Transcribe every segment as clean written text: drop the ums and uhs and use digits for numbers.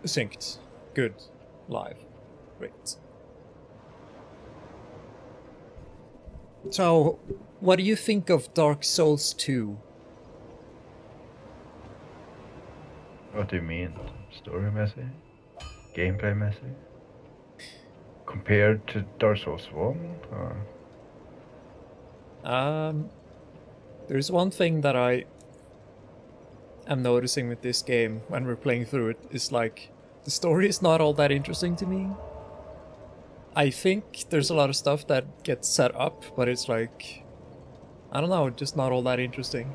Synced. Good. Live. Great. So, what do you think of Dark Souls 2? What do you mean? Story messy? Gameplay messy? Compared to Dark Souls 1? Or... There's one thing that I am noticing with this game when we're playing through it is like the story is not all that interesting to me. I think there's a lot of stuff that gets set up, but it's like, I don't know, just not all that interesting.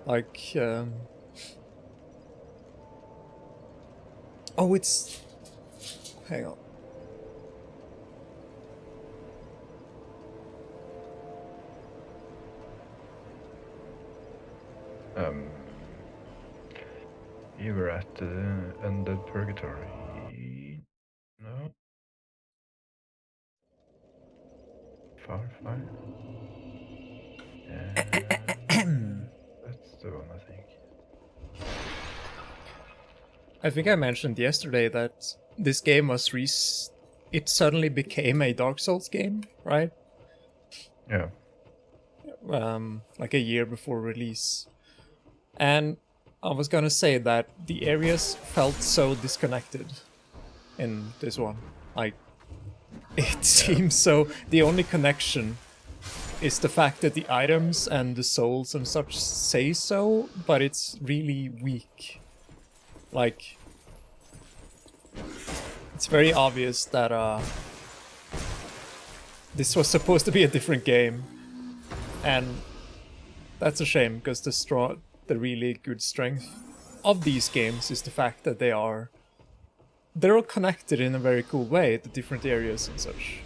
Like, oh, it's... Hang on. You were at the Undead Purgatory. No? Far? That's the one, I think. I think I mentioned yesterday that this game was it suddenly became a Dark Souls game, right? Yeah. Like a year before release. And I was gonna say that the areas felt so disconnected in this one. Like, it seems so. The only connection is the fact that the items and the souls and such say so, but it's really weak. Like, it's very obvious that this was supposed to be a different game, and that's a shame because the really good strength of these games is the fact that they're all connected in a very cool way, the different areas and such.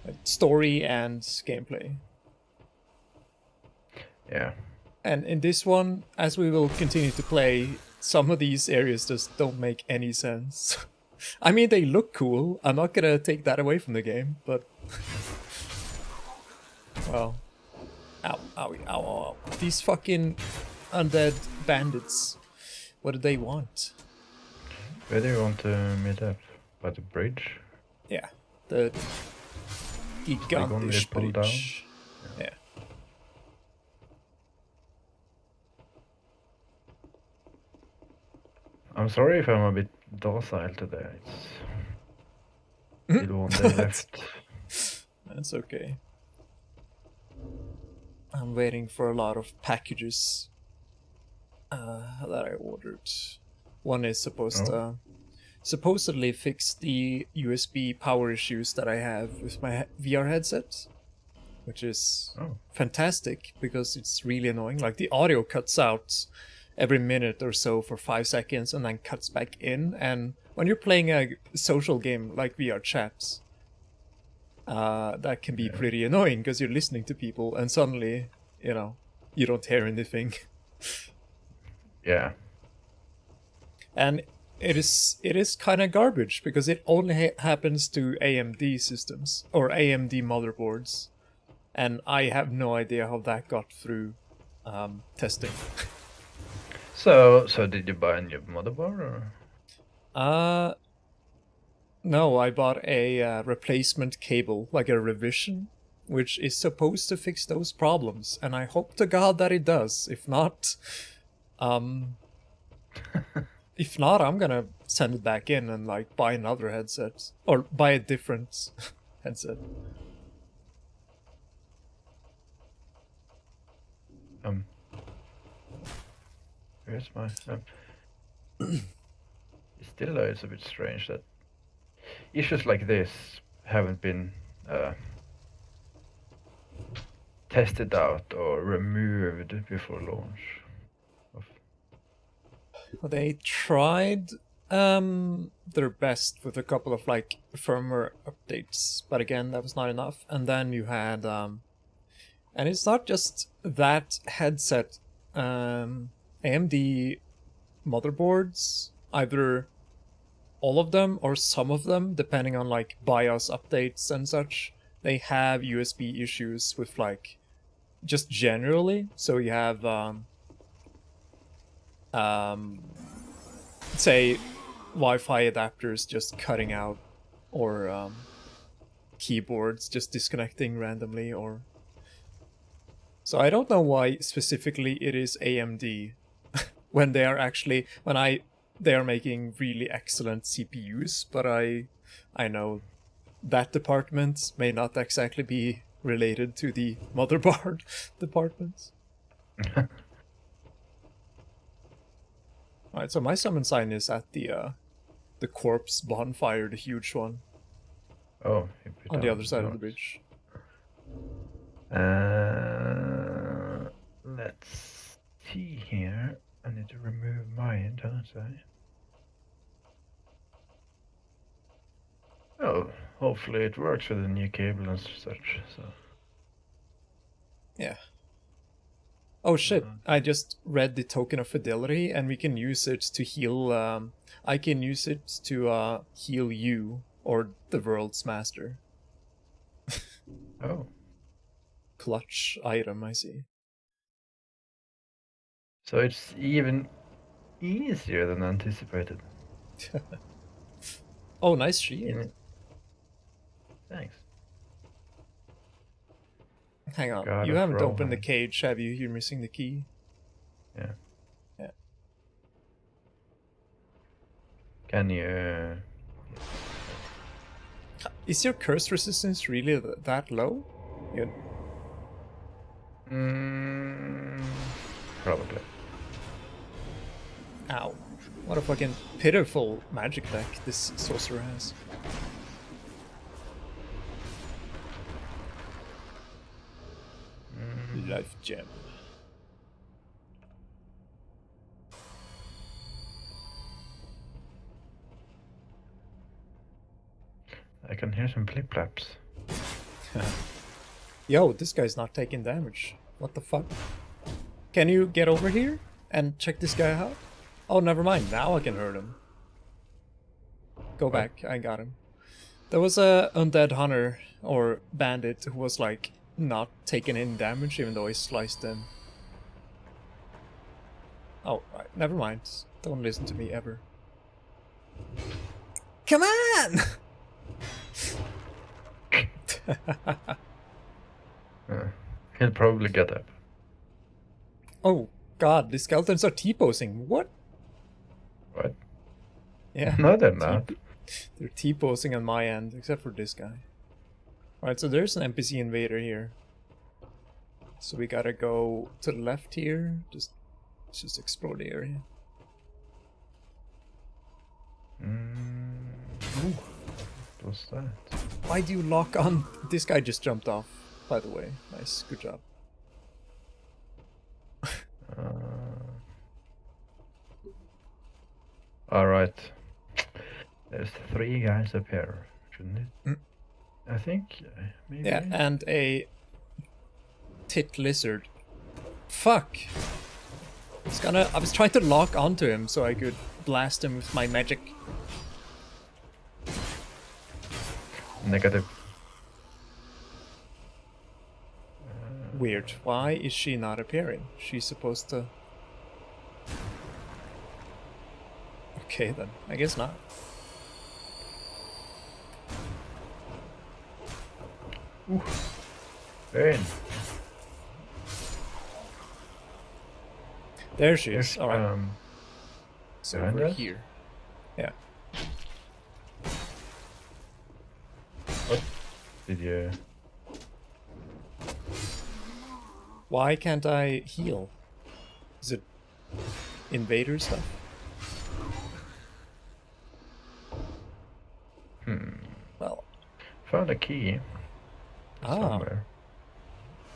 Like story and gameplay. Yeah. And in this one, as we will continue to play, some of these areas just don't make any sense. I mean, they look cool. I'm not gonna take that away from the game, but... well... Ow, ow, ow, ow. These fucking undead bandits. What do they want? Where do you want to meet up? By the bridge? Yeah, the gigantic bridge. Yeah. I'm sorry if I'm a bit docile today. It's still one day left. That's okay. I'm waiting for a lot of packages that I ordered. One is supposedly fix the USB power issues that I have with my VR headset, which is fantastic because it's really annoying. Like, the audio cuts out every minute or so for 5 seconds and then cuts back in, and when you're playing a social game like VR Chat, that can be pretty annoying because you're listening to people and suddenly, you don't hear anything. Yeah. And it is kind of garbage because it only happens to AMD systems or AMD motherboards, and I have no idea how that got through testing. So did you buy a new motherboard or? No, I bought a replacement cable, like a revision, which is supposed to fix those problems, and I hope to God that it does. If not, I'm gonna send it back in and like buy another headset or buy a different headset. Where's my? Still, it's a bit strange that issues like this haven't been tested out or removed before launch. They tried their best with a couple of like firmware updates, but again, that was not enough. And then you had and it's not just that headset. AMD motherboards, either all of them or some of them, depending on like BIOS updates and such, they have USB issues with like just generally. So you have say Wi-Fi adapters just cutting out, or keyboards just disconnecting randomly, or... So I don't know why specifically it is AMD when they are actually they are making really excellent CPUs, but I know that department may not exactly be related to the motherboard departments. Alright, so my summon sign is at the corpse bonfire, the huge one. Oh, on the other side of the bridge. Let's see here. I need to remove mine, don't I? Oh, hopefully it works with the new cable and such. So. Yeah. Oh shit! I just read the token of fidelity, and we can use it to heal. I can use it to heal you or the world's master. Oh. Clutch item, I see. So it's even easier than anticipated. Oh, nice shield. Thanks. Hang on, you haven't opened the cage, have you? You're missing the key. Yeah. Yeah. Can you... Is your curse resistance really that low? Probably. Ow. What a fucking pitiful magic deck this sorcerer has. Life gem. I can hear some flip-flaps. Yo, this guy's not taking damage. What the fuck? Can you get over here and check this guy out? Oh, never mind. Now I can hurt him. Go back. I got him. There was a undead hunter or bandit who was like not taking any damage even though he sliced them. Oh, right. Never mind. Don't listen to me ever. Come on! He'll probably get up. Oh god, the skeletons are T-posing. What? What? Yeah. No, they're not. They're T-posing on my end, except for this guy. Alright, so there's an NPC invader here. So we gotta go to the left here. Let's just explore the area. Ooh, what was that? Why do you lock on? This guy just jumped off, by the way. Nice, good job. Alright. There's 3 guys up here, shouldn't it? I think, maybe. Yeah, and a tit lizard. Fuck! I was trying to lock onto him so I could blast him with my magic. Negative. Weird. Why is she not appearing? She's supposed to... Okay then, I guess not. Ooh. Burn. There she is. Alright. So over us? here. Yeah. What did you... Why can't I heal? Is it invader stuff? Well. Found a key. Somewhere.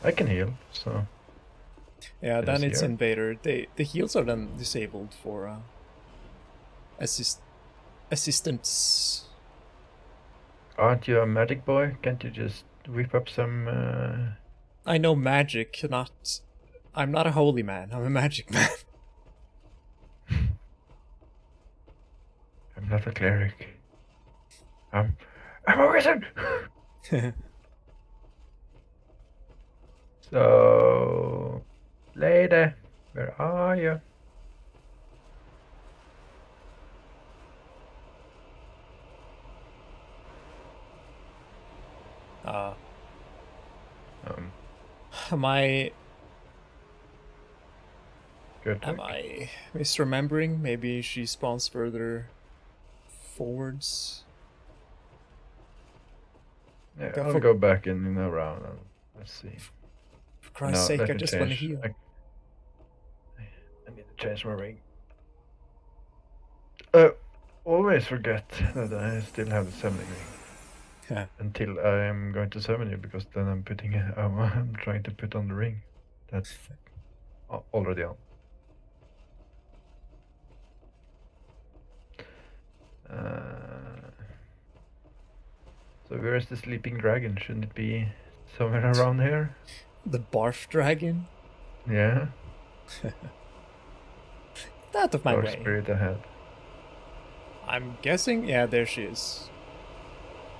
I can heal, so... Yeah, then it's invader. The heals are then disabled for assistance. Aren't you a magic boy? Can't you just whip up some... I know magic, not... I'm not a holy man, I'm a magic man. I'm not a cleric. I'm a wizard! So... Lady, where are you? Am I Good. am I misremembering? Maybe she spawns further forwards. Yeah, God, I'll go back in a round and let's see. For Christ's sake, let I me just want to change. heal. I need to change my ring. Always forget that I still have the summoning ring. Yeah. Until I am going to summon you, because then I'm I'm trying to put on the ring. That's already on. So where is the sleeping dragon? Shouldn't it be somewhere around here? The barf dragon? Yeah. Out of my Dark way. spirit ahead. I'm guessing, yeah, there she is.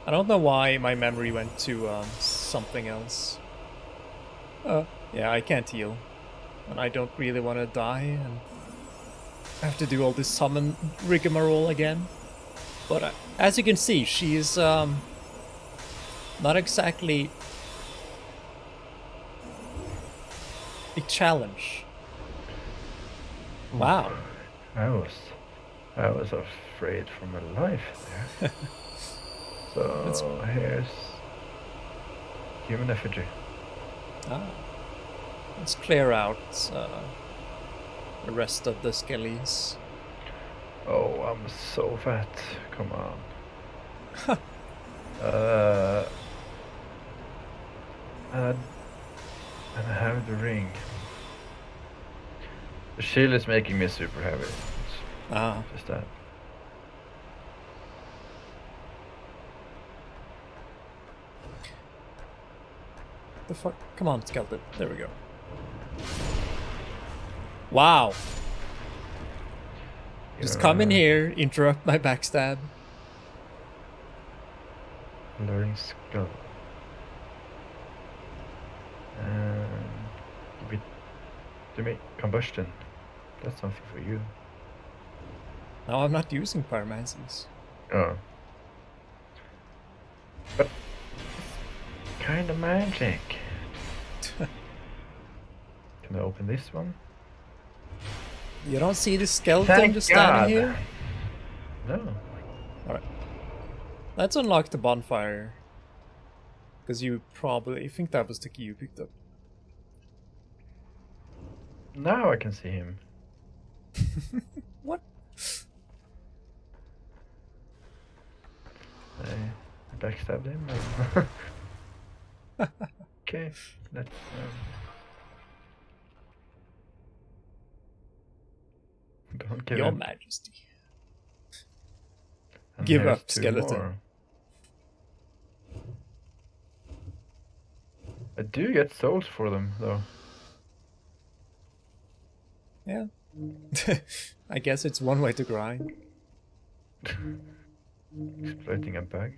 I don't know why my memory went to something else. Yeah, I can't heal. And I don't really want to die, and I have to do all this summon rigmarole again. But as you can see, she is not exactly a challenge. Wow. I was afraid for my life there. So here's human effigy. Let's clear out the rest of the skellies. Oh, I'm so fat. Come on. And I have the ring. The shield is making me super heavy. Just that. The fuck? Come on, skeleton. There we go. Wow. Just come in here, interrupt my backstab. Luring skull. Give it to me. Combustion. That's something for you. No, I'm not using pyromancies. Oh. But kind of magic. Can I open this one? You don't see the skeleton Thank just God. standing here? No. Alright. Let's unlock the bonfire. Because you probably... I think that was the key you picked up. Now I can see him. What? I backstabbed him. Okay, let's... Don't give Your up. Majesty. And Give here's up, two skeleton. more. I do get souls for them, though. Yeah. I guess it's one way to grind. Exploiting a bug.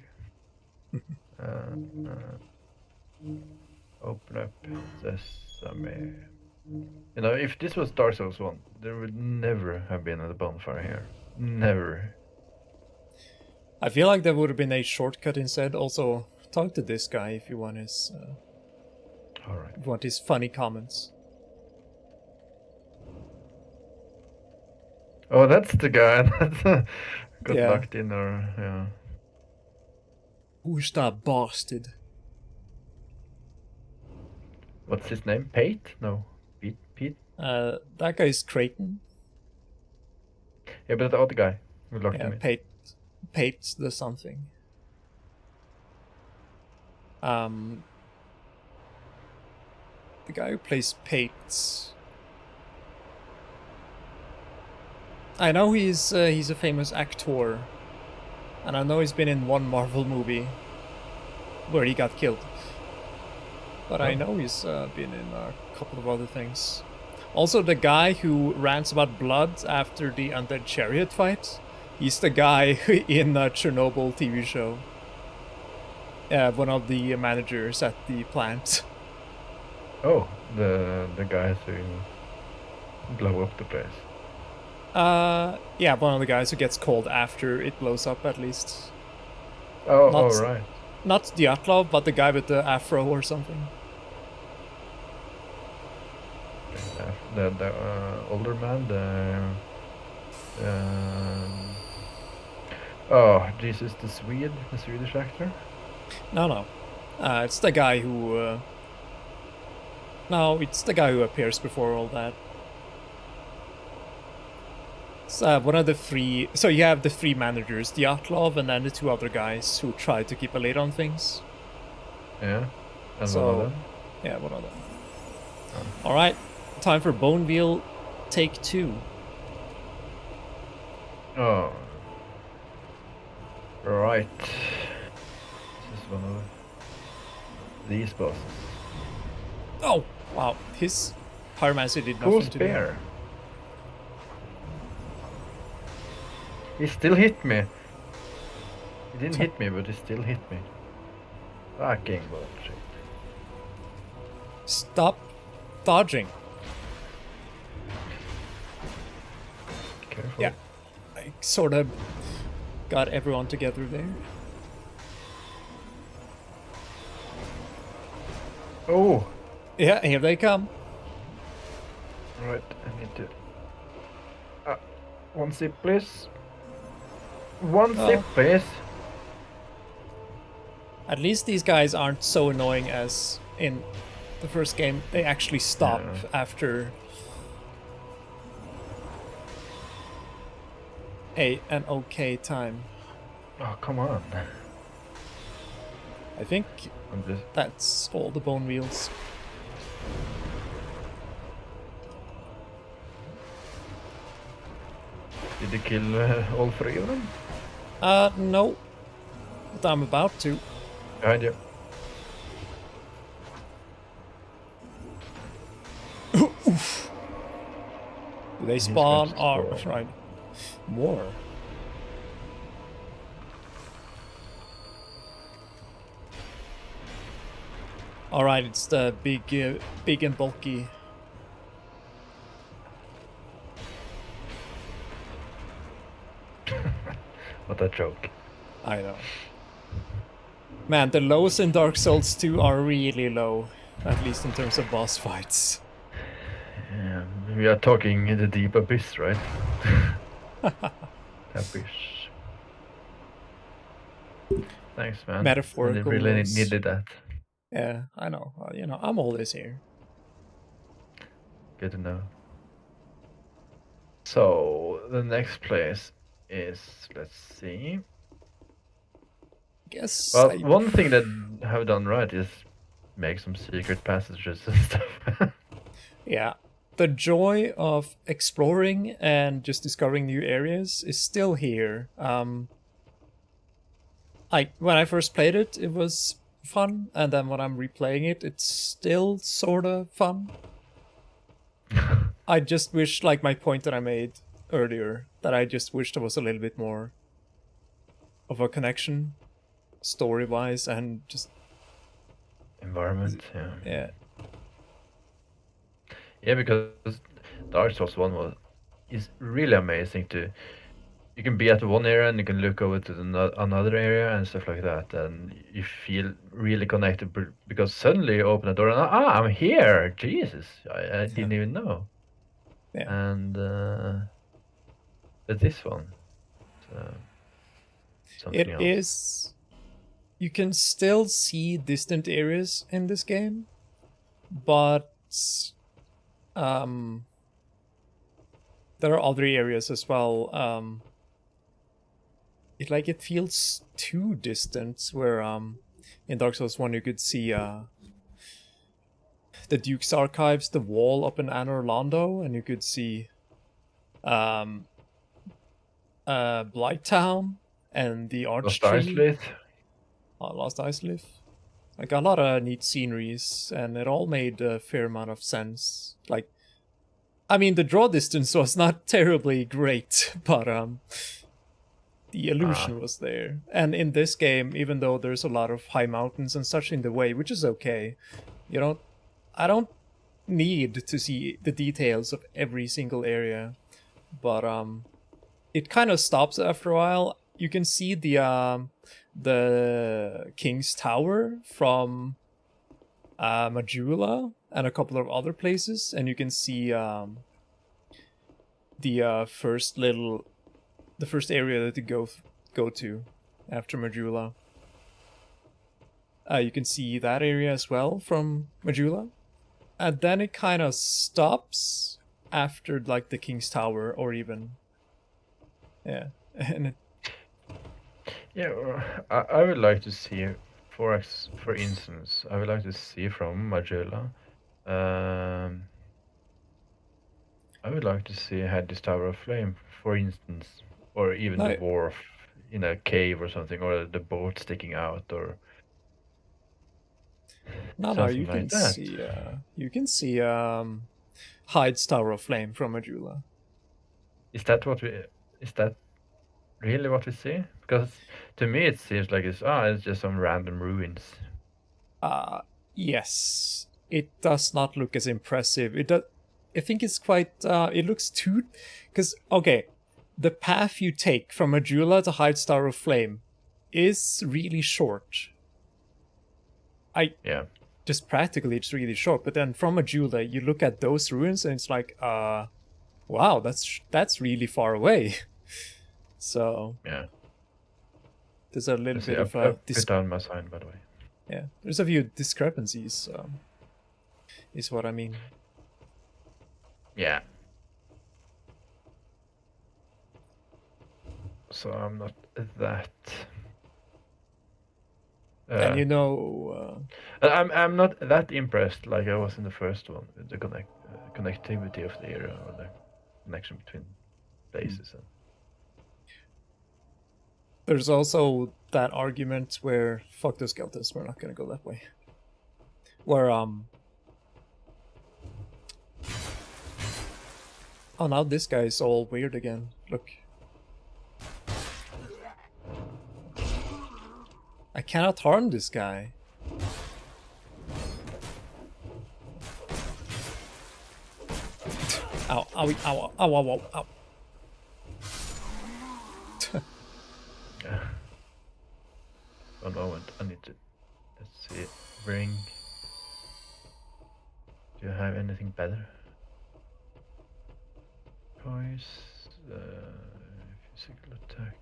Open up Sesame. You know, if this was Dark Souls 1, there would never have been a bonfire here. Never. I feel like there would have been a shortcut instead. Also, talk to this guy if you want his... Alright. want his funny comments. Oh, that's the guy that got Yeah. locked in, or yeah. Who's that bastard? What's his name? Pate? No, Pete. That guy's Creighton. Yeah, but the other guy who locked him in. Pate the something. The guy who plays Pate. I know he's a famous actor, and I know he's been in one Marvel movie where he got killed. But I know he's been in a couple of other things. Also, the guy who rants about blood after the Undead Chariot fight, he's the guy in a Chernobyl TV show. One of the managers at the plant. Oh, the guys who blow up the place. Yeah, one of the guys who gets called after it blows up, at least. Oh, right. Not Dyatlov, but the guy with the afro or something. The older man, oh Jesus, the Swedish actor. No. It's the guy who. No, it's the guy who appears before all that. It's one of the three. So you have the three managers, the Atlov, and then the two other guys who try to keep a lid on things. Yeah, and So, one of them. Yeah, one of them. All right, time for Bone Wheel, take 2. Oh, right. This is one of these bosses. Oh, wow, his pyromancy did Cool nothing to do. spear. He still hit me. He didn't hit me, but he still hit me. Fucking bullshit. Stop dodging. Careful. Yeah, I sort of got everyone together there. Oh! Yeah, here they come. Right, I need to... one sip, please. One sip, please. At least these guys aren't so annoying as in the first game. They actually stop after an okay time. Oh, come on. I think I'm just... that's all the bone wheels. Did you kill all 3 of them? No. But I'm about to. Behind you. Oof. Do they spawn? Oh, spawn. right. More. Alright, it's the big and bulky. What a joke. I know. Man, the lows in Dark Souls 2 are really low. At least in terms of boss fights. Yeah, we are talking in the deep abyss, right? Abyss. Thanks, man. Metaphorical. I really lows. needed that. Yeah, I know. You know, I'm always here. Good to know. So, the next place is, let's see. Guess. Well, one thing that I have done right is make some secret passages and stuff. Yeah. The joy of exploring and just discovering new areas is still here. When I first played it, it was fun, and then when I'm replaying it, it's still sort of fun. I just wish, like my point that I made earlier, that I just wish there was a little bit more of a connection, story-wise, and just Environment, yeah. yeah. Yeah, because Dark Souls 1 is really amazing to... You can be at one area and you can look over to another area and stuff like that, and you feel really connected because suddenly you open a door and I'm here! Jesus, I didn't even know. Yeah. And but this one, something It else. is. You can still see distant areas in this game, but there are other areas as well. It feels too distant. Where in Dark Souls 1 you could see the Duke's Archives, the wall up in Anor Londo, and you could see Blighttown and the Archtree. Lost Islith. Like a lot of neat sceneries, and it all made a fair amount of sense. Like, I mean, the draw distance was not terribly great, but the illusion was there. And in this game, even though there's a lot of high mountains and such in the way, which is okay, I don't need to see the details of every single area, but it kind of stops after a while. You can see the King's Tower from Majula and a couple of other places, and you can see the first area that you go to after Majula. You can see that area as well from Majula, and then it kind of stops after like the King's Tower, or even yeah, and Yeah, I would like to see, for instance, I would like to see from Majula. I would like to see had this Tower of Flame, for instance, or even the wharf in a cave or something, or the boat sticking out, or something you can like that. see Hyde's Tower of Flame from Majula. Is that really what we see? Because to me it seems like it's just some random ruins. Yes, it does not look as impressive. I think it's quite. It looks too, because okay, the path you take from Majula to Hyde's Tower of Flame is really short. Yeah. Just practically, it's really short. But then from Majula, you look at those ruins, and it's like, wow, that's really far away. So yeah, there's a little bit of a put down my sign, by the way. Yeah, there's a few discrepancies. Is what I mean. Yeah. So I'm not that. And you know, I'm not that impressed like I was in the first one with the connectivity of the area, or the connection between places. There's also that argument where fuck those skeletons, we're not gonna go that way. Where oh, now this guy's all weird again. Look. I cannot harm this guy. Ow, ow, ow, ow, ow, ow, ow. Yeah. One moment, I need to, let's see, bring, do you have anything better? Poise, physical attack.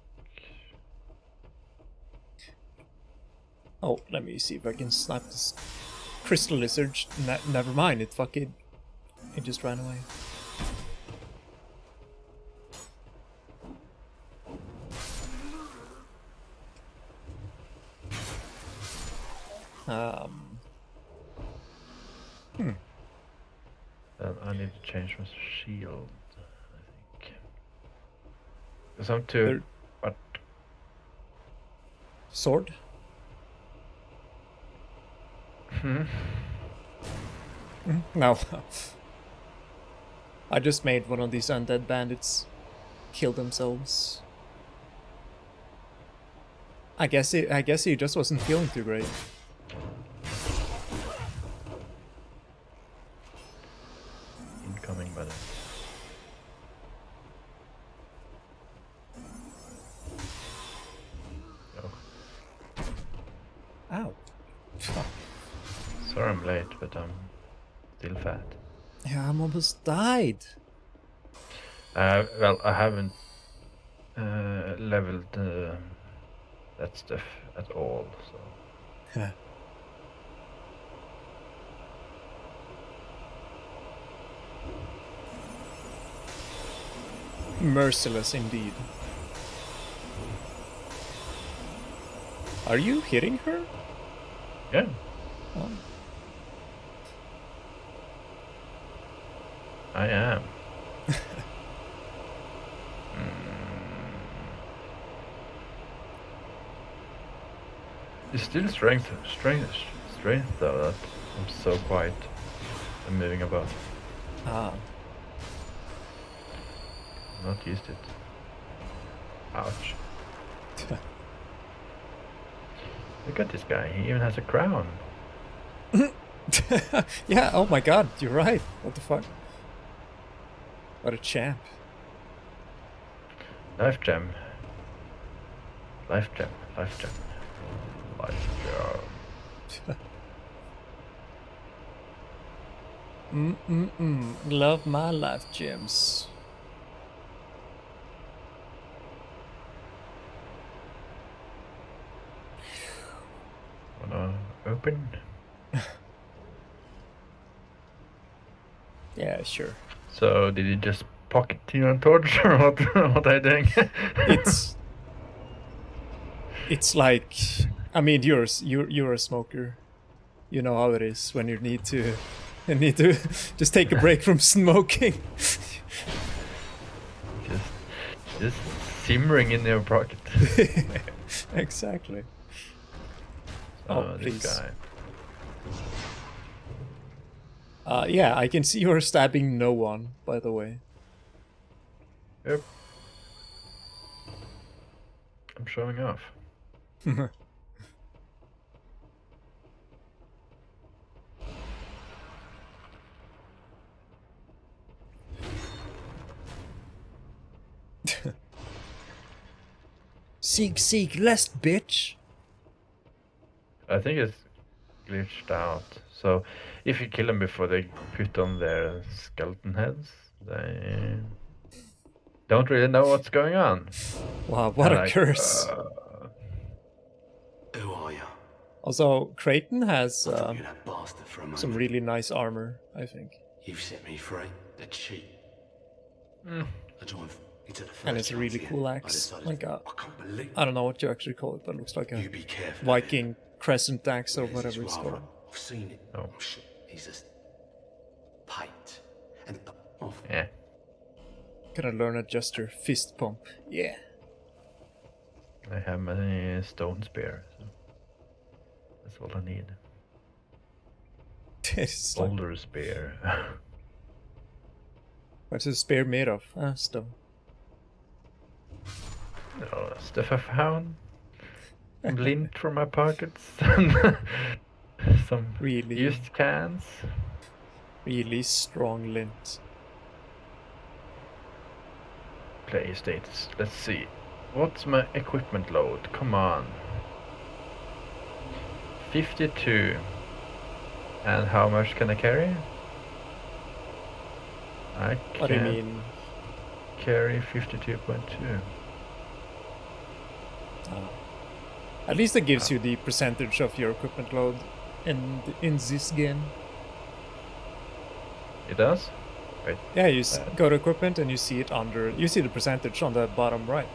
Oh, let me see if I can snipe this crystal lizard. Never mind, it just ran away. I need to change my shield, I think. Because I'm too... But... Sword? No. I just made one of these undead bandits kill themselves. I guess he just wasn't feeling too great. Incoming, by the way. Oh. Ow. Sorry I'm late, but I'm still fat. Yeah, I'm almost died. Well, I haven't leveled that stuff at all, so... Merciless indeed. Are you hitting her? Yeah. Oh. I am. It's still strength though, that I'm so quiet and moving about. Ah. Not used to it. Ouch. Look at this guy, he even has a crown. Yeah, oh my god, you're right. What the fuck? What a champ. Life gem. Life gem. Life gem. Life gem. Love my life gems. Wanna open? Yeah, sure. So did you just pocket your torch or what are you doing? It's like, I mean, you're a smoker. You know how it is when you need to just take a break from smoking. just simmering in your pocket. Exactly. Oh, please. this guy. Yeah, I can see you're stabbing no one, by the way. Yep. I'm showing off. Seek, lest, bitch. I think it's glitched out. So if you kill them before they put on their skeleton heads, they don't really know what's going on. Wow, what a curse. Who are you? Also, Creighton has You're that bastard for a moment. some really nice armor, I think. You've set me free. They're cheap. Mm. I joined into the first And it's a really chance cool here. I axe. decided, Like a, I can't believe I don't know what you actually call it, but it looks like a you be careful. Viking crescent axe or Where's whatever his it's brother? called. I've seen it. Oh. Shit. He's just paint. And off. Yeah. Gonna learn adjust your fist pump. Yeah. I have my stone spear. So that's all I need. It's like, Boulder spear. what's a spear made of? Stone. Oh, stuff I found. Lint from my pockets. And some Really? used cans. Really strong lint. Play status. Let's see. What's my equipment load? Come on. 52. And how much can I carry? I What do you can mean? carry 52.2. At least it gives you the percentage of your equipment load in this game. It does? Wait. Yeah, you go to equipment and you see it under. You see the percentage on the bottom right.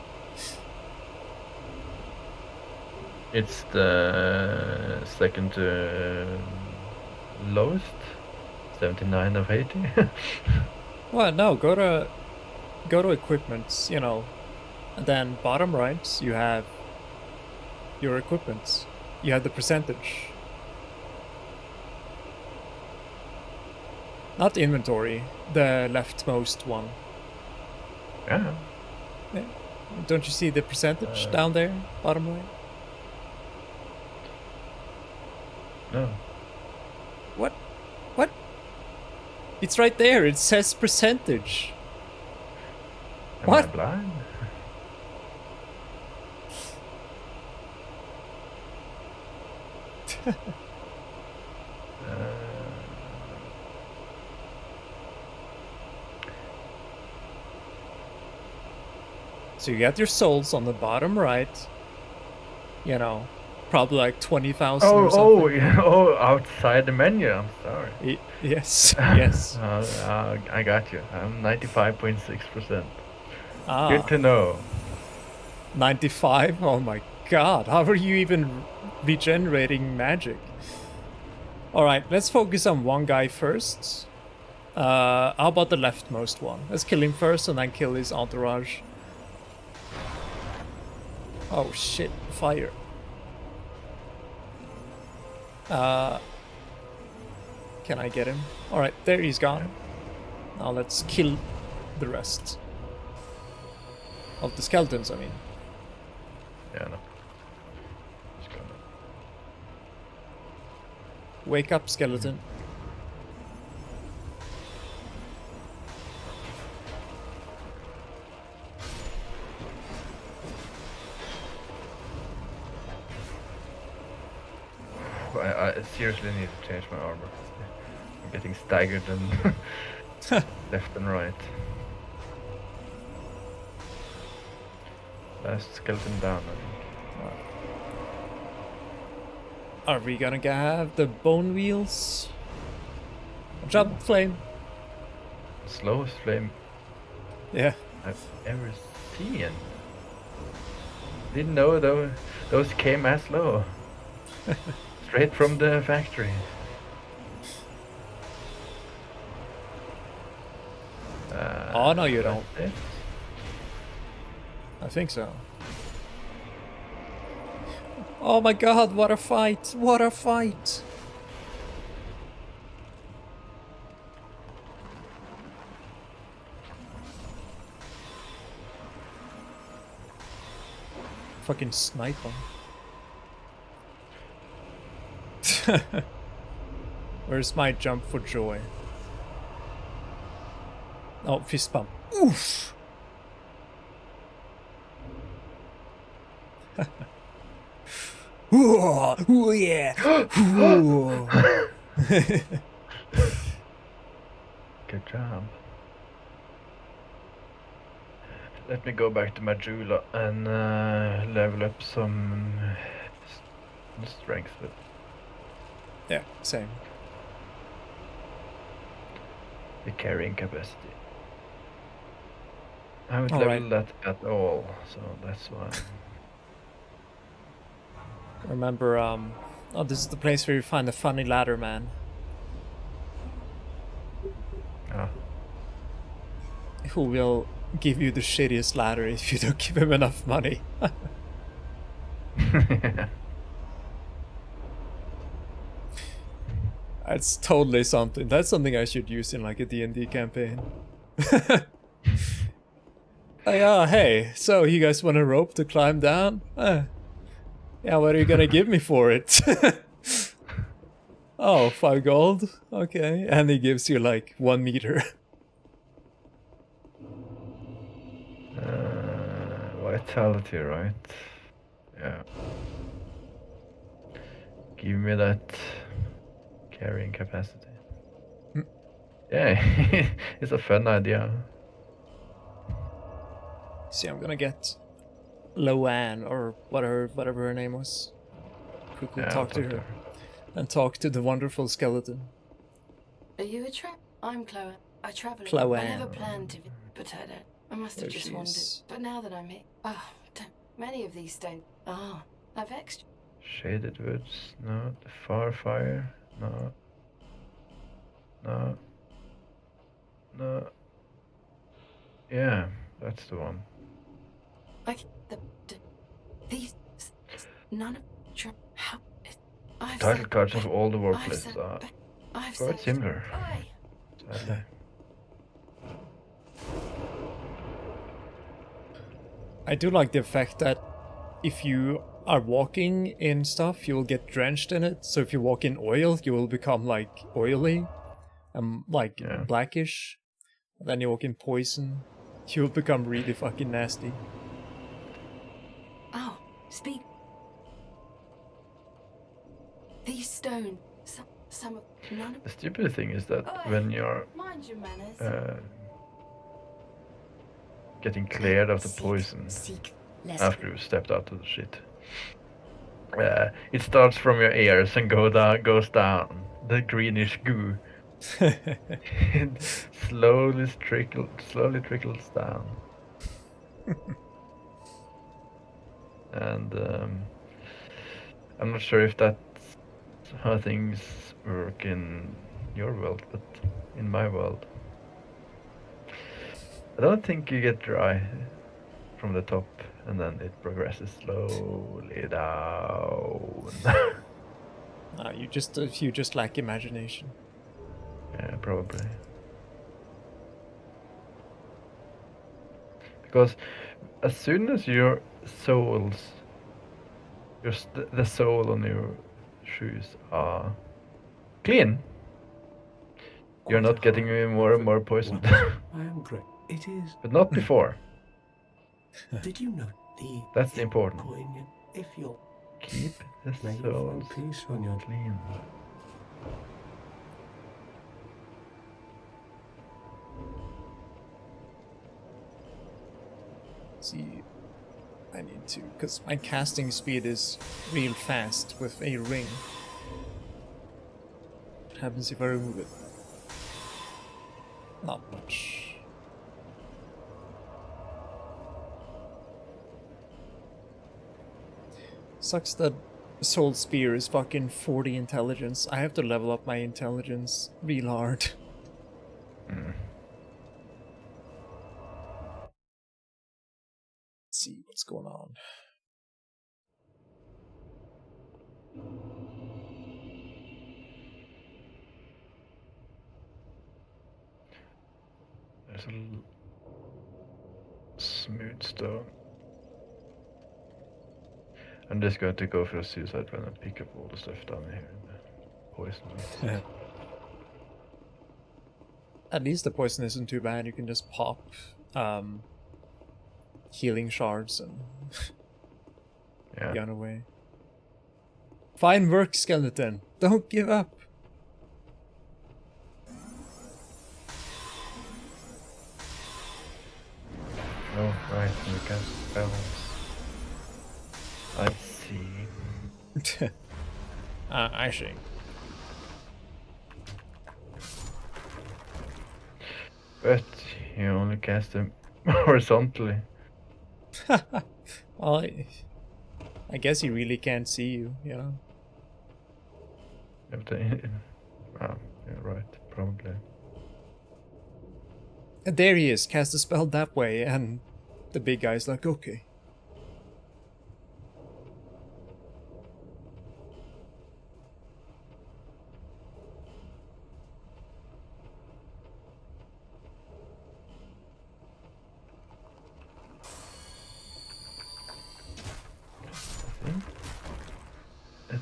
It's the second lowest. 79 of 80. Well, no, go to equipment, you know, and then bottom right you have your equipment. You have the percentage. Not inventory, the leftmost one. Yeah. Yeah. Don't you see the percentage down there, bottom right? No. What? What? It's right there. It says percentage. Am What? I blind? So you got your souls on the bottom right. You know, probably like 20,000 or something. Oh, outside the menu. I'm sorry. Yes, yes. I got you. I'm 95.6%. Ah, Good to know. 95? Oh my god, how are you even regenerating magic? Alright, let's focus on one guy first. How about the leftmost one? Let's kill him first and then kill his entourage. Oh shit, fire. Can I get him? Alright, there he's gone. Now let's kill the rest. Of the skeletons, I mean. Yeah, no. Just gonna... Wake up, skeleton. I seriously need to change my armor. getting staggered and left and right. Last skeleton down, I think. Are we gonna have the bone wheels? Jump flame. Slowest flame Yeah. I've ever seen. Didn't know those came as slow. Straight from the factory. Oh no, you don't. It? I think so. Oh my god, what a fight! What a fight! Fucking sniper. Where's my jump for joy? Oh, fist bump. Oof! Ooh, ooh, yeah! Ooh. Good job. Let me go back to Majula and level up some strength. Yeah, same. The carrying capacity. I haven't All leveled right. that at all, so that's why. Remember, oh, this is the place where you find the funny ladder man. Ah. Who will give you the shittiest ladder if you don't give him enough money. That's totally something. That's something I should use in like a D&D campaign. Hey, so you guys want a rope to climb down? Yeah, what are you gonna give me for it? Oh, 5 gold? Okay, and he gives you like 1 meter. Vitality, right? Yeah. Give me that carrying capacity. Yeah, it's a fun idea. See, I'm gonna get Loanne or whatever her name was. Quickly Yeah, talk to her. And talk to the wonderful skeleton. Are you a trap? I'm Chloe. I travel. Chloe. I never planned to, but I don't. I must have There just she wandered. is. But now that I'm here, many of these stones. Oh, I've extra. Shaded woods, no. The far fire, no. No. No. Yeah, that's the one. Like these none of how. Title cards of all the workplaces said, are I've quite said, similar. Aye. Sadly. I do like the fact that if you are walking in stuff, you will get drenched in it. So if you walk in oil, you will become like oily and like blackish. Then you walk in poison, you will become really fucking nasty. Oh, speak. These stones, some of none of. The stupid thing is that when you're Mind your manners. getting cleared of the poison after you've stepped out of the shit, it starts from your ears and goes down. The greenish goo. It slowly trickles down. And I'm not sure if that's how things work in your world, but in my world, I don't think you get dry from the top and then it progresses slowly down. You just lack imagination. Yeah, probably. Because as soon as your souls, the sole on your shoes are clean, you're not getting more and more poisoned. I am great. It is. But not before. Did you know the? That's important. Poignant. If you're Keep the may you souls find peace on your clean. See, I need to, because my casting speed is real fast with a ring. What happens if I remove it? Not much. Sucks that Soul Spear is fucking 40 intelligence. I have to level up my intelligence real hard. Mm. Let's see what's going on. There's a smooth stone. I'm just going to go for a suicide run and pick up all the stuff down here. Poison. At least the poison isn't too bad. You can just pop healing shards and Yeah. get away. Fine work, skeleton. Don't give up. Oh, right, you can spells. I see. I see. But you only cast them horizontally. Well, I guess he really can't see you, you know? Oh, yeah, right, probably. And there he is, cast a spell that way, and the big guy's like, okay.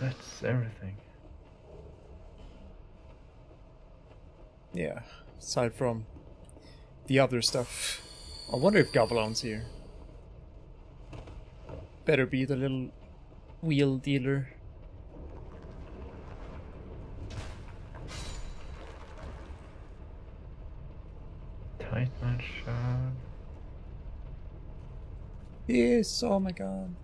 That's everything. Yeah, aside from the other stuff. I wonder if Gavilan's here. Better be the little wheel dealer. Titan shard. Yes, oh my god.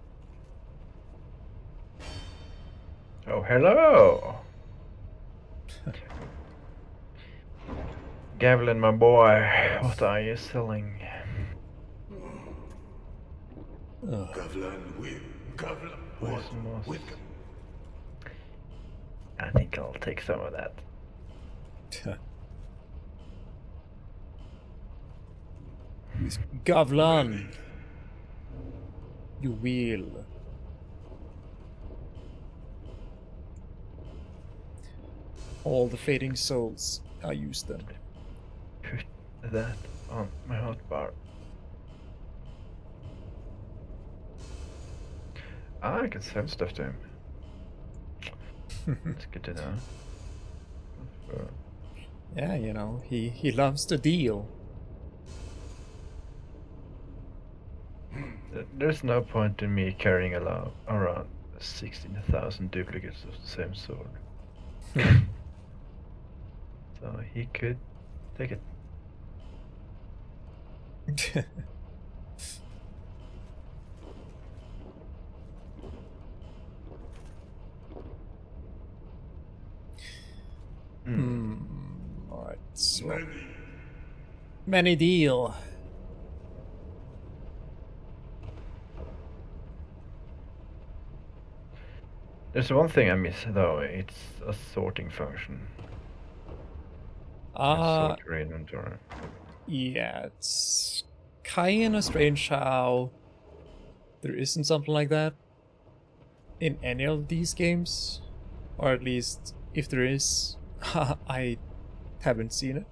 Oh, hello! Gavlin, my boy, what are you selling? Gavlan with Gavlan. Poison moss. With I think I'll take some of that. Gavlan! You will. All the fading souls, I use them. Put that on my hotbar. Ah, I can sell stuff to him. That's good to know. Yeah, you know, he loves to deal. There's no point in me carrying around 16,000 duplicates of the same sword. So he could take it. Alright, so many deal. There's one thing I miss though, it's a sorting function. Sort your inventory. Yeah, it's kinda strange how there isn't something like that in any of these games. Or at least, if there is, I haven't seen it.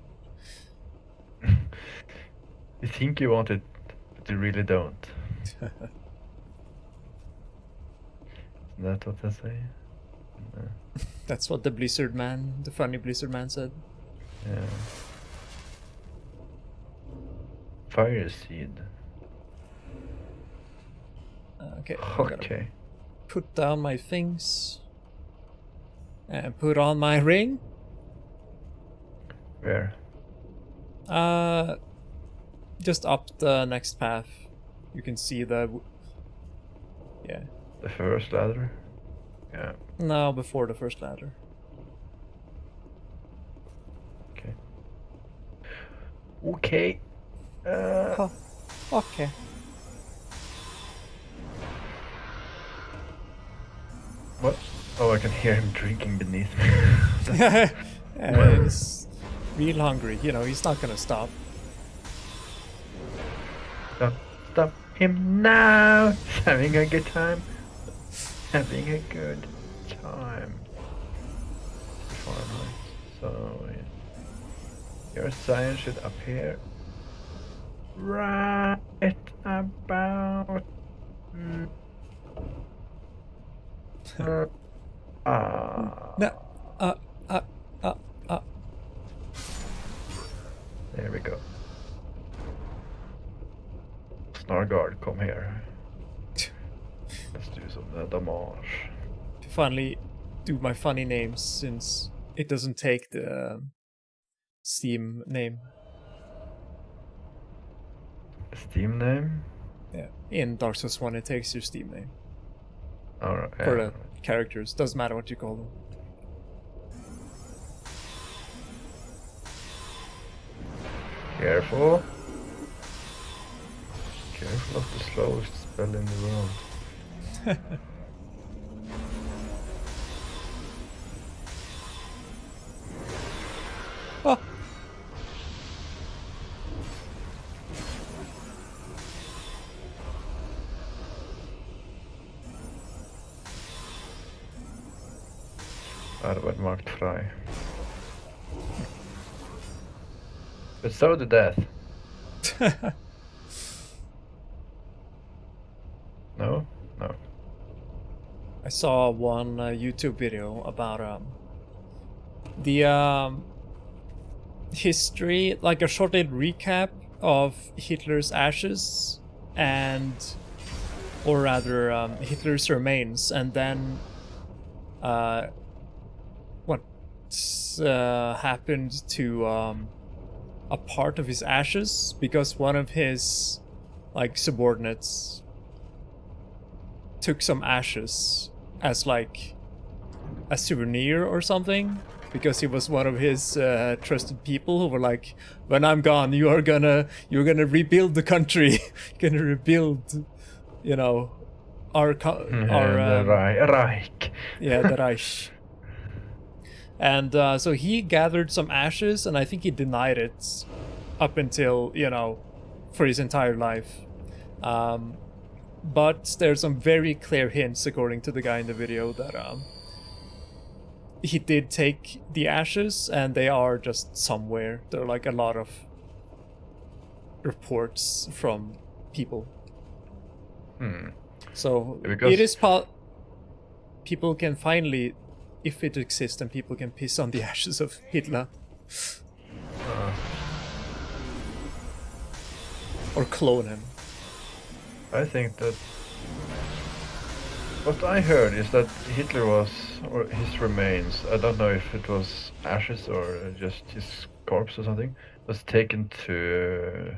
You think you want it, but you really don't. Isn't that what they say? No. That's what the Blizzard man, the funny Blizzard man said. Yeah. Fire seed. Okay, I gotta Okay. put down my things. And put on my ring. Where? Just up the next path. You can see the... Yeah. The first ladder. Yeah. No, before the first ladder. Okay. Okay. Oh, okay. What? Oh, I can hear him drinking beneath me. He's real hungry. You know, he's not gonna stop. Don't stop him now! He's having a good time. Having a good time. So, your sign should appear right about. No. There we go. Snargard, come here. Let's do some damage. To finally do my funny names, since it doesn't take the Steam name. Steam name? Yeah. In Dark Souls 1, it takes your Steam name. Alright. For the characters. Doesn't matter what you call them. Careful. Careful of the slowest spell in the world. Oh! Arvad marked fry. But so the death. No? No. I saw one YouTube video about the history, like a short little recap of Hitler's ashes and, or rather, Hitler's remains, and then what happened to a part of his ashes, because one of his like subordinates took some ashes as like a souvenir or something, because he was one of his trusted people who were like, when I'm gone, you're gonna rebuild the country. You're gonna rebuild, you know, our the Reich. Yeah, the Reich. And so he gathered some ashes, and I think he denied it up until, you know, for his entire life. But there's some very clear hints, according to the guy in the video, that he did take the ashes, and they are just somewhere. There are like a lot of reports from people. So Because it is people can finally, if it exists, and people can piss on the ashes of Hitler. Or clone him. I think that what I heard is that Hitler was, or his remains, I don't know if it was ashes or just his corpse or something, was taken to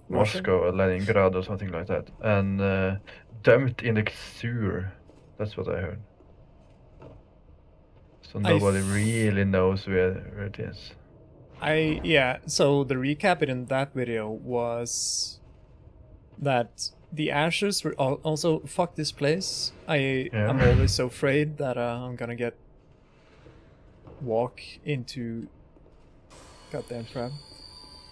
Russia? Moscow or Leningrad or something like that, and dumped in the sewer. That's what I heard. So nobody really knows where it is. Yeah, so the recap in that video was that the ashes were also, fuck this place. I'm always so afraid that I'm gonna walk into goddamn trap.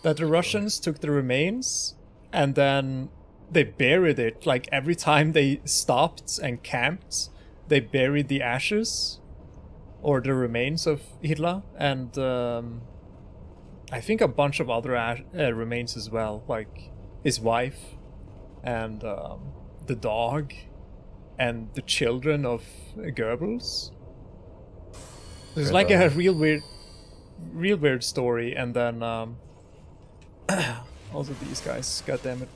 That the Russians took the remains and then they buried it. Like every time they stopped and camped, they buried the ashes or the remains of Hitler, and I think a bunch of other remains as well, like his wife and the dog and the children of Goebbels. There's like a real weird story, and then also these guys, god damn it.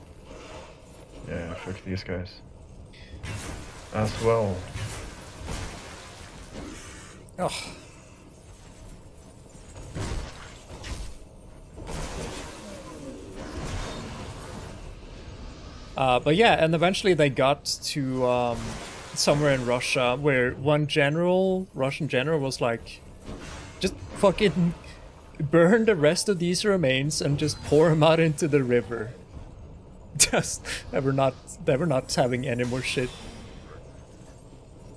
Yeah, fuck these guys as well. Ugh. But yeah, and eventually they got to somewhere in Russia where one Russian general was like, just fucking burn the rest of these remains and just pour them out into the river. Just they were not having any more shit.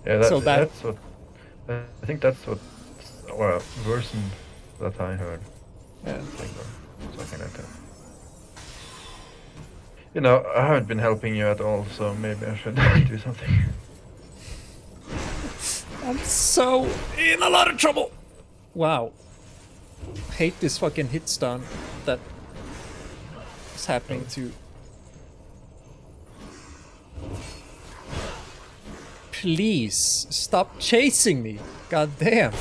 Yeah, So that's what I think. That's what version that I heard. Yeah. Something like that. You know, I haven't been helping you at all, so maybe I should do something. I'm so in a lot of trouble. Wow. Hate this fucking hit stun that is happening to. Please stop chasing me. God damn.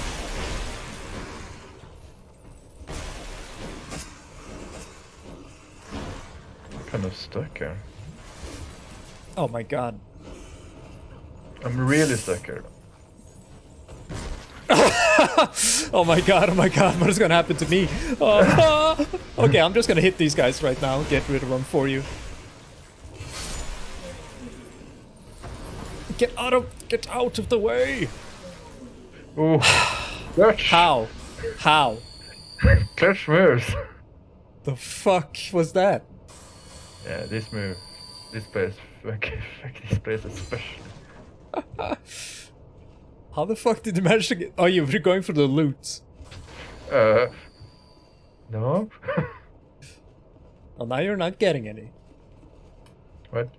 I'm kind of stuck here. Oh my god. I'm really stuck here. Oh my god, what is gonna happen to me? Oh, okay, I'm just gonna hit these guys right now, get rid of them for you. Get out of the way! Oh, clutch! How? Clutch moves! The fuck was that? Yeah, this move. This place, fuck this place especially. How the fuck did you manage to get... Oh, you were going for the loot. No? Well, now you're not getting any. What?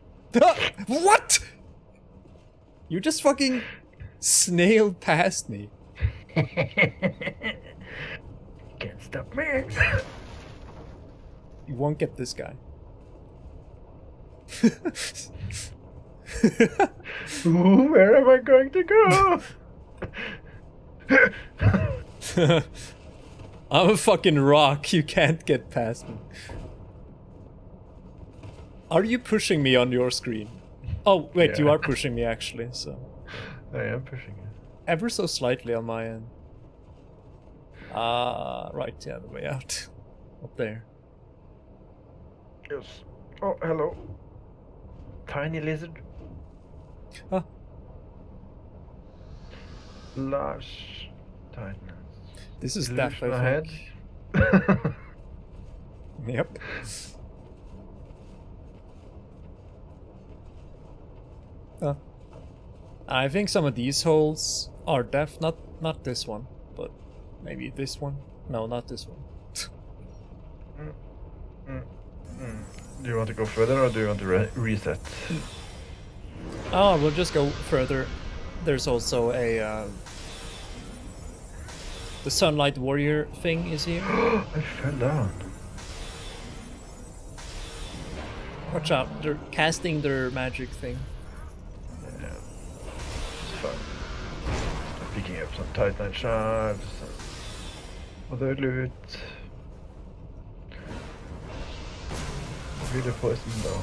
What?! You just fucking snailed past me. Can't stop me! You won't get this guy. Ooh, where am I going to go? I'm a fucking rock, you can't get past me. Are you pushing me on your screen? Oh, wait, you Yeah. are pushing me actually, so... I am pushing it. Ever so slightly on my end. Right, yeah, the way out. Up there. Yes. Oh, hello. Tiny lizard. Huh. Large tightness. This is Lose death, my I head. think. Yep. I think some of these holes are deaf. Not this one, but maybe this one. No, not this one. Do you want to go further or do you want to reset? Oh, we'll just go further. There's also a the Sunlight Warrior thing is here. I fell down. Watch out, they're casting their magic thing. Yeah. It's fun. I'm picking up some Titan shards. Some other loot. Really poisoned though.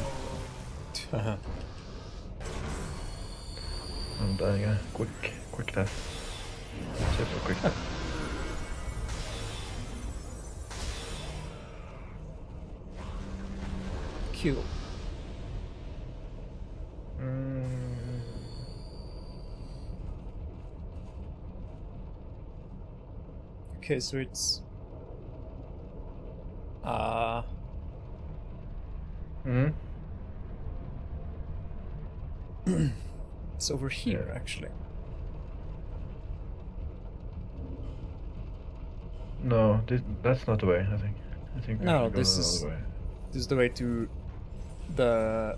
I'm dying a quick death. Super quick death. Cool. Okay, so it's it's over here Yeah. actually. No, that's not the way, I think. I think we No, should go this the is- other way. This is the way to the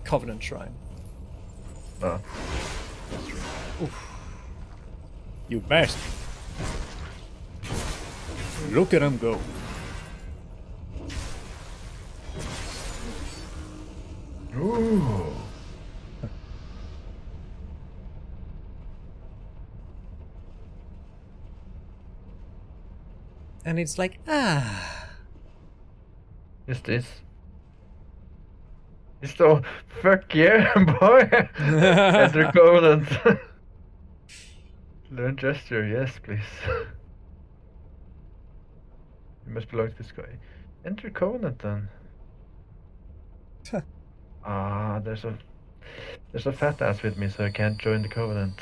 Covenant Shrine. Ah. That's true. You bastard! Look at him go. Ooh. And it's like, ah. Is this? It's so fuck yeah, boy! Enter Covenant. Learn gesture, yes, please. You must belong to this guy. Enter Covenant then. Ah, there's a fat ass with me, so I can't join the covenant.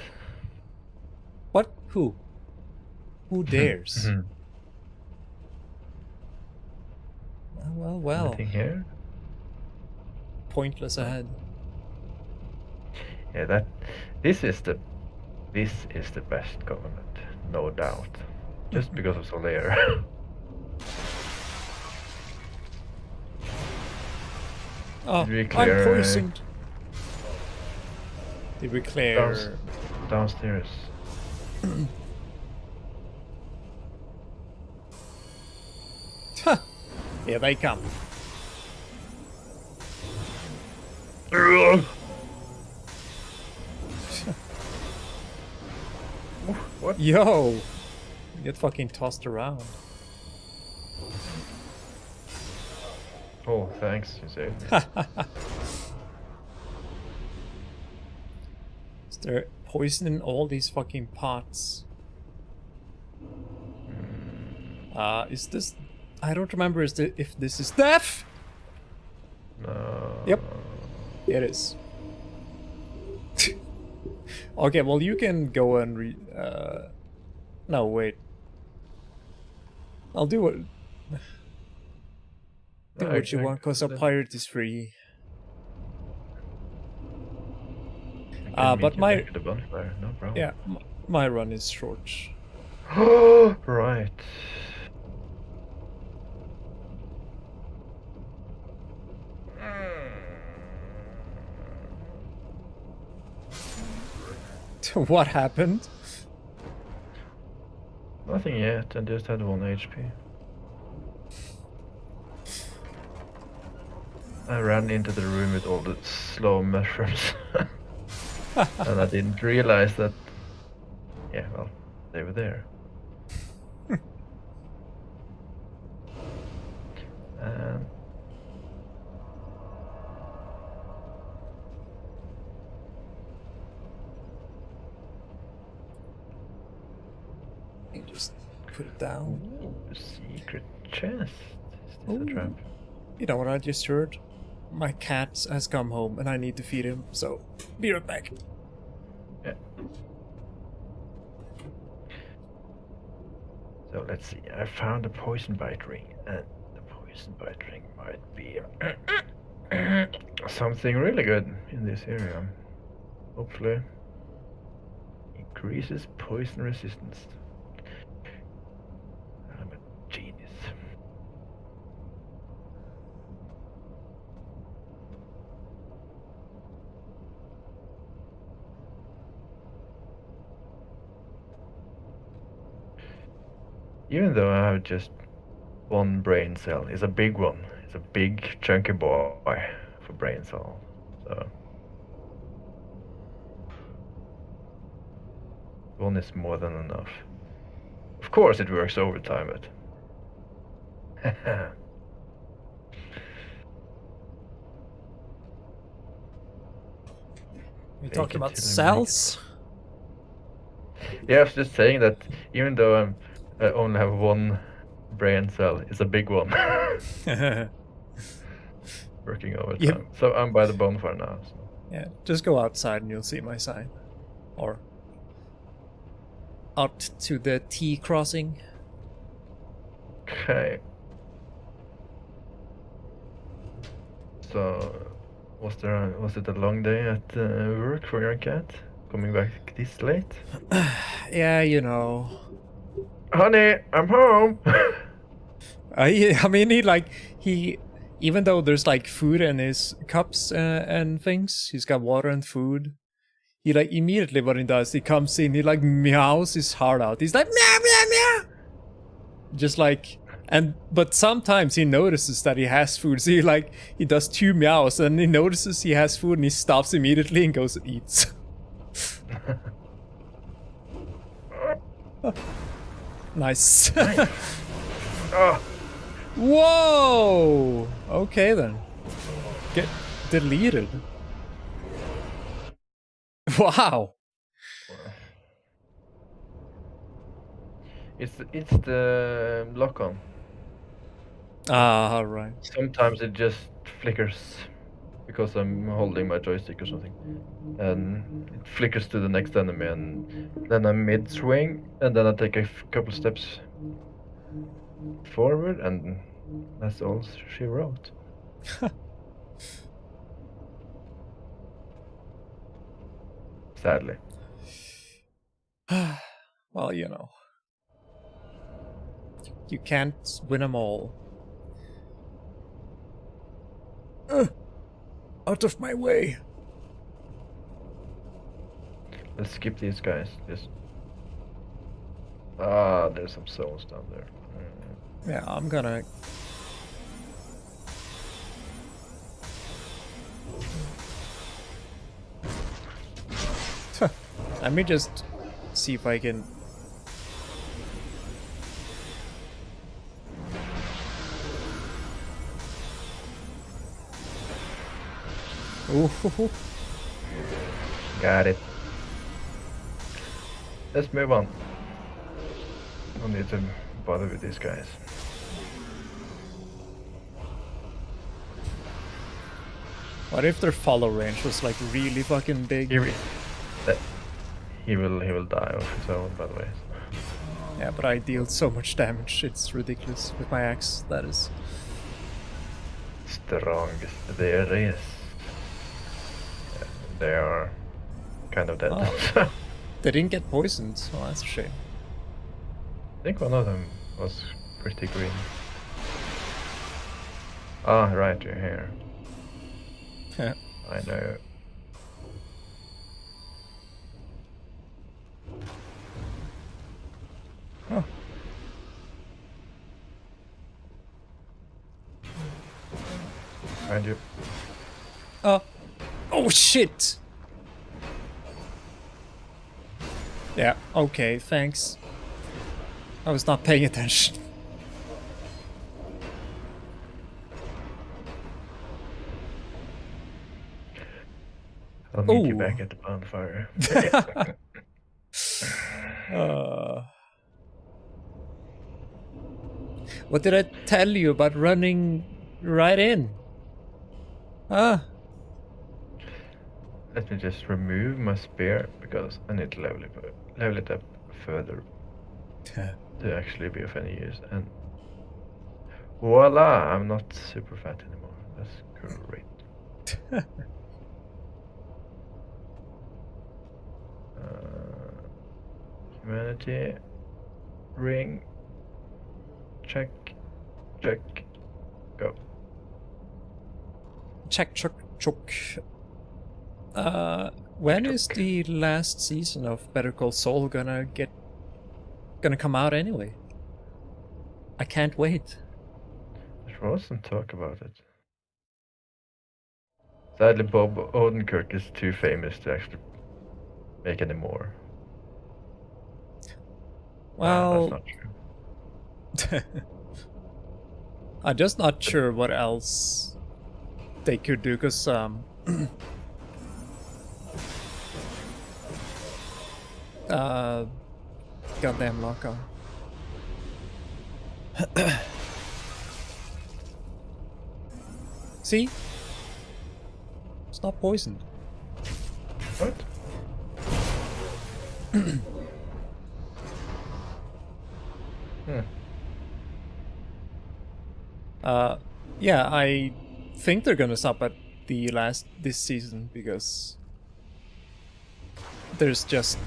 What? Who? Who dares? Well. Anything here? Pointless ahead. Yeah, this is the best covenant, no doubt. Just because of Solaire. Oh, Did we I'm clear, poisoned. Did we clear? downstairs? Here they come. What? Yo! Get fucking tossed around. Oh, thanks, you saved me. Is there poison in all these fucking pots? Is this... I don't remember if this is death! No. Yep. It is. Okay, well you can go and no, wait. I'll do what... Do what you want, cause a pirate is free. But my... The bonfire, no problem. Yeah, my run is short. Right. What happened? Nothing yet, I just had 1 HP. I ran into the room with all the slow mushrooms. And I didn't realize that... Yeah, well, they were there. And... You just put it down. Ooh, secret chest. Is this a Ooh. trap? You know what I just heard? My cat has come home and I need to feed him, so be right back. Yeah. So let's see. I found a poison bite ring, and the poison bite ring might be something really good in this area. Hopefully, increases poison resistance. I'm a genius. Even though I have just 1 brain cell, it's a big one. It's a big chunky boy for brain cell. So 1 is more than enough. Of course it works overtime, but We Fake talking it about till I make it. cells? Yeah, I was just saying that even though I only have 1 brain cell, it's a big one. Working overtime. Yep. So I'm by the bonfire now. So. Yeah, just go outside and you'll see my sign. Or out to the T crossing. Okay. So, was it a long day at work for your cat? Coming back this late? Yeah, you know. Honey, I'm home. I mean, he, even though there's like food in his cups and things, he's got water and food. He like immediately what he does, he comes in, he like meows his heart out. He's like meow meow meow, just like, but sometimes he notices that he has food, so he does 2 meows and he notices he has food and he stops immediately and goes and eats. Nice. Oh, Whoa! Okay then. Get deleted. Wow. it's the lock on. Ah, right. Sometimes it just flickers because I'm holding my joystick or something. And it flickers to the next enemy, and then I'm mid-swing, and then I take a couple steps forward, and that's all she wrote. Sadly. Well, you know. You can't win them all. Out of my way. Let's skip these guys. Just there's some souls down there. Yeah, I'm gonna... Let me just see if I can... Ooh. Got it. Let's move on. Don't need to bother with these guys. What if their follow range was like really fucking big? He will die of his own, by the way. Yeah, but I deal so much damage, it's ridiculous. With my axe, that is. Strongest there is. They are kind of dead. Oh. They didn't get poisoned, so that's a shame. I think one of them was pretty green. Ah, right, you're here. Yeah. I know. Oh. Behind you. Oh shit! Yeah, okay, thanks. I was not paying attention. I'll meet you Ooh. back at the bonfire. What did I tell you about running right in? Ah. Let me just remove my spear because I need to level it up further to actually be of any use. And voila! I'm not super fat anymore. That's great. Humanity ring. Check. Go. Check. When is the last season of Better Call Saul gonna come out anyway? I can't wait. There was some talk about it. Sadly, Bob Odenkirk is too famous to actually make any more. Well, that's not true. I'm just not sure what else they could do, because goddamn lockout. See? It's not poisoned. What? Yeah, I think they're gonna stop at this season because there's just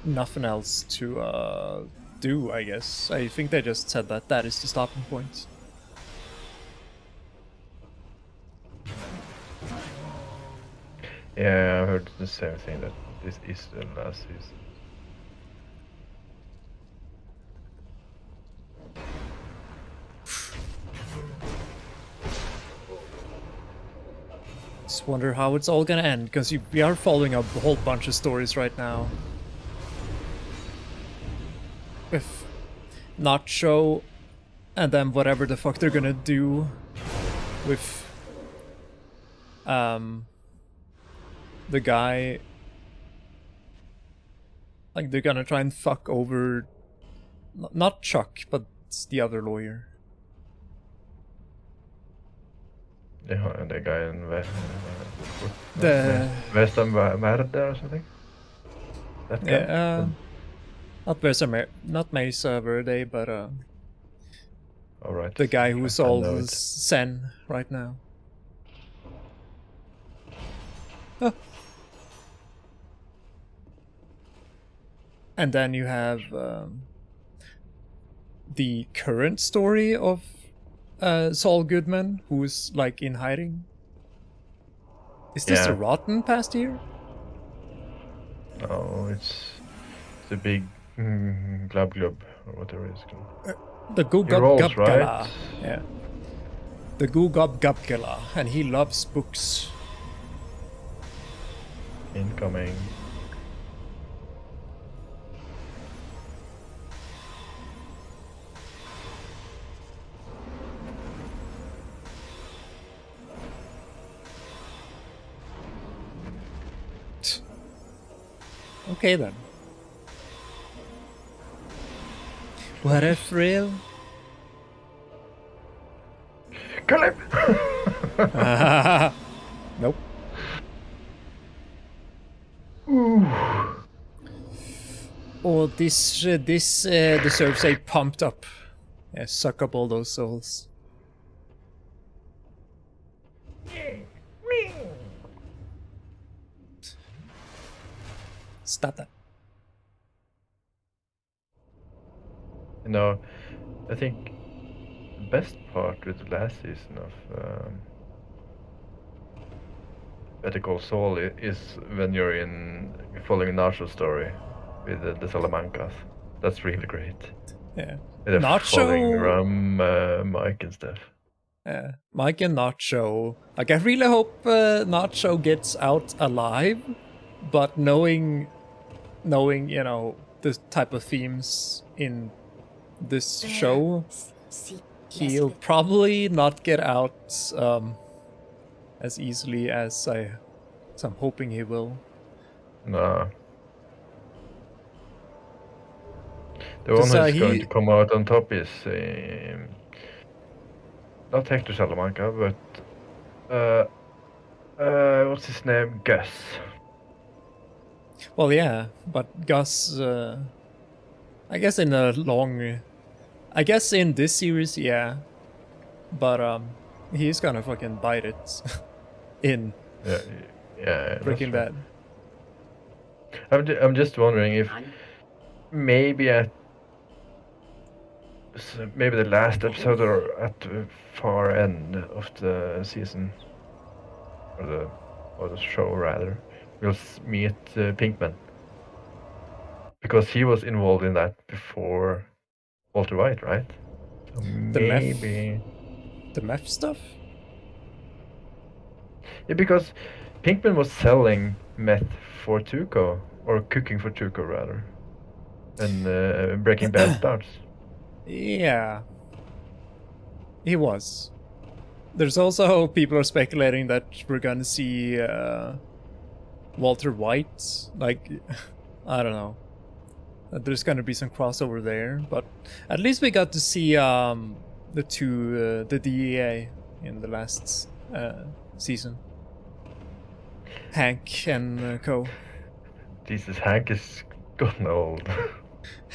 nothing else to do, I guess. I think they just said that is the stopping point. Yeah, I heard the same thing, that this is the last season. Just wonder how it's all gonna end, because we are following a whole bunch of stories right now. With Nacho, and then whatever the fuck they're gonna do with the guy. Like, they're gonna try and fuck over not Chuck, but the other lawyer. Yeah, the guy in The Western Verde or something. That guy. yeah, not Mesa Verde, but All right. the guy who I know solves it. Zen right now. Oh. And then you have the current story of Saul Goodman, who's like in hiding. Is this the Yeah. Rotten past year? No, it's the big glub or whatever it's called. The Goo He Gob rolls, Gub right? Gala. Yeah. The Goo Gob Gub Gala, and he loves books. Incoming. Okay then. What a thrill. Kill him! Nope. Oh, this deserves a pumped up. Yeah, suck up all those souls. Stop that. You know, I think the best part with the last season of Better Call Saul is when you're following a Nacho story with the Salamancas. That's really great. Yeah. They're following Nacho. around Mike and stuff. Yeah. Mike and Nacho. Like, I really hope Nacho gets out alive, but knowing, you know, the type of themes in this show, he'll probably not get out as easily as I'm hoping he will. Nah. The one who's going to come out on top is not Hector Salamanca, but what's his name? Gus. Well, yeah, but Gus, I guess in this series, yeah, but he's gonna fucking bite it in Breaking Bad. I'm just wondering if maybe maybe the last episode or at the far end of the season or the show rather, we'll meet Pinkman, because he was involved in that before Walter White, right? So maybe the meth stuff. Yeah, because Pinkman was selling meth for Tuco, or cooking for Tuco rather, when Breaking Bad starts. Yeah, he was. There's also people are speculating that we're gonna see Walter White. Like, I don't know. There's gonna be some crossover there, but at least we got to see the DEA in the last season. Hank and co. Jesus, Hank is gotten old.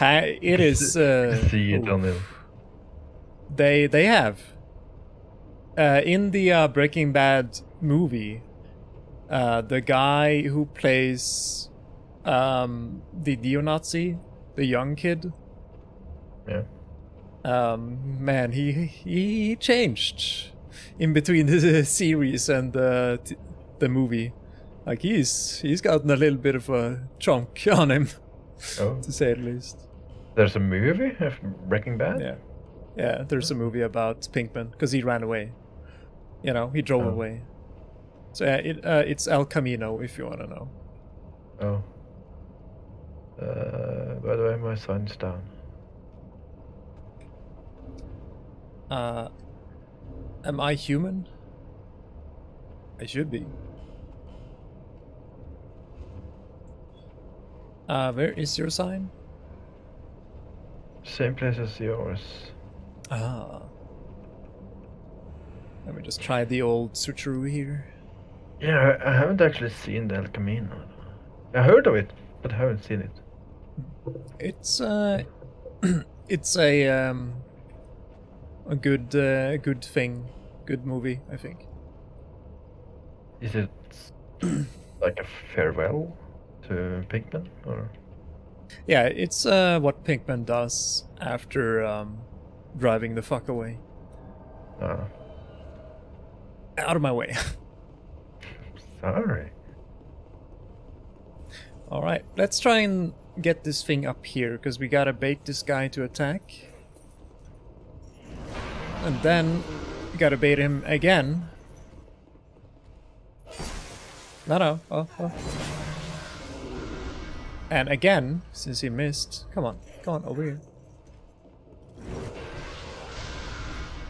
It is. See it on him. They have. In the Breaking Bad movie, the guy who plays the neo-Nazi, the young kid. Yeah. Man, he changed in between the series and the movie. Like, he's gotten a little bit of a chunk on him, to say the least. There's a movie of Breaking Bad? Yeah, there's a movie about Pinkman, because he ran away. You know, he drove away. So yeah, it's El Camino, if you want to know. Oh. By the way, my sign's down. Am I human? I should be. Where is your sign? Same place as yours. Ah. Let me just try the old switcheroo here. Yeah, I haven't actually seen the El Camino. I heard of it, but I haven't seen it. It's it's a good thing, good movie, I think. Is it like a farewell to Pinkman, or? Yeah, it's what Pinkman does after driving the fuck away. Out of my way. Sorry. Alright, let's try and get this thing up here, because we gotta bait this guy to attack. And then we gotta bait him again. No. Oh. And again, since he missed. Come on, over here.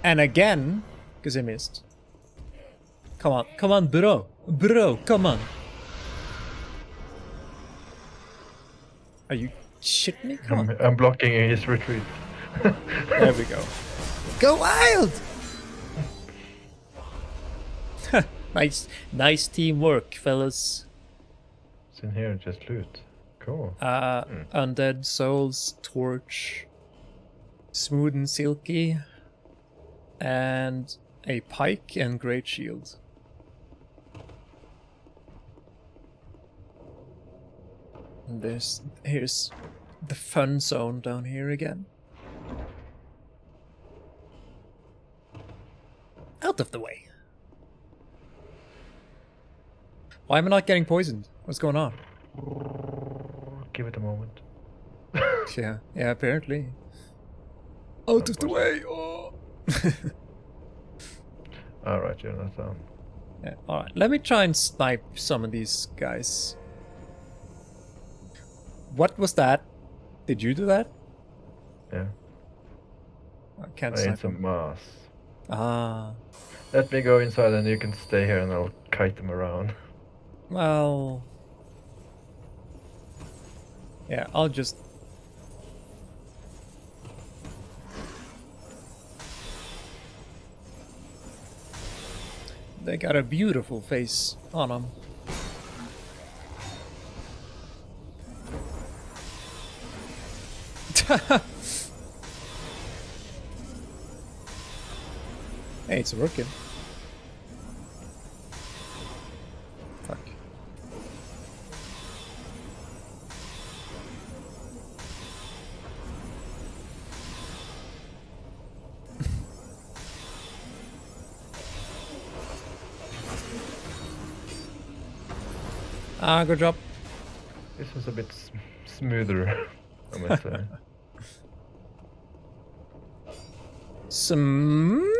And again, because he missed. Come on, bro, come on. Are you shitting me? Come on. I'm blocking his retreat. There we go. Go wild! Nice teamwork, fellas. It's in here, just loot. Cool. Undead souls, torch, smooth and silky, and a pike and great shield. And here's the fun zone down here again. Out of the way. Why am I not getting poisoned? What's going on? Give it a moment. Yeah, apparently. Out of the way! Oh! Alright, you're not down. Yeah, alright. Let me try and snipe some of these guys. What was that? Did you do that? Yeah. I can't I need snipe some them. mass. Ah. Let me go inside and you can stay here and I'll kite them around. Well... Yeah, I'll just... They got a beautiful face on them. Hey, it's working. Fuck. Good job. This was a bit smoother, I must say. Smooth.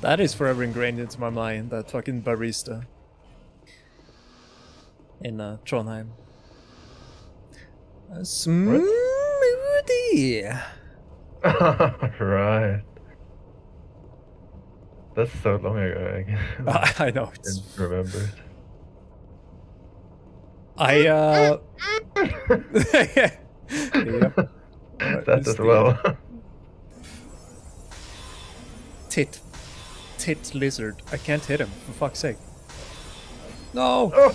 That is forever ingrained into my mind, that fucking barista. In Trondheim. A smoothie! Right. That's so long ago, I know, I it's... didn't remember it. Yep. That as well. Tit lizard. I can't hit him, for fuck's sake. No! Oh!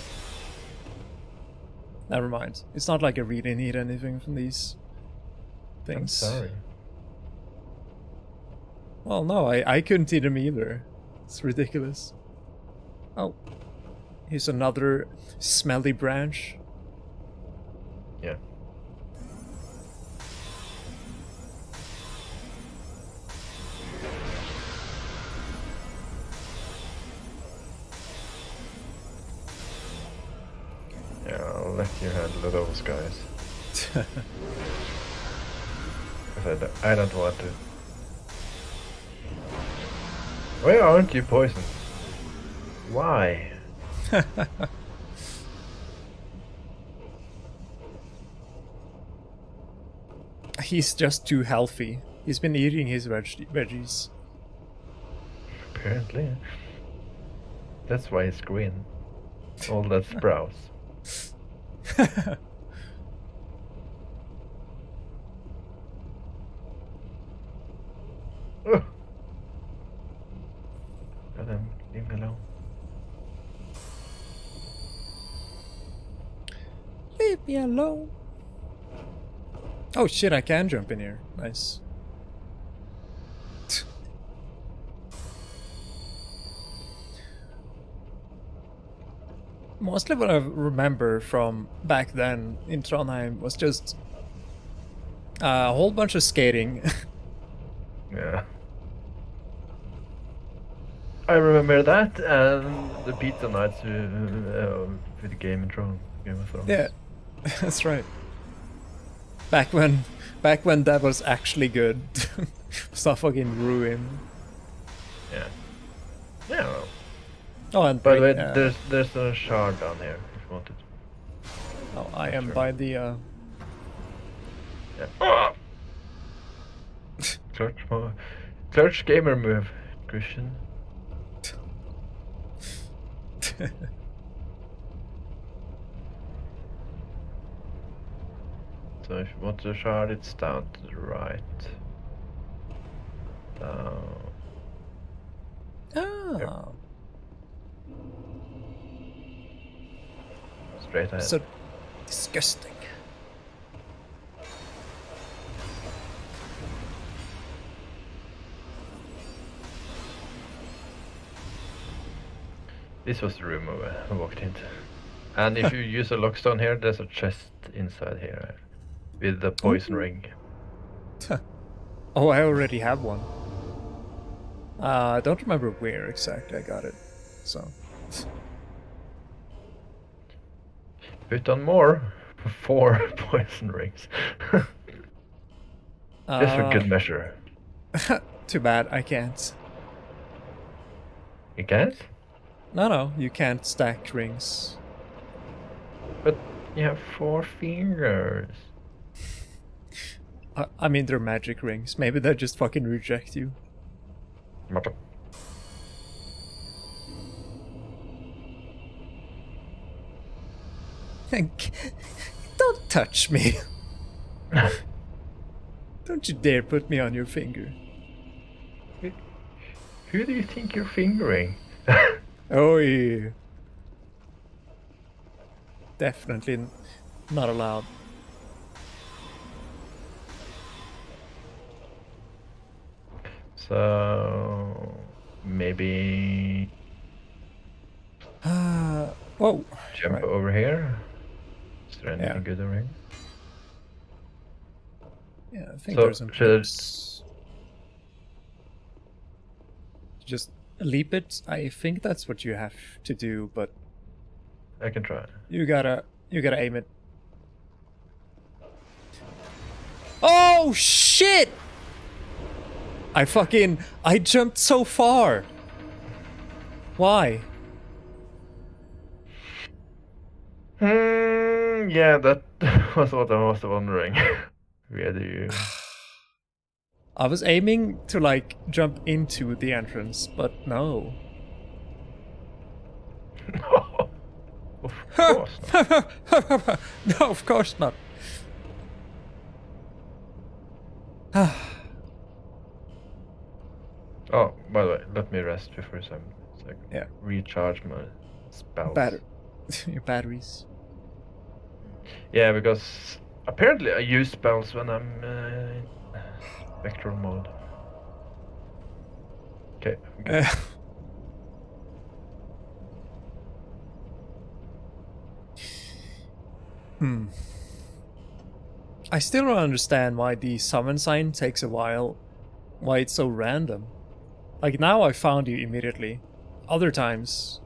Never mind. It's not like I really need anything from these I'm things. sorry. Well, no, I couldn't eat him either. It's ridiculous. Oh. Here's another smelly branch. Yeah. Yeah, I'll let you handle those guys. Because I don't want to. Why aren't you poisoned? Why? He's just too healthy. He's been eating his veggies. Apparently. That's why it's green. All that sprouts. Ugh. Let them leave me alone. Leave me alone. Oh shit, I can jump in here. Nice. Mostly what I remember from back then in Trondheim was just a whole bunch of skating. Yeah. I remember that and the pizza nights with Game of Thrones. Yeah, that's right. Back when that was actually good. It's not fucking ruined. Yeah. Yeah. Well. Oh, and By the way, there's a shard down here if you wanted. oh, I am Sure. by the Yeah. Ah! Clutch gamer move, Christian. So if you want to shard, it's down to the right. Oh. Straight ahead. So disgusting. This was the room I walked into. And if you use a lockstone here, there's a chest inside here with the poison ring. Oh, I already have one. I don't remember where exactly I got it. So Put on more. 4 poison rings. Just for good measure. Too bad I can't. You can't? No, you can't stack rings. But you have 4 fingers. I mean, they're magic rings. Maybe they just fucking reject you. Don't touch me. Don't you dare put me on your finger. Who do you think you're fingering? Oh yeah. Definitely not allowed. So maybe Whoa. jump Right. over here. Is there anything Yeah. good over here? Yeah, I think So, there's some should I- tips. Just leap it. I think that's what you have to do, but I can try. you gotta aim it. Oh shit! I jumped so far. Why? Yeah, that was what I was wondering. Where do you? I was aiming to like jump into the entrance, but no. Of course not. No, of course not. Oh, by the way, let me rest before a second. Yeah. Recharge my spells. Your batteries. Yeah, because apparently I use spells when I'm in spectral mode. Okay. I still don't understand why the summon sign takes a while. Why it's so random. Like now I found you immediately. Other times,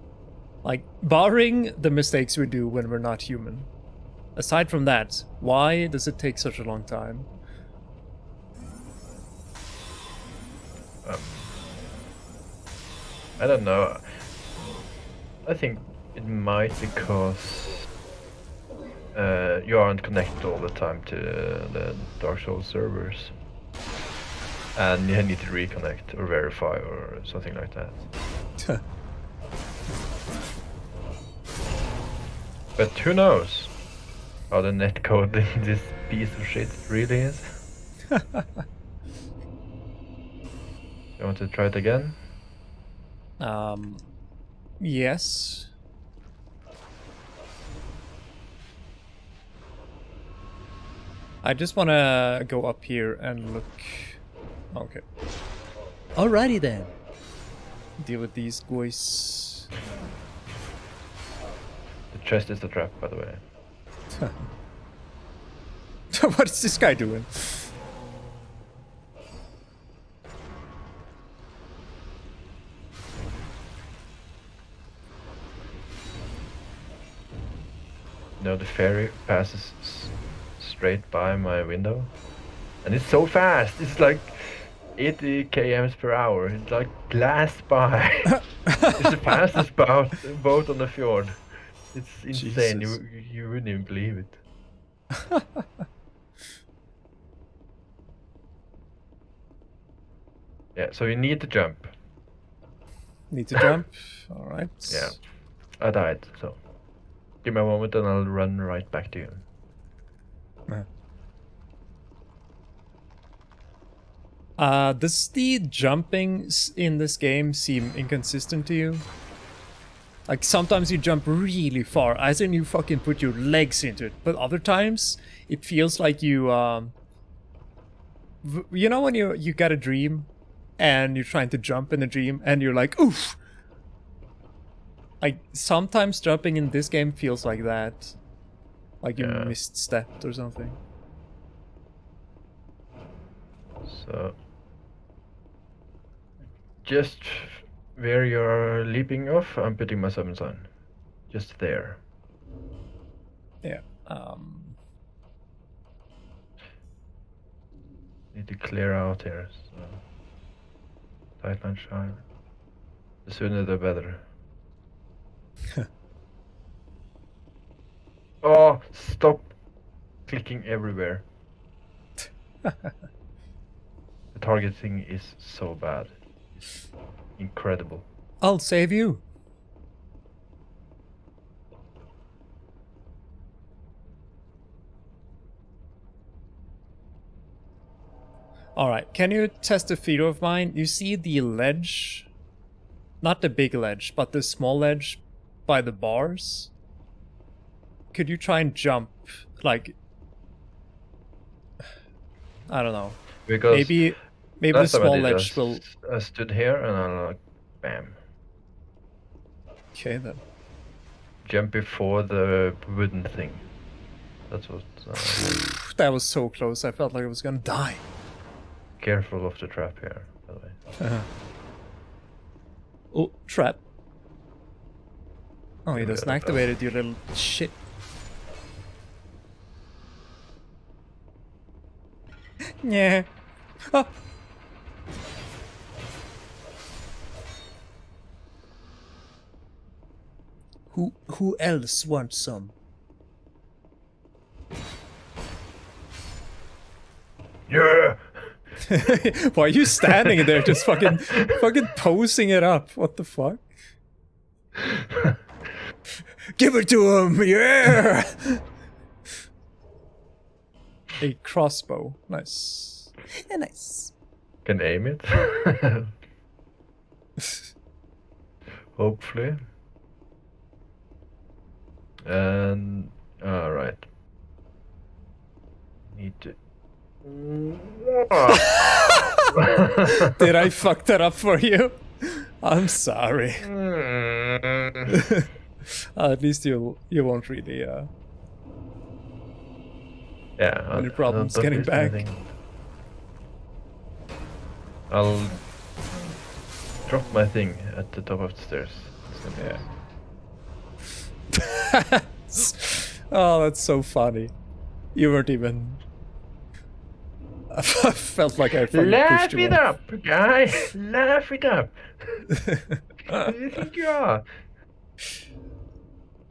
like barring the mistakes we do when we're not human. Aside from that, why does it take such a long time? I don't know. I think it might because you aren't connected all the time to the Dark Souls servers. And you need to reconnect or verify or something like that. But who knows how the netcode in this piece of shit really is? You want to try it again? Yes. I just wanna go up here and look. Okay. Alrighty then. Deal with these guys. The chest is the trap, by the way. What is this guy doing? No, the ferry passes straight by my window. And it's so fast! It's like 80 kms per hour. It's like glass by. It's the fastest boat on the fjord. It's insane. Jesus. You wouldn't even believe it. Yeah, so you need to jump. Need to jump. Alright. Yeah. I died, so give me a moment and I'll run right back to you. Does the jumping in this game seem inconsistent to you? Like, sometimes you jump really far, as in you fucking put your legs into it, but other times it feels like you, you know when you got a dream and you're trying to jump in a dream and you're like, oof! Like, sometimes jumping in this game feels like that. Like you misstepped or something. So just where you're leaping off, I'm putting my summon sign. Just there. Yeah. Need to clear out here. So. Tightline shine. The sooner the better. Oh, stop clicking everywhere. The targeting is so bad. Incredible. I'll save you. Alright, can you test a feeder of mine? You see the ledge? Not the big ledge, but the small ledge by the bars? Could you try and jump, like... I don't know. Because maybe the small ledge will... I stood here and I'm like, bam. Okay then. Jump before the wooden thing. That's what... That was so close, I felt like I was gonna die. Careful of the trap here, by the way. Oh, trap. Oh, he doesn't activate it, you little shit. Yeah. Oh. Who else wants some? Yeah! Why are you standing there just fucking posing it up? What the fuck? Give it to him! Yeah! A crossbow. Nice. Yeah, nice. Can aim it. Hopefully. And alright. Need to. Did I fuck that up for you? I'm sorry. At least you won't really yeah. any problems getting back. I'll drop my thing at the top of the stairs. Yeah. Oh, that's so funny. You weren't even. I felt like I fucking Laugh pushed you it off. up, guy! Laugh it up! Who do you think you are?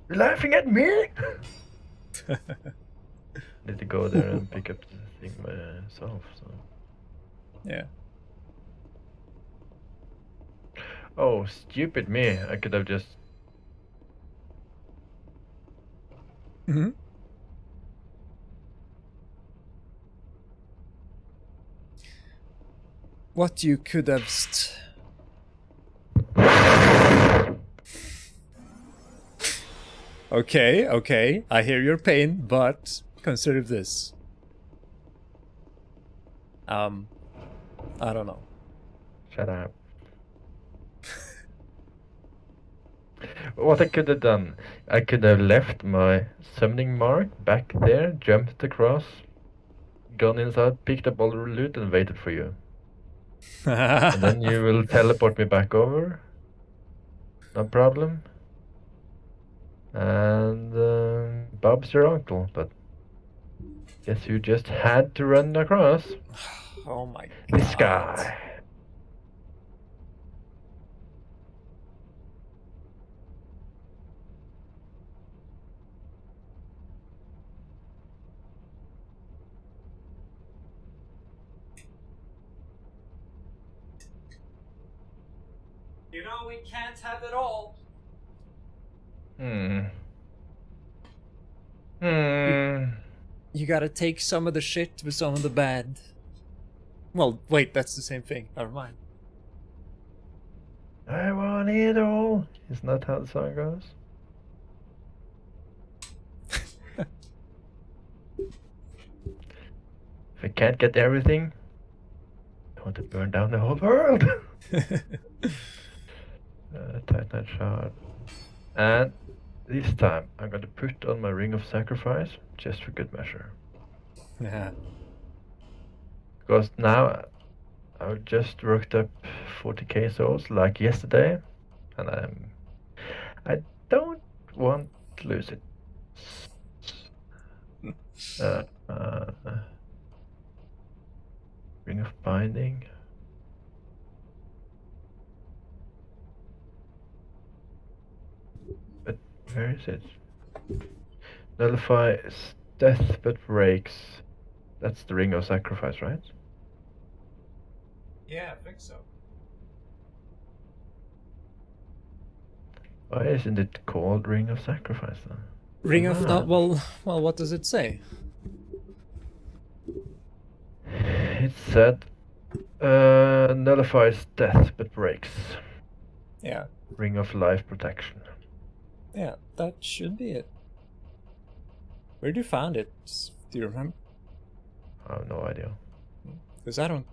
You're laughing at me? Need to go there and pick up the thing myself, so. Yeah. Oh, stupid me. I could have just... Mm-hmm. What you could have Okay, I hear your pain, but consider this. I don't know. Shut up. What I could have done, I could have left my summoning mark back there, jumped across, gone inside, picked up all the loot, and waited for you. And then you will teleport me back over. No problem. And Bob's your uncle, but guess you just had to run across. Oh my god. This guy. You know we can't have it all. You gotta take some of the shit with some of the bad. Well, wait, that's the same thing. Never mind. I want it all. Isn't that how the song goes? If I can't get everything, I want to burn down the whole world. Titanite shard. And this time I'm going to put on my ring of sacrifice just for good measure. Yeah. Because now I've just worked up 40k souls like yesterday, and I don't want to lose it. Ring of binding. But where is it? Nullify death but breaks. That's the ring of sacrifice, right? Yeah, I think so. Why isn't it called ring of sacrifice then? Ring of well, what does it say? It said nullifies death but breaks. Yeah. Ring of life protection. Yeah, that should be it. Where did you find it? Do you remember? I have no idea. Because I don't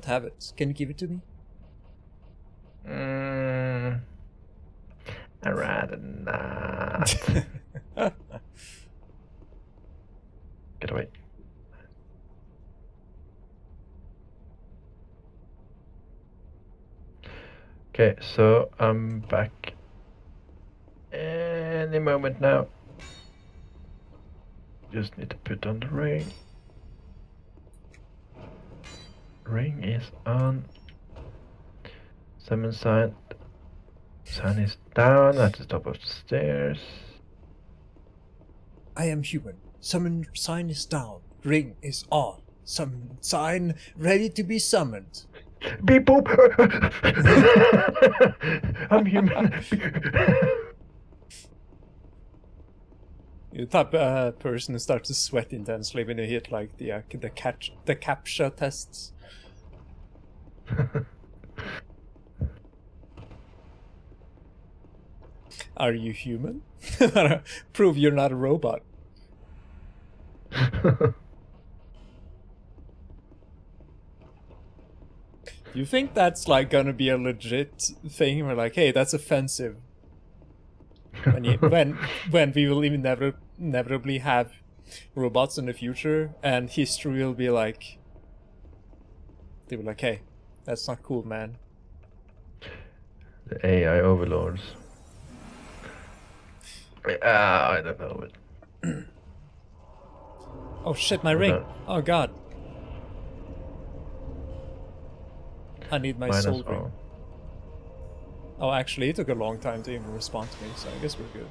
have it. Can you give it to me? I'd rather not. Get away. Okay, so I'm back any moment now. Just need to put on the ring. Ring is on. Summon sign. Sign is down at the top of the stairs. I am human. Summon sign is down. Ring is on. Summon sign ready to be summoned. Beep boop! I'm human. You're the type of person who starts to sweat intensely when you hit like the captcha tests. Are you human? Prove you're not a robot. You think that's like gonna be a legit thing? We're like, hey, that's offensive. When we will even inevitably have robots in the future, and history will be like, they were like, hey, that's not cool, man. The AI overlords. I don't know it. Oh shit, my ring! Oh god. I need my soul ring. Oh, actually, it took a long time to even respond to me, so I guess we're good.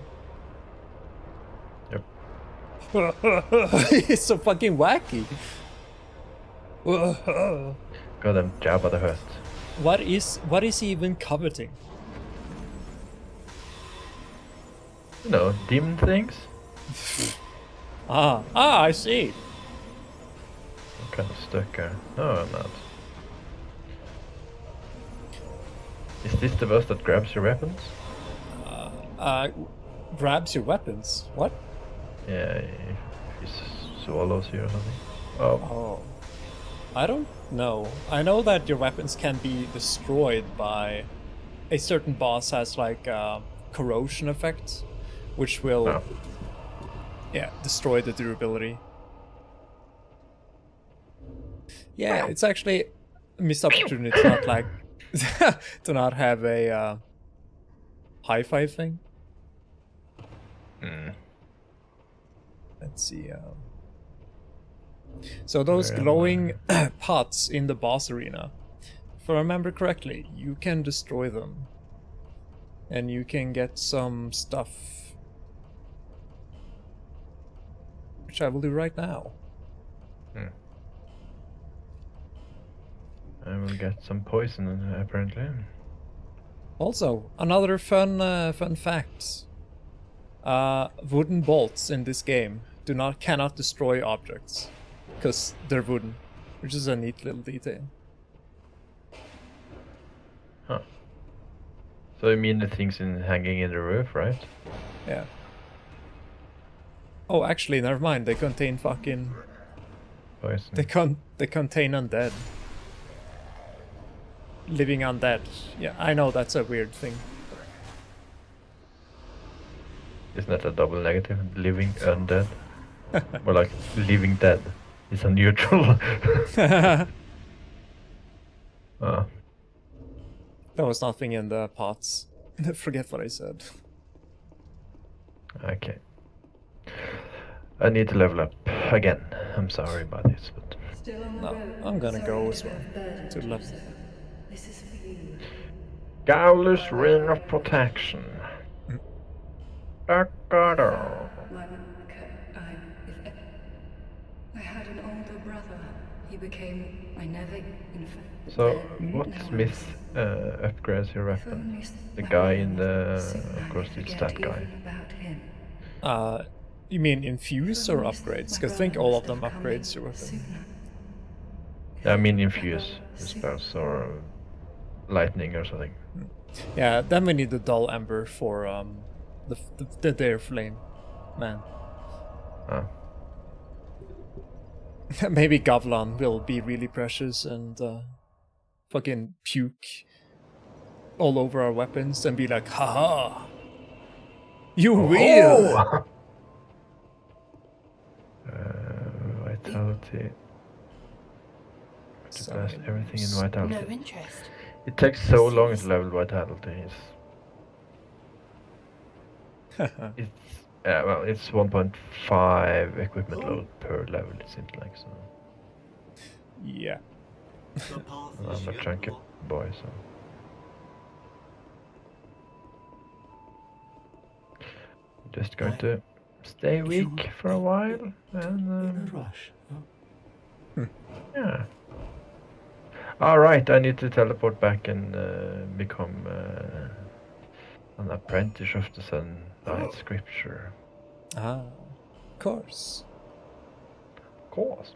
Yep. It's so fucking wacky. Got them Jabba the Hutt. What is he even coveting? You know, demon things. I see. I'm kind of stuck here. No, I'm not. Is this the boss that grabs your weapons? Grabs your weapons. What? Yeah, if he swallows you or something. Oh, Oh. I don't know. I know that your weapons can be destroyed by a certain boss has like a corrosion effect, which will no. destroy the durability. Yeah, it's actually a missed opportunity to not like to not have a high five thing. Hmm. Let's see. So those Where am glowing pots in the boss arena, if I remember correctly, you can destroy them. And you can get some stuff. Which I will do right now. I will get some poison apparently. Also, another fun fact. Wooden bolts in this game cannot destroy objects. Because they're wooden. Which is a neat little detail. Huh. So you mean the things hanging in the roof, right? Yeah. Oh, actually, never mind. They contain fucking... Poison. They contain undead. Living undead. Yeah, I know that's a weird thing. Isn't that a double negative? Living undead? Or like living dead. It's a neutral. Ah. There was nothing in the pots. Forget what I said. Okay. I need to level up again. I'm sorry about this, but No, I'm gonna go as well. To the left. This is for you. Gowler's Ring of Protection. Dakado. I had an older brother. He became my nephew. So, what smith upgrades your weapon? The guy in the... Of course, it's that guy. You mean infuse or upgrades? Because I think all of them upgrades your weapon. I mean infuse spells or lightning or something. Yeah, then we need the dull ember for the Dare Flame. Man. Ah. Maybe Gavlan will be really precious and fucking puke all over our weapons and be like, haha! You will! Vitality. To blast everything in No vitality. interest. It takes so long to level vitality. It's well, it's 1.5 equipment load per level. It seems like so. Yeah. And I'm a chunky boy, so. Just going to stay weak for a while and rush. yeah. All right, I need to teleport back and become an apprentice of the Sunlight Scripture. Ah, of course. Of course.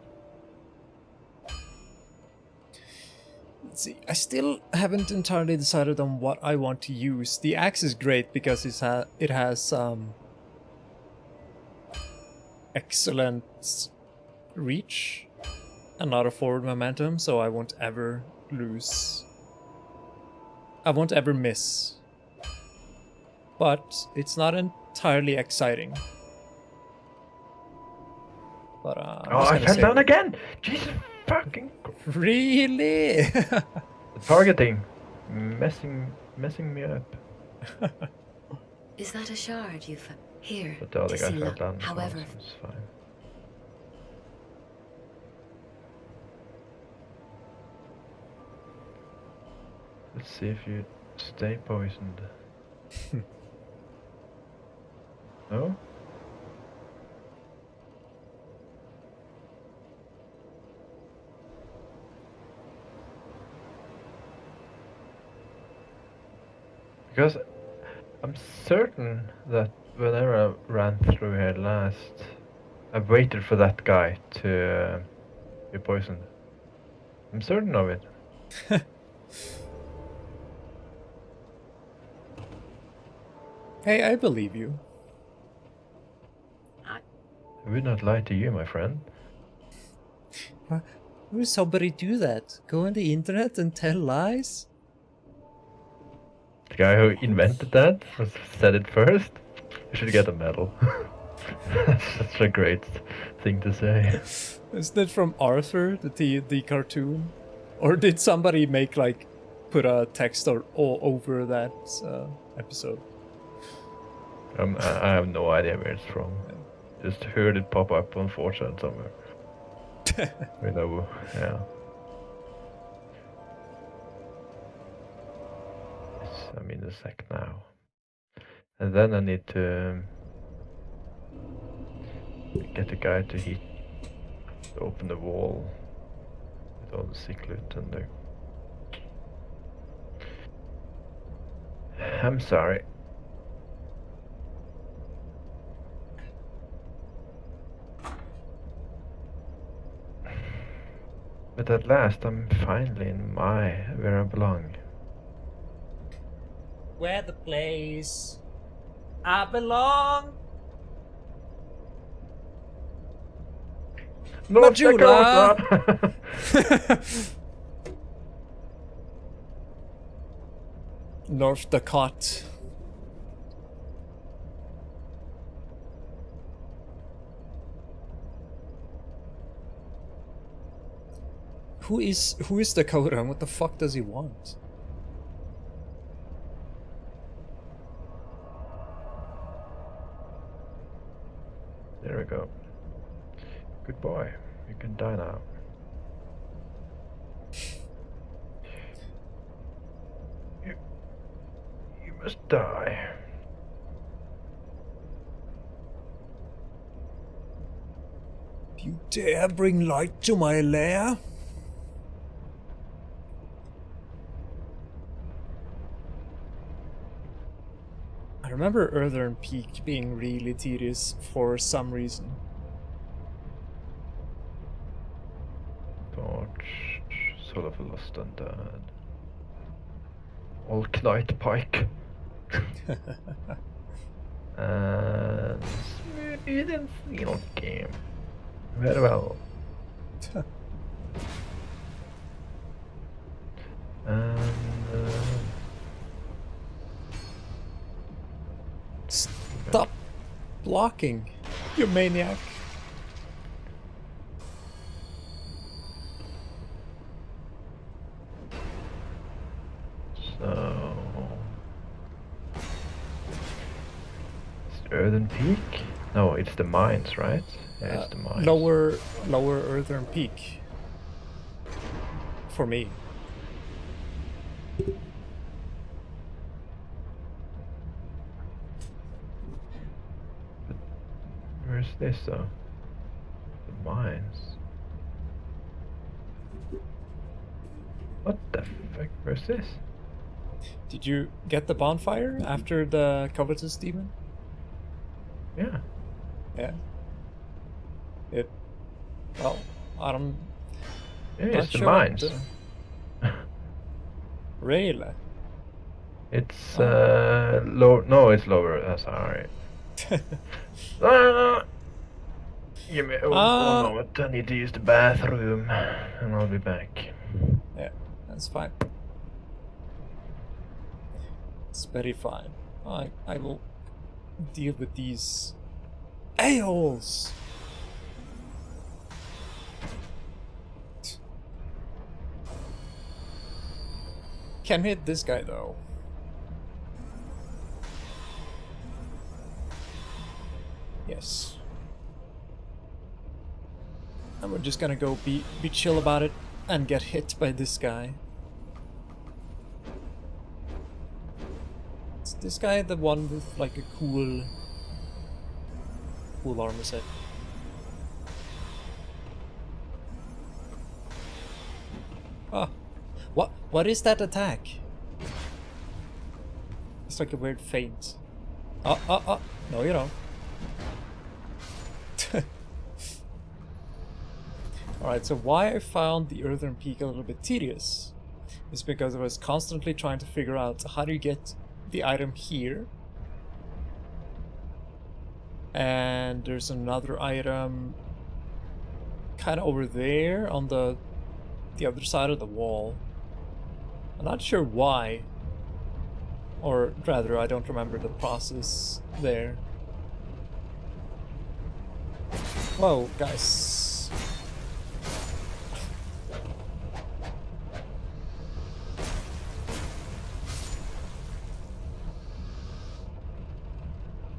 Let's see, I still haven't entirely decided on what I want to use. The axe is great because it has excellent reach and a lot of forward momentum, so I won't ever lose. I won't ever miss. But it's not entirely exciting. But Oh, I fell down again! Jesus fucking... Really? The targeting. Messing me up. Is that a shard you found? Here, But the other guy Tisila. fell down as well, However, so it's fine. Let's see if you stay poisoned. No? Because I'm certain that whenever I ran through here last, I waited for that guy to be poisoned. I'm certain of it. Hey, I believe you. I would not lie to you, my friend. Why would somebody do that? Go on the internet and tell lies? The guy who invented that said it first. You should get a medal. That's such a great thing to say. Isn't it from Arthur, the cartoon? Or did somebody make like put a text or all over that episode? I have no idea where it's from. Just heard it pop up on 4chan somewhere. Yeah. I'm in the sec now. And then I need to get the guy to open the wall with all the sick loot and the... I'm sorry. But at last I'm finally in where I belong. Where the place I belong. North Majula! Dakota! North Dakota. Who is Dakota and what the fuck does he want? There we go. Good boy. You can die now. You must die. You dare bring light to my lair? I remember Earthern Peak being really tedious for some reason. Torch, Soul of a Lost Undead. Old Knight Pike. And smooth and seal game. Very well. And Stop blocking, you maniac. so it's Earthen Peak? No, it's the mines, right? Yeah, it's the mines. Lower Earthern Peak. For me. Where's this though? The mines. What the fuck? Where's this? Did you get the bonfire after the covetous demon? Yeah. Yeah. Well, I don't... Yeah, not it's the sure mines. Really? It's low. No, it's lower. Sorry. Give me one moment. I need to use the bathroom, and I'll be back. Yeah, that's fine. It's very fine. I will deal with these a-holes. Can hit this guy though. Yes. And we're just gonna go be chill about it and get hit by this guy. Is this guy the one with like a cool armor set? Ah. What is that attack? It's like a weird feint. No you don't. Alright, so why I found the Earthern Peak a little bit tedious is because I was constantly trying to figure out how do you get the item here And there's another item kind of over there on the other side of the wall. I'm not sure why. Or rather, I don't remember the process there. Whoa, guys.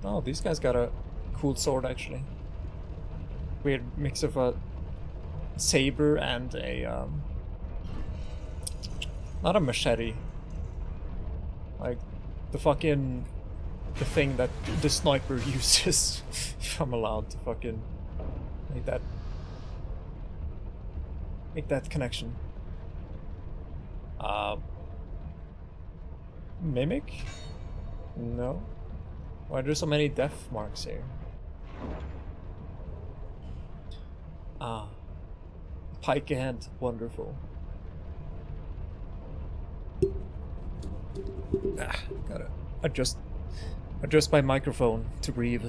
Oh, these guys got a cool sword, actually. Weird mix of a saber and a, not a machete. Like, the thing that the sniper uses, if I'm allowed to fucking make that connection. Mimic? No. Why are there so many death marks here? Pike ahead, wonderful. Gotta adjust my microphone to breathe.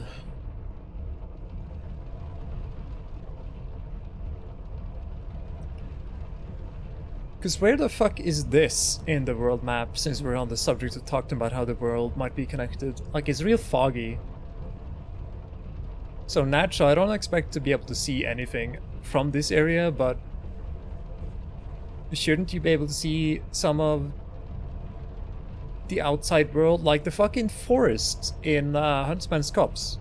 Because where the fuck is this in the world map, since we're on the subject of talking about how the world might be connected? Like, it's real foggy. So naturally, I don't expect to be able to see anything from this area, but shouldn't you be able to see some of the outside world, like the fucking forest in Huntsman's Copse?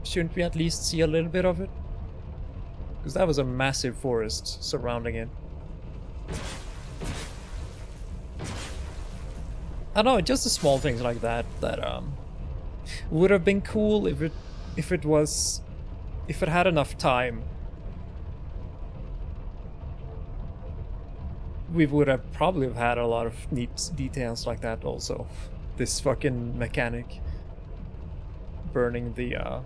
Shouldn't we at least see a little bit of it? Because that was a massive forest surrounding it. I don't know, just the small things like that would have been cool if it had enough time. We would have probably have had a lot of neat details like that also. This fucking mechanic burning the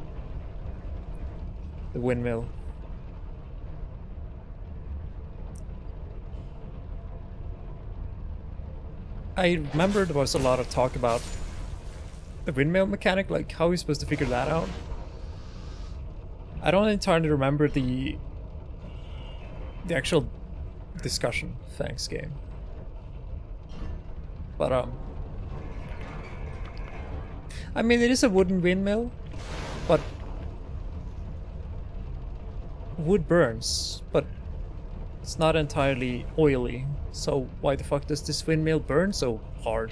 windmill. I remember there was a lot of talk about the windmill mechanic, like how are we supposed to figure that out? I don't entirely remember the actual discussion, thanks game. But I mean, it is a wooden windmill, but wood burns, but it's not entirely oily, so why the fuck does this windmill burn so hard?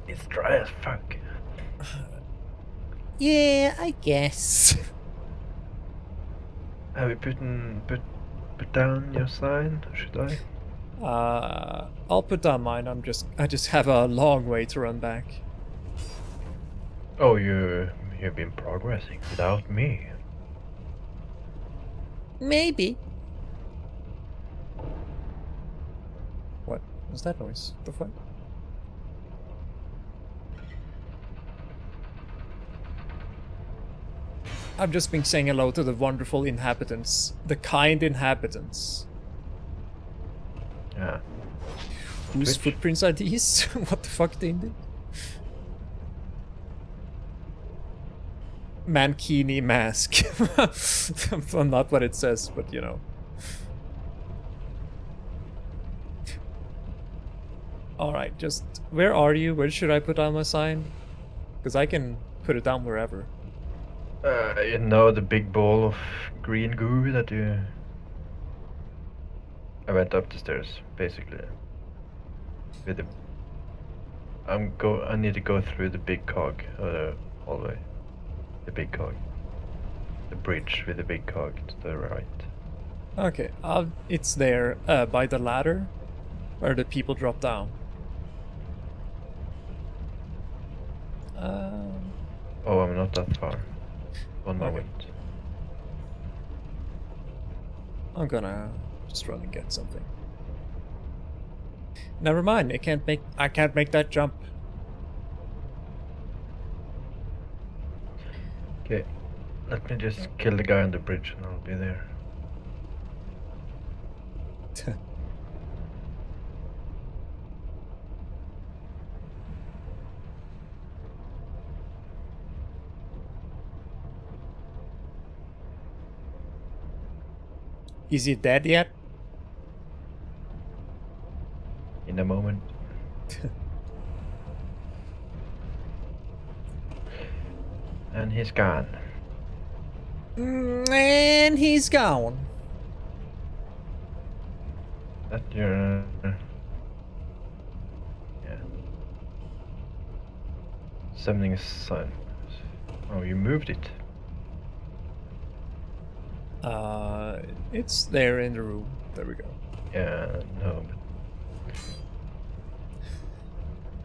It's dry as fuck. Yeah, I guess. Have you put down your sign? Should I? I'll put down mine. I just have a long way to run back. Oh, you've been progressing without me. Maybe. What was that noise? The fuck? I've just been saying hello to the wonderful inhabitants. The kind inhabitants. Yeah. Whose Twitch? footprints are these? What the fuck, Indy? Mankini mask. Well, not what it says, but you know. Alright, just... Where are you? Where should I put down my sign? Because I can put it down wherever. You know the big ball of green goo that you... I went up the stairs, basically. With the... I need to go through the big cog, hallway. The big cog. The bridge with the big cog to the right. Okay, it's there, by the ladder, where the people drop down. Oh, I'm not that far. One moment. I'm gonna just run and get something. Never mind, I can't make that jump. Okay, let me just kill the guy on the bridge and I'll be there. Is he dead yet? In a moment. And he's gone. And he's gone. That your yeah. Summoning a sun. Oh, you moved it. It's there in the room. There we go. Yeah, no.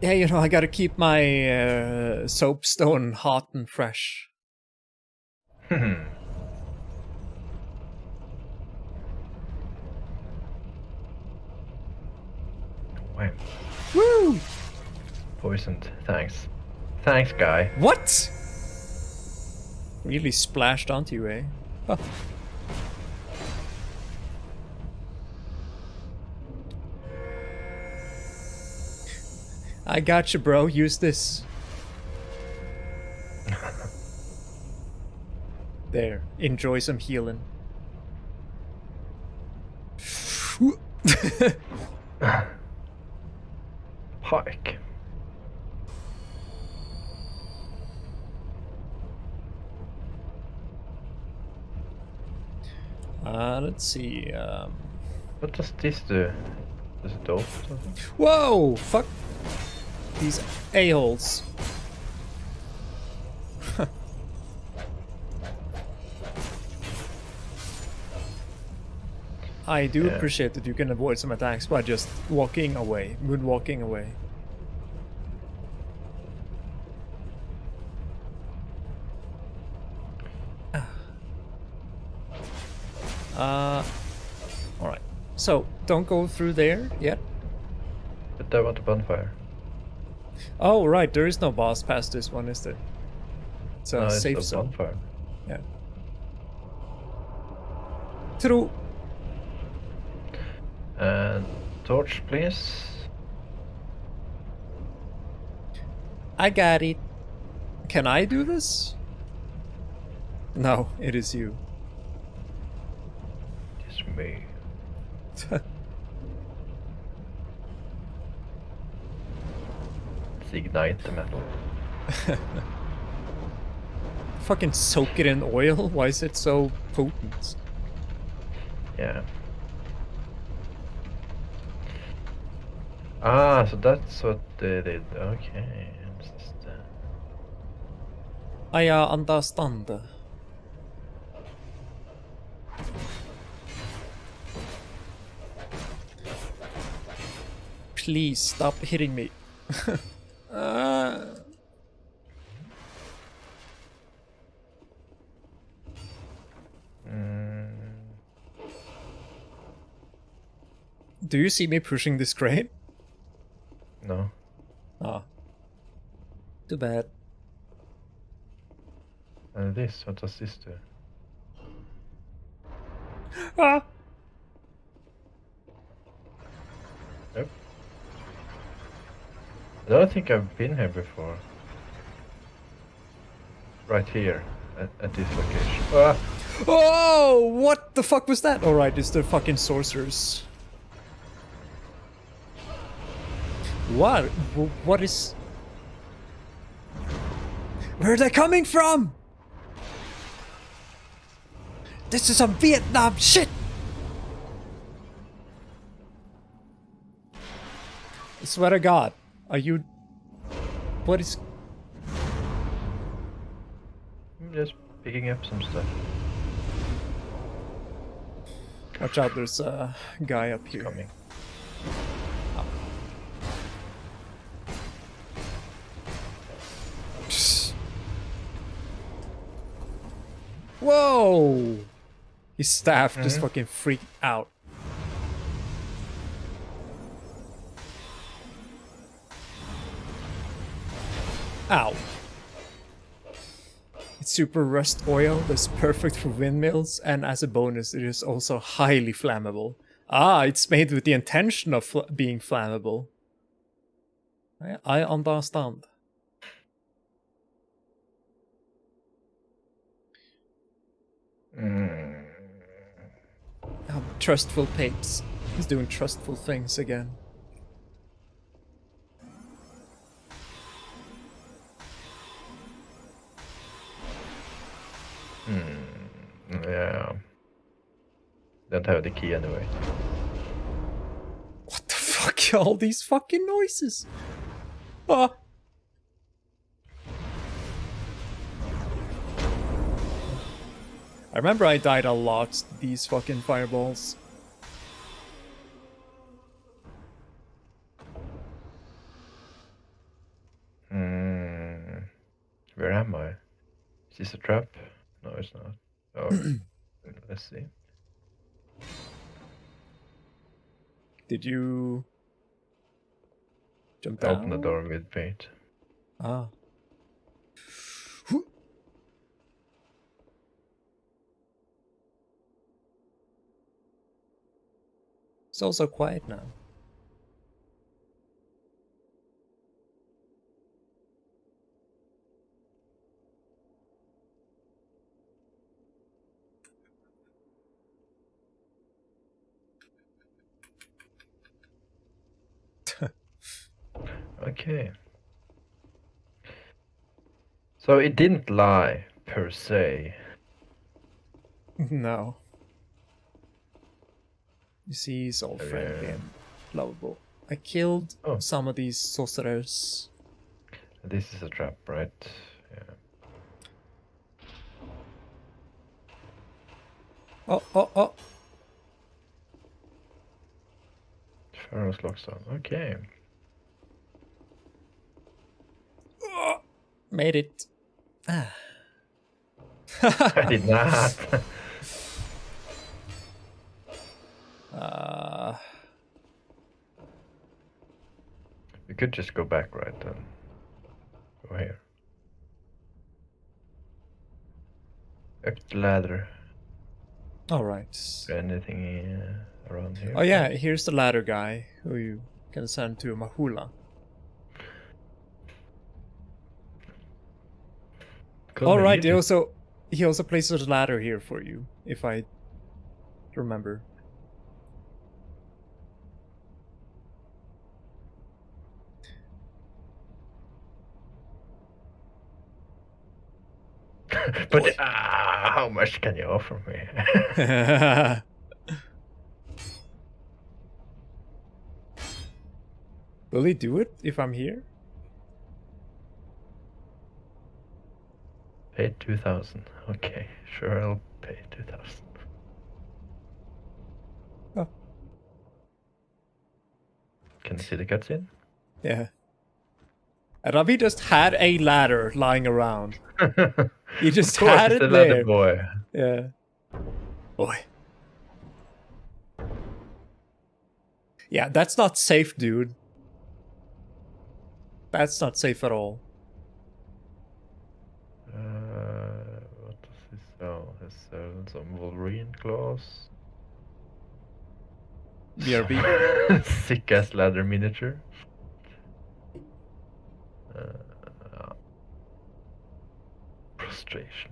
Yeah, you know, I gotta keep my soapstone hot and fresh. But wham. Woo! Poisoned. Thanks. Thanks, guy. What? Really splashed onto you, eh? Huh. I got you, bro. Use this. There. Enjoy some healing. Pike. Let's see. What does this do? Does it open something? Whoa! Fuck these a-holes. I do appreciate that you can avoid some attacks by just walking away, moonwalking away. Alright. So, don't go through there yet. But I want a bonfire. Oh, right, there is no boss past this one, is there? It's a No, it's safe a zone. bonfire. Yeah. True. And torch, please. I got it. Can I do this? No, it is you. It's me. Let's ignite the metal. Fucking soak it in oil? Why is it so potent? Yeah. Ah, so that's what they did. Okay. I understand. Please stop hitting me. Do you see me pushing this crate? No. Ah. Too bad. And this, what does this do? Ah! Yep. I don't think I've been here before. Right here, at this location. Ah! Oh! What the fuck was that? Alright, it's the fucking sorcerers. What? What is... Where are they coming from? This is some Vietnam shit! I swear to God. Are you... What is... I'm just picking up some stuff. Watch out, there's a guy up here. Coming. Whoa! His staff just fucking freaked out. Ow. It's super rust oil that's perfect for windmills, and as a bonus, it is also highly flammable. Ah, it's made with the intention of being flammable. I understand. Trustful Papes. He's doing trustful things again. Yeah. Don't have the key anyway. What the fuck? All these fucking noises. Ah. I remember I died a lot to these fucking fireballs. Where am I? Is this a trap? No, it's not. Oh, let's see. Did you jump down? Open the door with paint. Ah. It's also quiet now. Okay. So it didn't lie, per se. No. You see, he's all friendly and lovable. I killed some of these sorcerers. This is a trap, right? Yeah. Oh. Pharaoh's Lockstone. Okay. Made it. Ah. I did not. We could just go back, right? Then go here. Up the ladder. Alright. Is there anything around here? Oh yeah, here's the ladder guy who you can send to Mahula. Alright, he also places a ladder here for you, if I remember. But how much can you offer me? Will he do it if I'm here? Pay 2,000. Okay, sure, I'll pay 2,000. Oh. Can you see the cutscene? Yeah. And Ravi just had a ladder lying around. He just had it the there. ladder boy. Yeah. Boy. Yeah, that's not safe, dude. That's not safe at all. What does he sell? He sells some Wolverine claws. BRB. Sick ass ladder miniature. Prostration.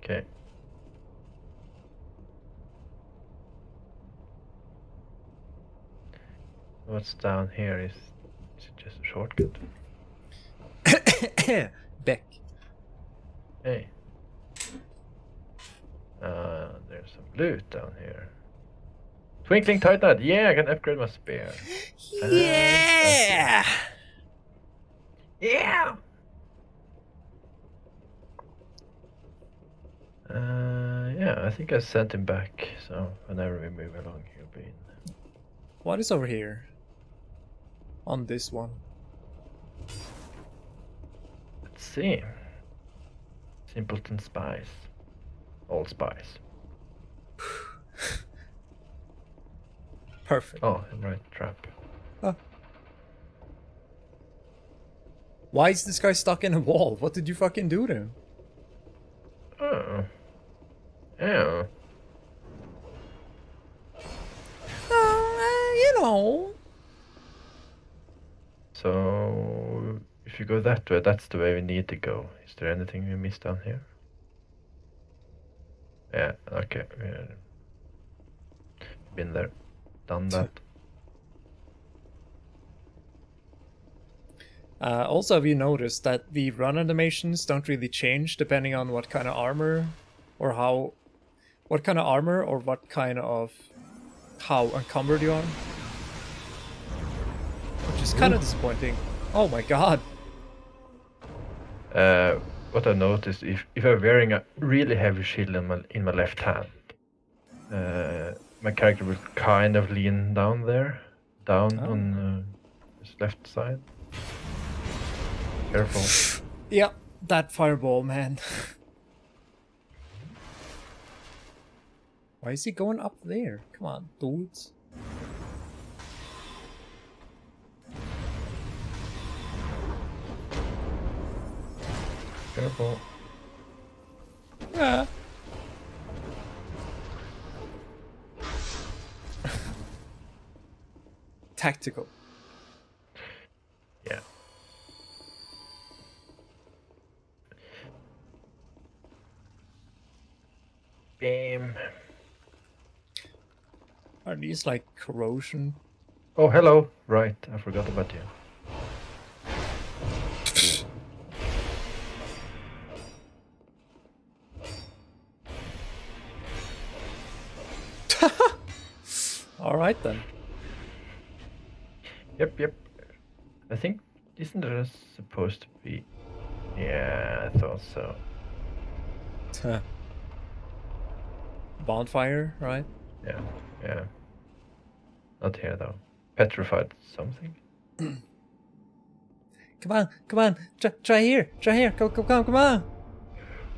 Okay. What's down here? Is it just a shortcut? Beck. Hey. There's some loot down here. Twinkling Titanite. Yeah, I can upgrade my spear. Yeah! Yeah! Yeah, I think I sent him back, so whenever we move along, he'll be in. What is over here? On this one. Let's see. Simpleton spies. All spies. Perfect. Oh, right, trap. Why is this guy stuck in a wall? What did you fucking do to him? Oh. Yeah. You know. So, if you go that way, that's the way we need to go. Is there anything we missed down here? Yeah, okay. Been there. Done that. Also, have you noticed that the run animations don't really change depending on what kind of armor or how... What kind of armor or what kind of... How encumbered you are? Which is kind of disappointing. Oh my god. What I noticed, if I'm wearing a really heavy shield in my left hand, my character will kind of lean down there, on his left side. Careful. Yeah, that fireball, man. Why is he going up there? Come on, dudes. Careful. Yeah. Tactical. Yeah. Bam. Are these like corrosion? Oh, hello. Right, I forgot about you. Alright then. Yep. I think, isn't there supposed to be... Yeah, I thought so. Bonfire, right? Yeah. Not here, though. Petrified something? Come on. Try here. Come on.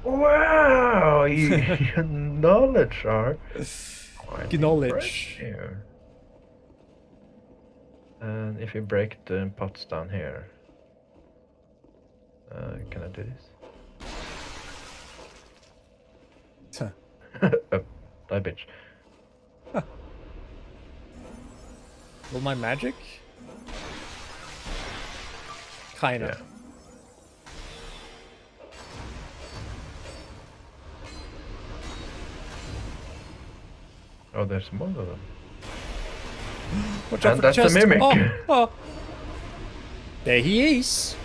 Wow! Your knowledge are... quite Knowledge. impressive. And if you break the pots down here... can I do this? Die, bitch. Will my magic? Kinda. Yeah. Oh, there's more of them. Watch out And for that's the a chest. mimic. Oh. There he is.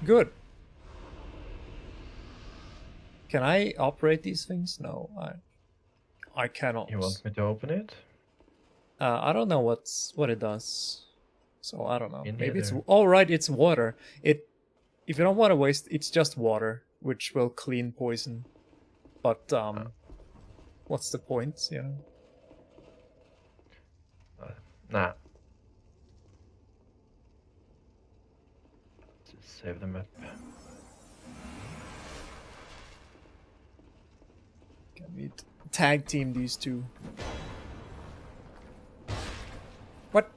Good. Can I operate these things? No, I cannot. You want me to open it? I don't know what it does, so I don't know. Me Maybe it's neither. right. It's water. If you don't want to waste, it's just water, which will clean poison. But what's the point? You know. Nah. Just save them up. Can we tag team these two? What?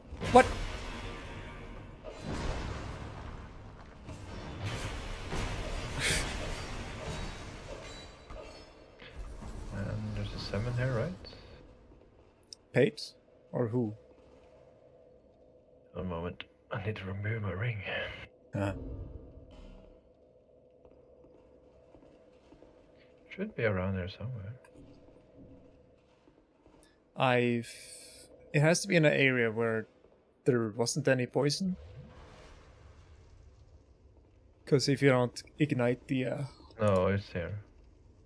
And there's a 7 here, right? Pate? Or who? One moment. I need to remove my ring. Should be around here somewhere. It has to be in an area where there wasn't any poison. Because if you don't ignite the... No, it's here.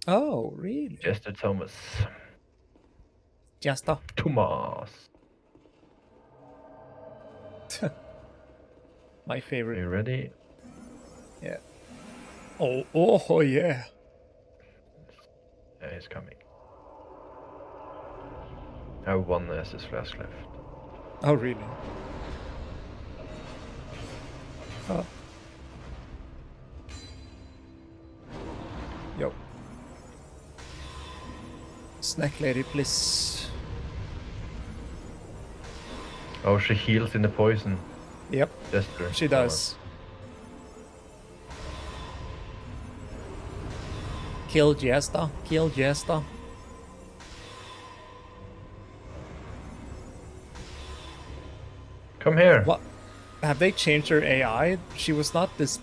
Oh, really? Jester Thomas. Jester. Thomas. My Are favorite. you ready? Yeah. Oh, yeah. Yeah, he's coming. I have one SS flask left. Oh, really? Oh. Yo. Snack lady, please. Oh, she heals in the poison. Yep, Jester. she does. Kill Jester. Kill Jester. Come here. What? Have they changed her AI? She was not this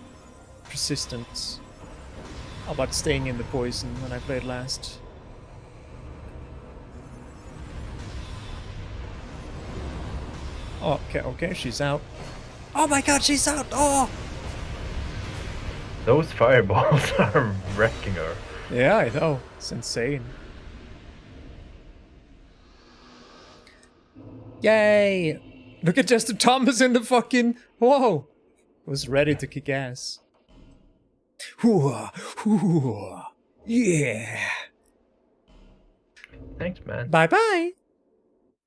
persistent about staying in the poison when I played last. Oh, okay, she's out. Oh my god, she's out! Oh! Those fireballs are wrecking her. Yeah, I know. It's insane. Yay! Look at Justin Thomas in the fucking... Whoa! Was ready to kick ass. Hoo-ah, yeah! Thanks, man. Bye-bye!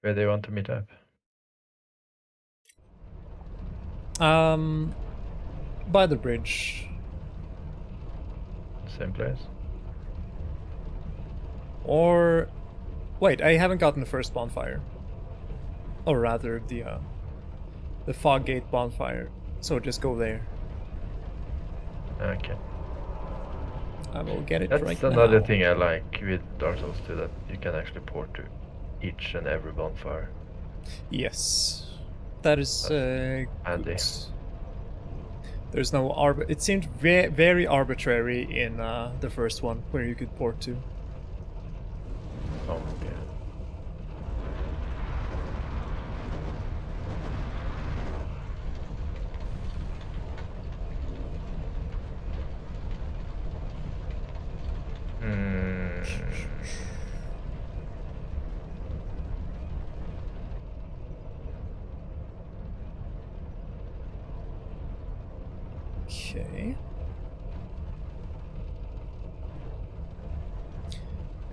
Where do you want to meet up? By the bridge. Same place? Or... Wait, I haven't gotten the first bonfire. Or rather, the fog gate bonfire. So just go there. Okay. I will get it That's right another now. thing I like with Dark Souls 2, that you can actually port to each and every bonfire. Yes. That is handy. good. There's no it seemed very arbitrary in the first one where you could port to. Oh, yeah.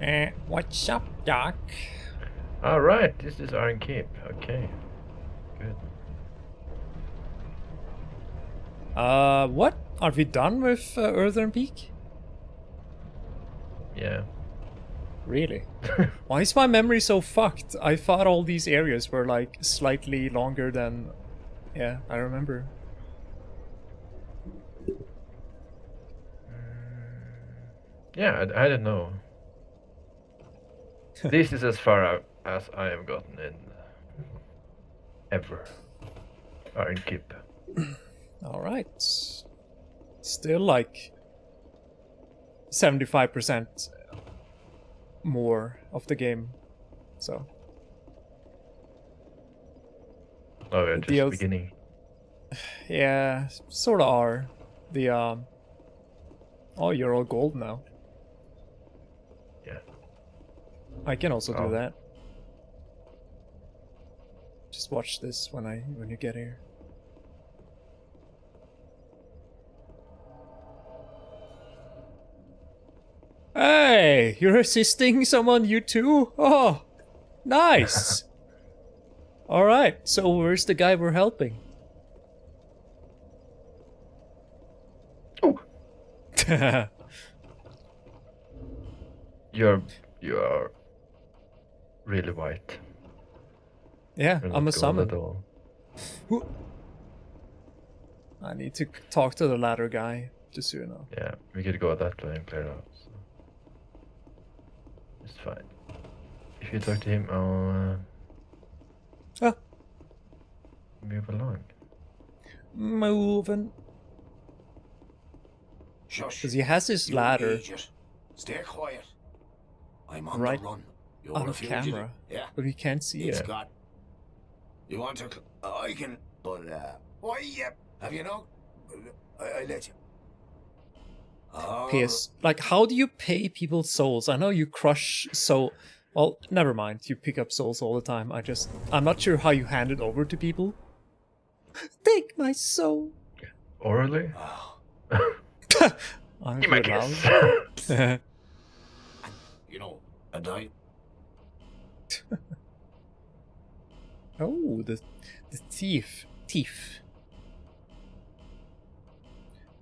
Okay. What's up, Doc? Alright, this is Iron Keep. Okay. Good. What? Are we done with Earthern Peak? Yeah. Really? Why is my memory so fucked? I thought all these areas were like slightly longer than... Yeah, I remember. Yeah, I don't know. This is as far as I have gotten in ever. Iron Keep. Alright. Still like 75% more of the game. So. Oh, we're The just DLC beginning. Yeah, sort of are. The Oh, you're all gold now. Yeah. I can also Oh. do that. Just watch this when you get here. Hey, you're assisting someone, you too? Oh, nice. All right, so where's the guy we're helping? Oh. You are really white. Yeah, You're I'm not a gold at summon. all. I need to talk to the ladder guy, just so you know. Yeah, we could go that way and clear it out. So. It's fine. If you talk to him, I'll move along. Moving. Shush. Because he has his You ladder idiot. Stay quiet. I'm on right the run. You're on a the fugitive. camera, Yeah. but he can't see It's it. got. You want to? I can. But why? Yep. Have you no? I let you. Like, how do you pay people souls? I know you crush soul. Well, never mind. You pick up souls all the time. I'm not sure how you hand it over to people. Take my soul. Orally? I'm You might loud. guess. You know, and I. Oh, the thief.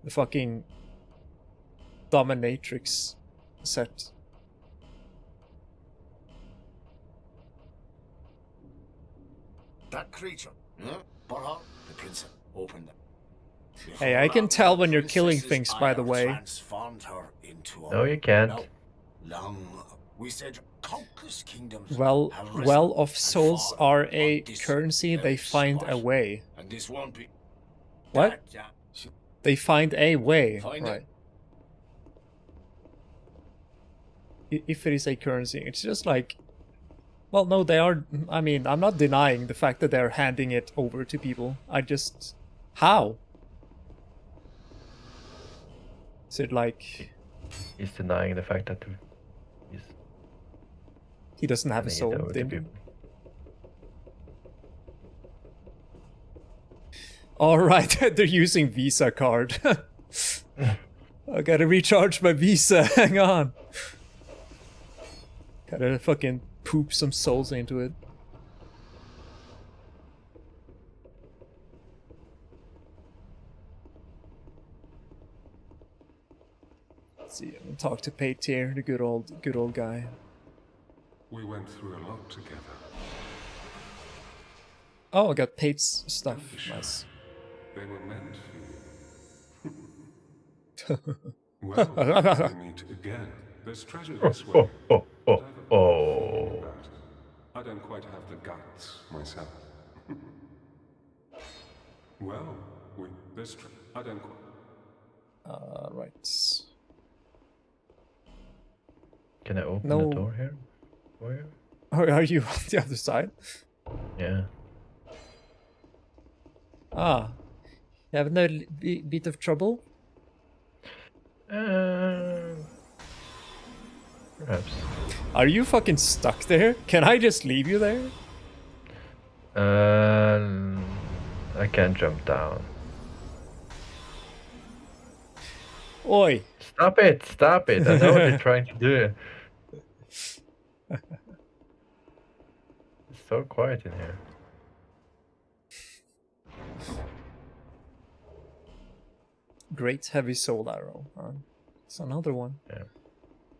The fucking dominatrix set. That creature, yeah? But the princess opened them. Hey, I can tell when you're killing things, by the way. Transformed her into a No, you can't. We said countless kingdoms. Well, have risen well-off and souls fallen are on a this currency. They very find a spot. way. And this won't be. What? They find a way. Find Right. If it is a currency, it's just like. Well, no, they are. I mean, I'm not denying the fact that they're handing it over to people. How? Is it like He's denying the fact that he's he doesn't have a handing it soul? over to Didn't he? people. All right, they're using Visa card. I gotta recharge my Visa. Hang on. Gotta fucking poop some souls into it. Let's see. I'm gonna talk to Pate here, the good old guy. We went through a lot together. Oh, I got Pate's stuff. Nice. They were meant for you. Well, we meet again. There's treasure this way. Oh. I don't quite have the guts myself. Well, I don't quite. Right. Can I open No. the door here? Where? Are you on the other side? Yeah. Ah. You have no bit of trouble? Perhaps. Are you fucking stuck there? Can I just leave you there? I can't jump down. Oi! Stop it! Stop it! I know what you're trying to do. It's so quiet in here. Great heavy soul arrow. It's another one. Yeah.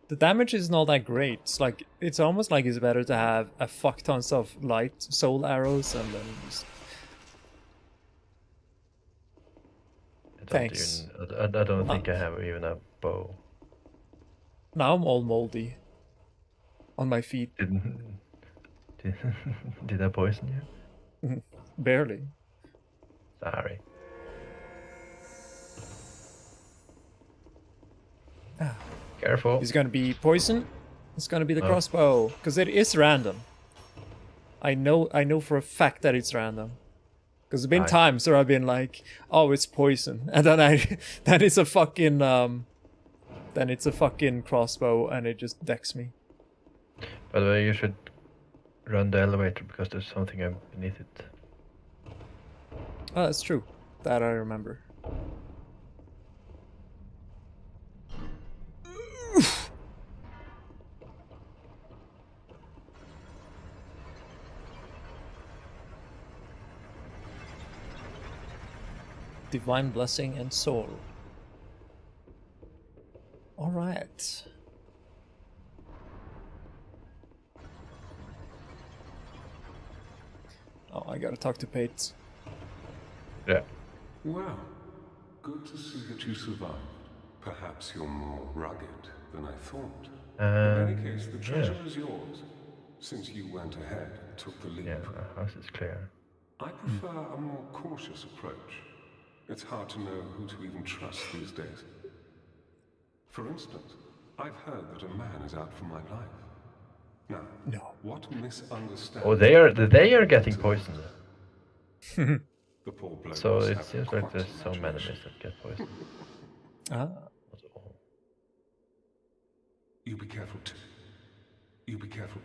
The damage is not that great. It's almost like it's better to have a fuck tons of light soul arrows and then just... Thanks. I don't think I have even a bow. Now I'm all moldy. On my feet. Did I poison you? Barely. Sorry. Careful. It's gonna be poison. It's gonna be the crossbow. Because it is random. I know for a fact that it's random. Because there've been times where I've been like, oh, it's poison. And then then it's a fucking crossbow and it just decks me. By the way, you should run the elevator because there's something beneath it. Oh, that's true. That I remember. Divine blessing and soul. All right. Oh, I gotta talk to Pate. Yeah. Well, good to see that you survived. Perhaps you're more rugged than I thought. In any case, the treasure is yours, since you went ahead and took the leap. Yeah, our house is clear. I prefer a more cautious approach. It's hard to know who to even trust these days. For instance, I've heard that a man is out for my life. Now, what misunderstanding... Oh, they are getting poisoned. The poor bloke So must it have seems quite like there's an some imagination. enemies that get poisoned. Ah. Not all. You be careful too. You be careful.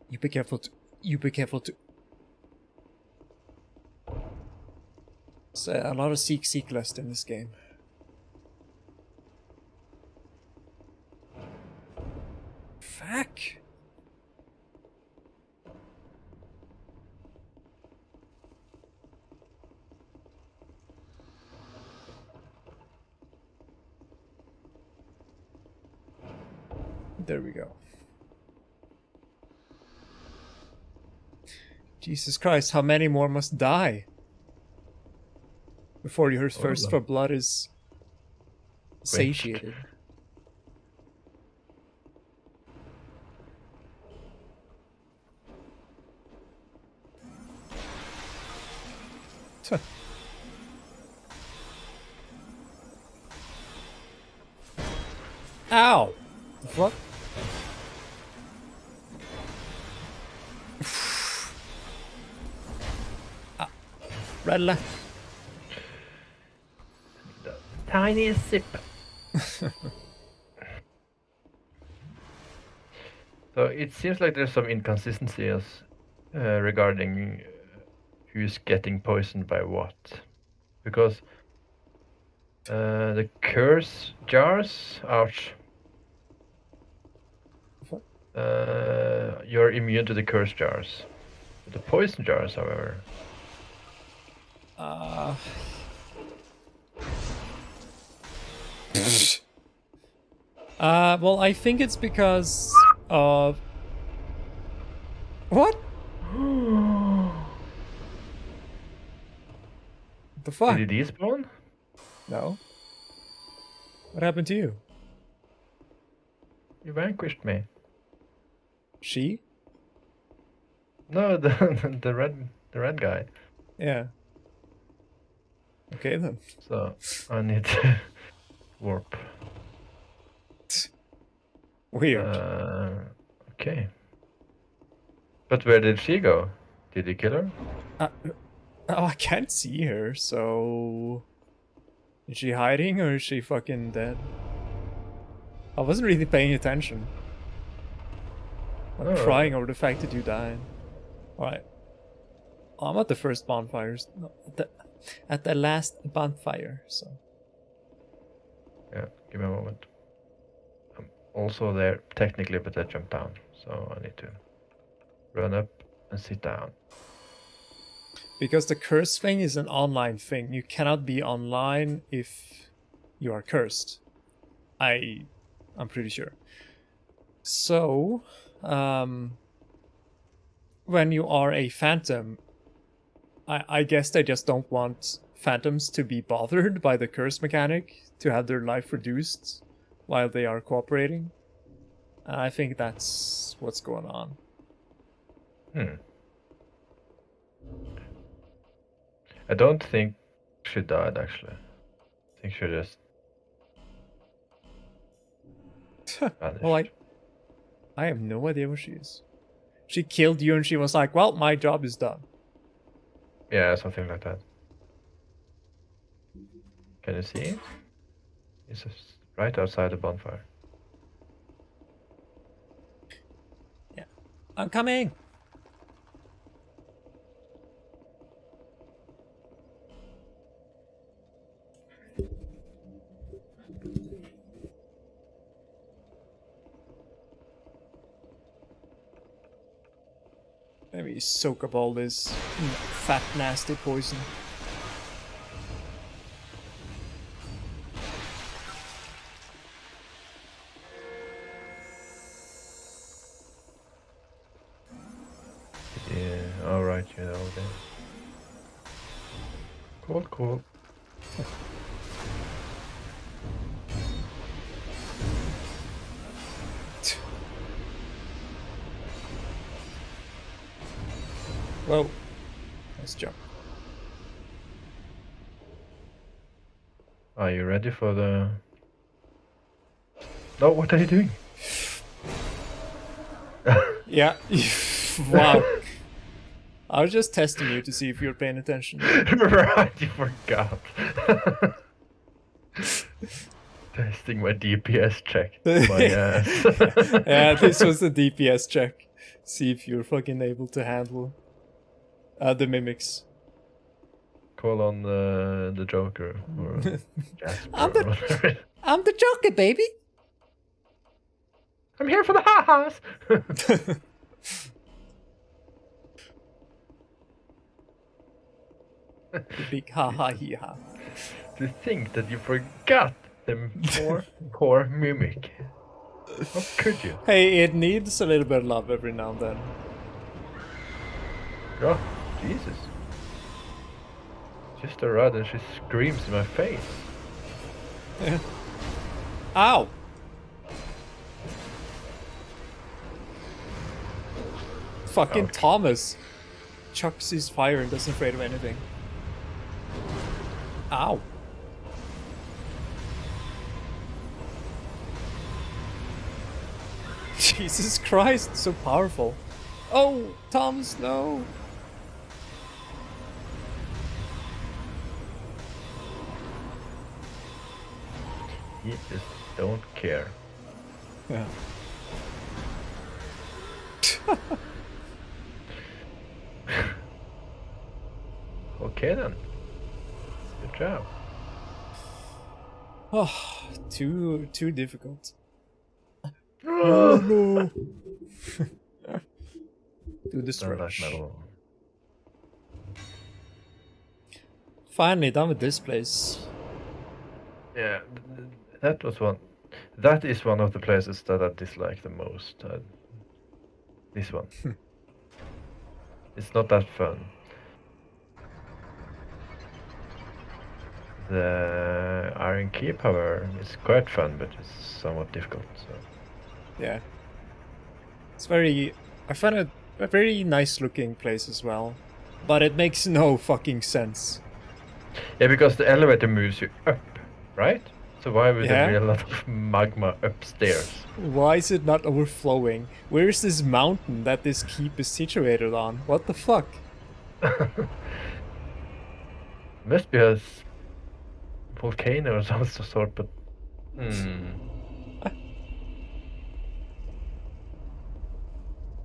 You be careful too. You be careful too. There's a lot of seek list in this game. Fuck. There we go. Jesus Christ, how many more must die before your thirst for blood is satiated? Ow! What? Red Tiny sip. So it seems like there's some inconsistencies regarding who's getting poisoned by what. Because the curse jars, ouch. You're immune to the curse jars. The poison jars, however. Well, I think it's because of... What? The fuck? Did he despawn? No. What happened to you? You vanquished me. She? No, the red guy. Yeah. Okay then. So I need to warp. Weird. Okay. But where did she go? Did you kill her? Oh, I can't see her, so... Is she hiding or is she fucking dead? I wasn't really paying attention. I'm crying over the fact that you died. Alright. I'm at the first bonfires. No, at the last bonfire, so... Yeah, give me a moment. I'm also there, technically, but I jumped down. So I need to run up and sit down. Because the curse thing is an online thing. You cannot be online if you are cursed. I'm pretty sure. So, when you are a phantom, I guess they just don't want phantoms to be bothered by the curse mechanic, to have their life reduced while they are cooperating. And I think that's what's going on. I don't think she died, actually. I think she just vanished. Well, I have no idea where she is. She killed you and she was like, well, my job is done. Yeah, something like that. Can you see it? It's just right outside the bonfire. Yeah. I'm coming! Maybe soak up all this fat, nasty poison. Yeah, alright, you know that. Cool. Whoa. Nice jump. Are you ready for the... No, what are you doing? Yeah. Wow. I was just testing you to see if you're paying attention. Right, you forgot. Testing my DPS check. My ass. Yeah, this was the DPS check. See if you're fucking able to handle the mimics. Call on the Joker or Jasper I'm or whatever. I'm the Joker, baby. I'm here for the ha-has! The big ha ha hee ha. To think that you forgot the poor mimic. How could you? Hey, it needs a little bit of love every now and then. Oh, Jesus. Just a rod and she screams in my face. Ow! Fucking Ouch. Thomas chucks his fire and doesn't afraid of anything. Ow. Jesus Christ, so powerful. Oh, Thomas, no. He just don't care. Yeah. Okay then. Good job. Oh, too difficult. Oh no. Do the Don't like stretch. metal. Finally done with this place. Yeah, that was one. That is one of the places that I dislike the most. This one. It's not that fun. The Iron Keep, however, is quite fun, but it's somewhat difficult. So. Yeah. It's very... I find it a very nice looking place as well. But it makes no fucking sense. Yeah, because the elevator moves you up, right? So why would Yeah. there be a lot of magma upstairs? Why is it not overflowing? Where is this mountain that this keep is situated on? What the fuck? Must be a volcano or some sort, but...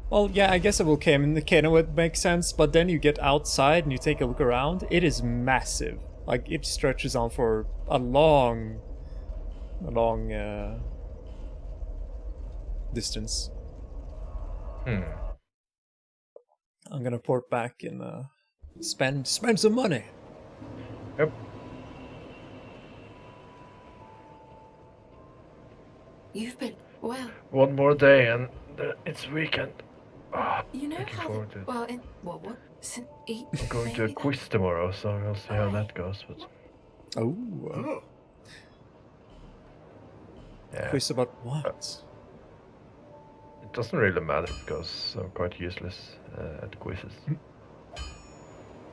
Well, yeah, I guess a volcano would make sense, but then you get outside and you take a look around. It is massive. Like, it stretches on for a long distance. I'm gonna port back and spend some money. Yep. You've been well. One more day and it's weekend. Oh, You know looking how forward to it. well in what eat. I'm going to a quiz tomorrow, so we'll see how that goes. But Oh, Oh, yeah, quiz about what? it doesn't really matter because I'm quite useless at quizzes.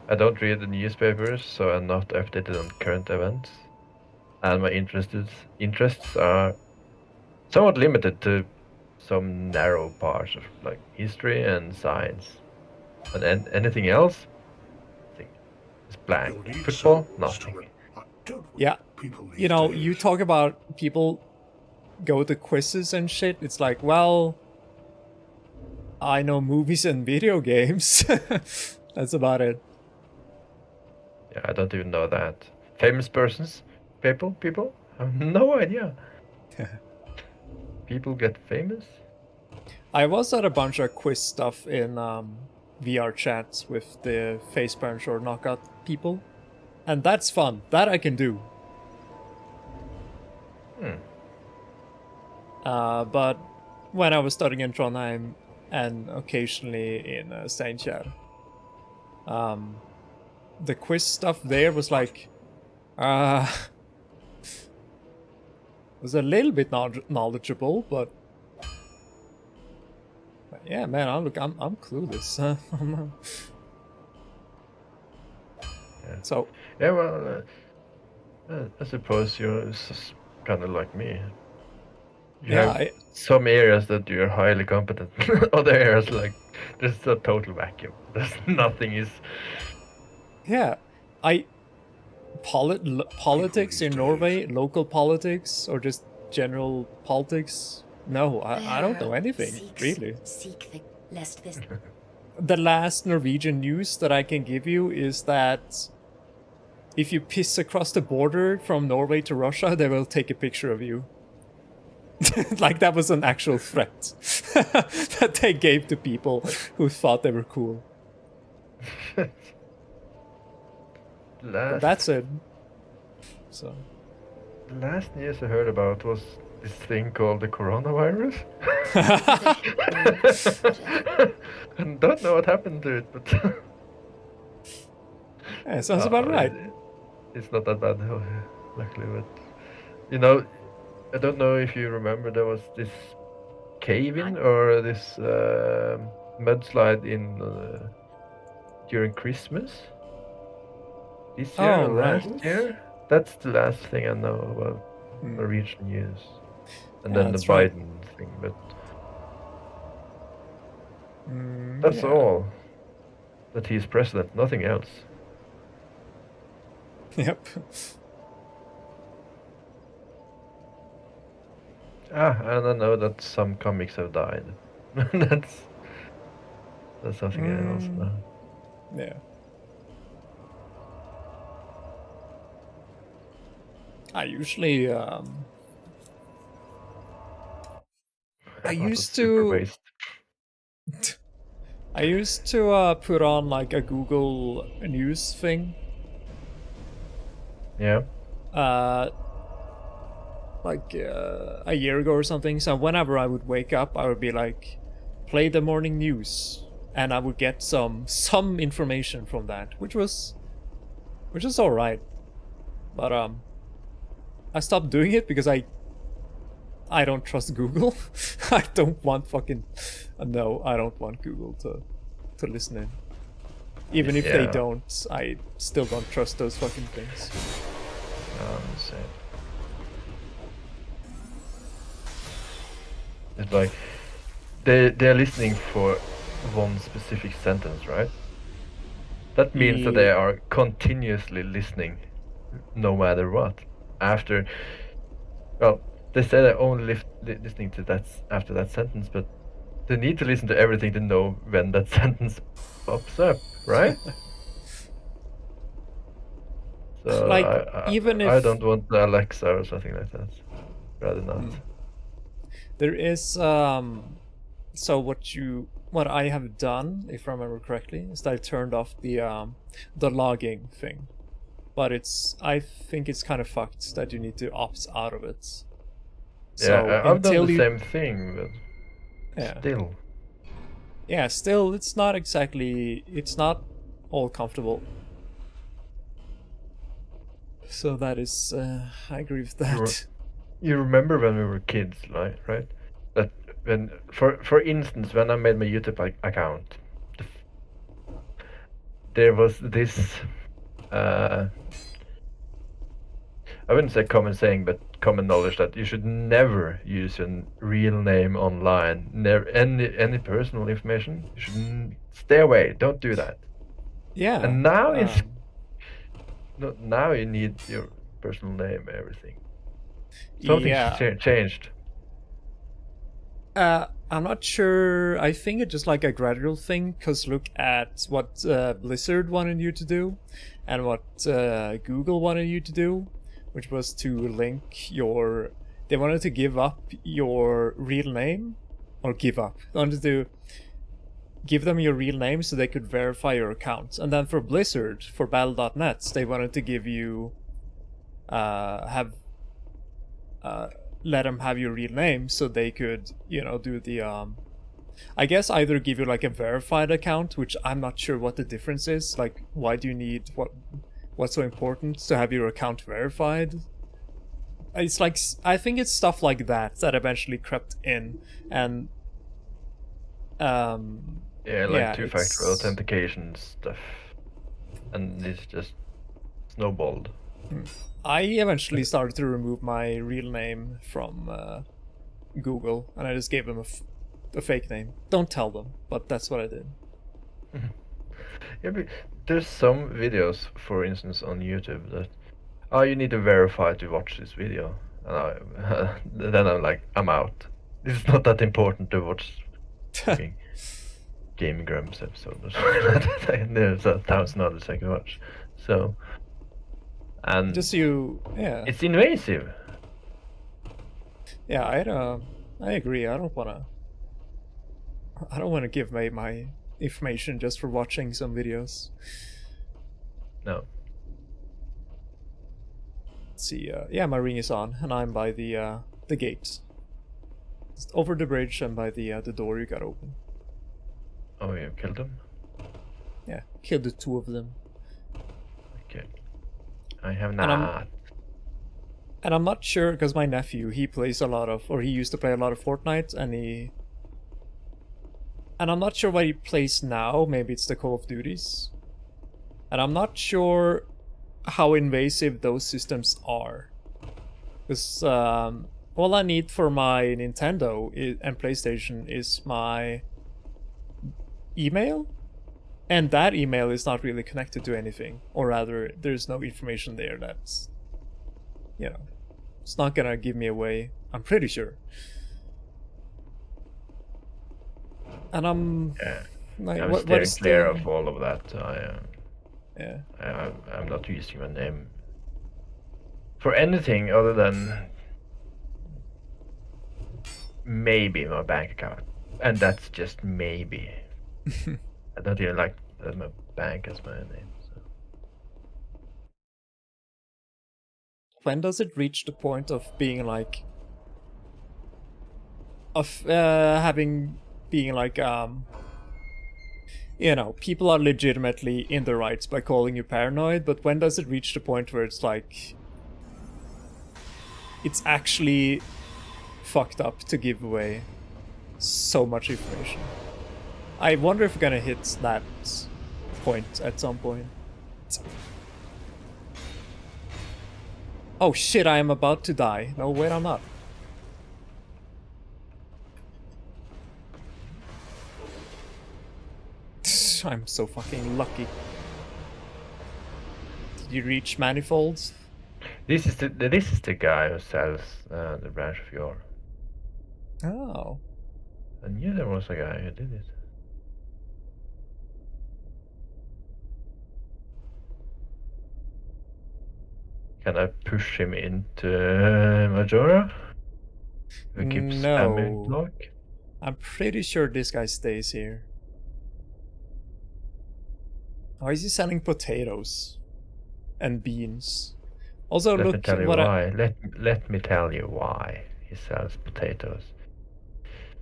I don't read the newspapers, so I'm not updated on current events, and my interests are somewhat limited to some narrow parts of like history and science. But anything else, I think it's blank. you'll need Football, some nothing. instrument. Don't Yeah, people you these know, days. you talk about people go to quizzes and shit. It's like, well, I know movies and video games. That's about it. Yeah, I don't even know that. Famous persons, people. I have no idea. People get famous. I was at a bunch of quiz stuff in VR chats with the face punch or knockout people, and that's fun. That I can do. But when I was studying in Trondheim and occasionally in Steinkjer, the quiz stuff there was like, was a little bit knowledgeable, but yeah, man, I'm clueless. Yeah. So Yeah, well, I suppose you're kind of like me. You yeah, have some areas that you're highly competent. Other areas, like, there's a total vacuum. There's nothing is... yeah, I politics in Norway, local politics, or just general politics? No, I don't know anything, really. The last Norwegian news that I can give you is that if you piss across the border from Norway to Russia, they will take a picture of you. Like that was an actual threat that they gave to people who thought they were cool. But that's it. So. The last news I heard about was this thing called the coronavirus. And don't know what happened to it, but Yeah, sounds about right. It's not that bad, luckily. But you know, I don't know if you remember, there was this cave-in or this mudslide in during Christmas this year or last year. That's the last thing I know about Norwegian news. And then the Biden thing, but that's all. That he's president, nothing else. Yep. And I know that some comics have died. that's something else now. Yeah. I usually I used to put on like a Google News thing. Yeah. Like a year ago or something. So whenever I would wake up, I would be like, play the morning news, and I would get some information from that, which was all right. But I stopped doing it because I don't trust Google. I don't want fucking I don't want Google to listen in. Even if they don't, I still don't trust those fucking things. I'm the same. It's like they're listening for one specific sentence, right? That means that they are continuously listening, no matter what. After, well, they say they're only listening to that after that sentence, but they need to listen to everything to know when that sentence pops up, right? So like, even if I don't want the Alexa or something like that, rather not. There is so what I have done, if I remember correctly, is that I turned off the logging thing. But I think it's kind of fucked that you need to opt out of it. So I've done the same thing, but still. Yeah, still, it's not all comfortable. So that is, I agree with that. You remember when we were kids, right? That when, for instance, when I made my YouTube account, there was this, I wouldn't say common saying, but common knowledge that you should never use your real name online. Never any personal information. You should stay away. Don't do that. Yeah. And now now you need your personal name, everything. Something's changed. I'm not sure. I think it's just like a gradual thing, because look at what Blizzard wanted you to do and what Google wanted you to do, which was to link your... They wanted to give up your real name, or give up. They wanted to give them your real name so they could verify your account. And then for Blizzard, for Battle.net, they wanted to give you... let them have your real name so they could, do the I guess either give you like a verified account, which I'm not sure what the difference is. Like, why do you need what's so important to have your account verified? It's like, I think it's stuff like that eventually crept in, and two-factor authentication stuff, and it's just snowballed. I eventually started to remove my real name from Google, and I just gave them a fake name. Don't tell them, but that's what I did. Yeah, but there's some videos, for instance, on YouTube that oh, you need to verify to watch this video. And then I'm like, I'm out. This is not that important to watch fucking Gaming Grumps episode or something like that. There's 1,000 others I can watch. So, and Just you, yeah. it's invasive. Yeah, I agree. I don't wanna give away my information just for watching some videos. No. Let's see, yeah, my ring is on, and I'm by the gate. Just over the bridge and by the door you got open. Oh, you killed them? Yeah, killed the 2 of them. Okay. I have And not. And I'm not sure, because my nephew, he plays a lot of, or he used to play a lot of Fortnite, and I'm not sure what he plays now, maybe it's the Call of Duties. And I'm not sure how invasive those systems are. Because all I need for my Nintendo and PlayStation is my email, and that email is not really connected to anything, or rather, there's no information there that's, you know, it's not gonna give me away, I'm pretty sure. And I'm like, I'm what steering is clear the... of all of that. Yeah. I'm not using my name for anything other than maybe my bank account, and that's just maybe. I don't even like my bank as my name. So. When does it reach the point of being like, being like, you know, people are legitimately in the rights by calling you paranoid, but when does it reach the point where it's like, it's actually fucked up to give away so much information? I wonder if we're gonna hit that point at some point. Oh shit, I am about to die. No, wait, I'm not. I'm so fucking lucky. Did you reach manifolds? This is the guy who sells the branch of your. Oh. I knew there was a guy who did it. Can I push him into Majora? We keep spamming block. I'm pretty sure this guy stays here. Why is he selling potatoes and beans? Also, Let look me tell you what why. Let me tell you why he sells potatoes.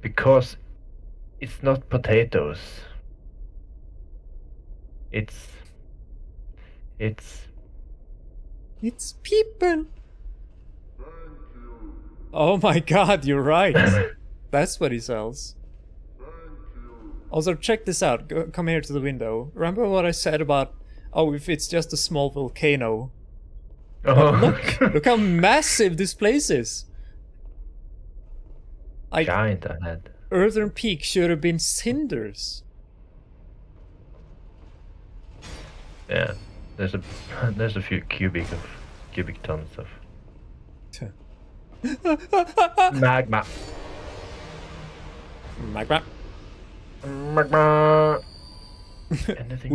Because it's not potatoes. It's people. Oh my god, you're right. That's what he sells. Also, check this out. Come here to the window. Remember what I said about, oh, if it's just a small volcano. Oh. Look how massive this place is. Giant ahead. Earthern Peak should have been cinders. Yeah, there's a few cubic tons of magma. Magma. Magma. Anything?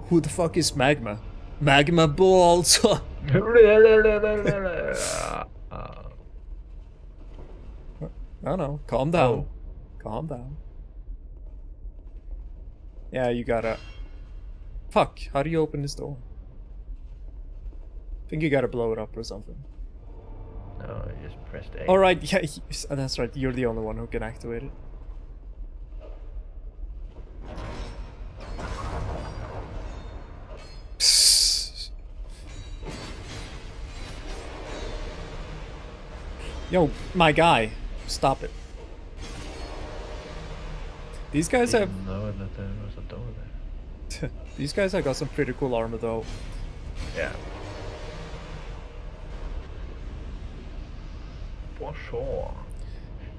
Who the fuck is Magma? Magma balls. No, calm down. Oh. Calm down. Yeah, you gotta... Fuck, how do you open this door? I think you gotta blow it up or something. No, I just pressed A. Alright, yeah, that's right, you're the only one who can activate it. Yo, my guy, stop it. These guys have... know that there was a door there. These guys have got some pretty cool armor though. Yeah. For sure.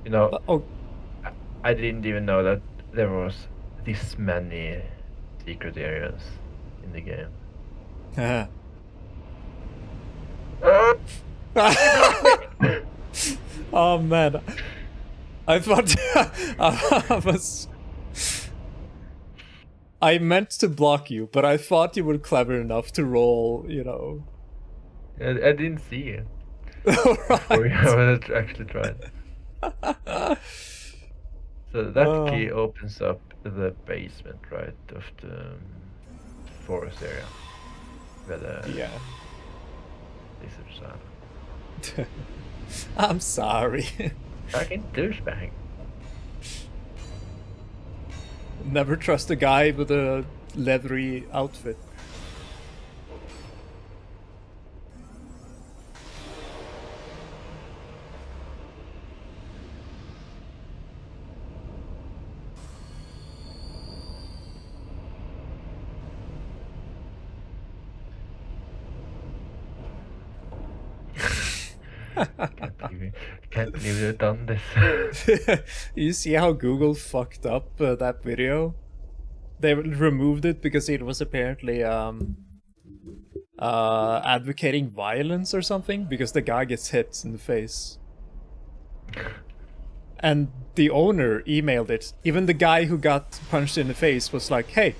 You know, Oh, I didn't even know that there was this many secret areas in the game. haha. Oh man, I thought I meant to block you, but I thought you were clever enough to roll, you know. I didn't see it. Alright. Or you haven't actually tried. So that key opens up the basement, right, of the forest area. Where the Yeah. lizards are. I'm sorry. Fucking douchebag. Never trust a guy with a leathery outfit. Can't believe they've done this. You see how Google fucked up that video? They removed it because it was apparently advocating violence or something, because the guy gets hit in the face. And the owner emailed it. Even the guy who got punched in the face was like, hey,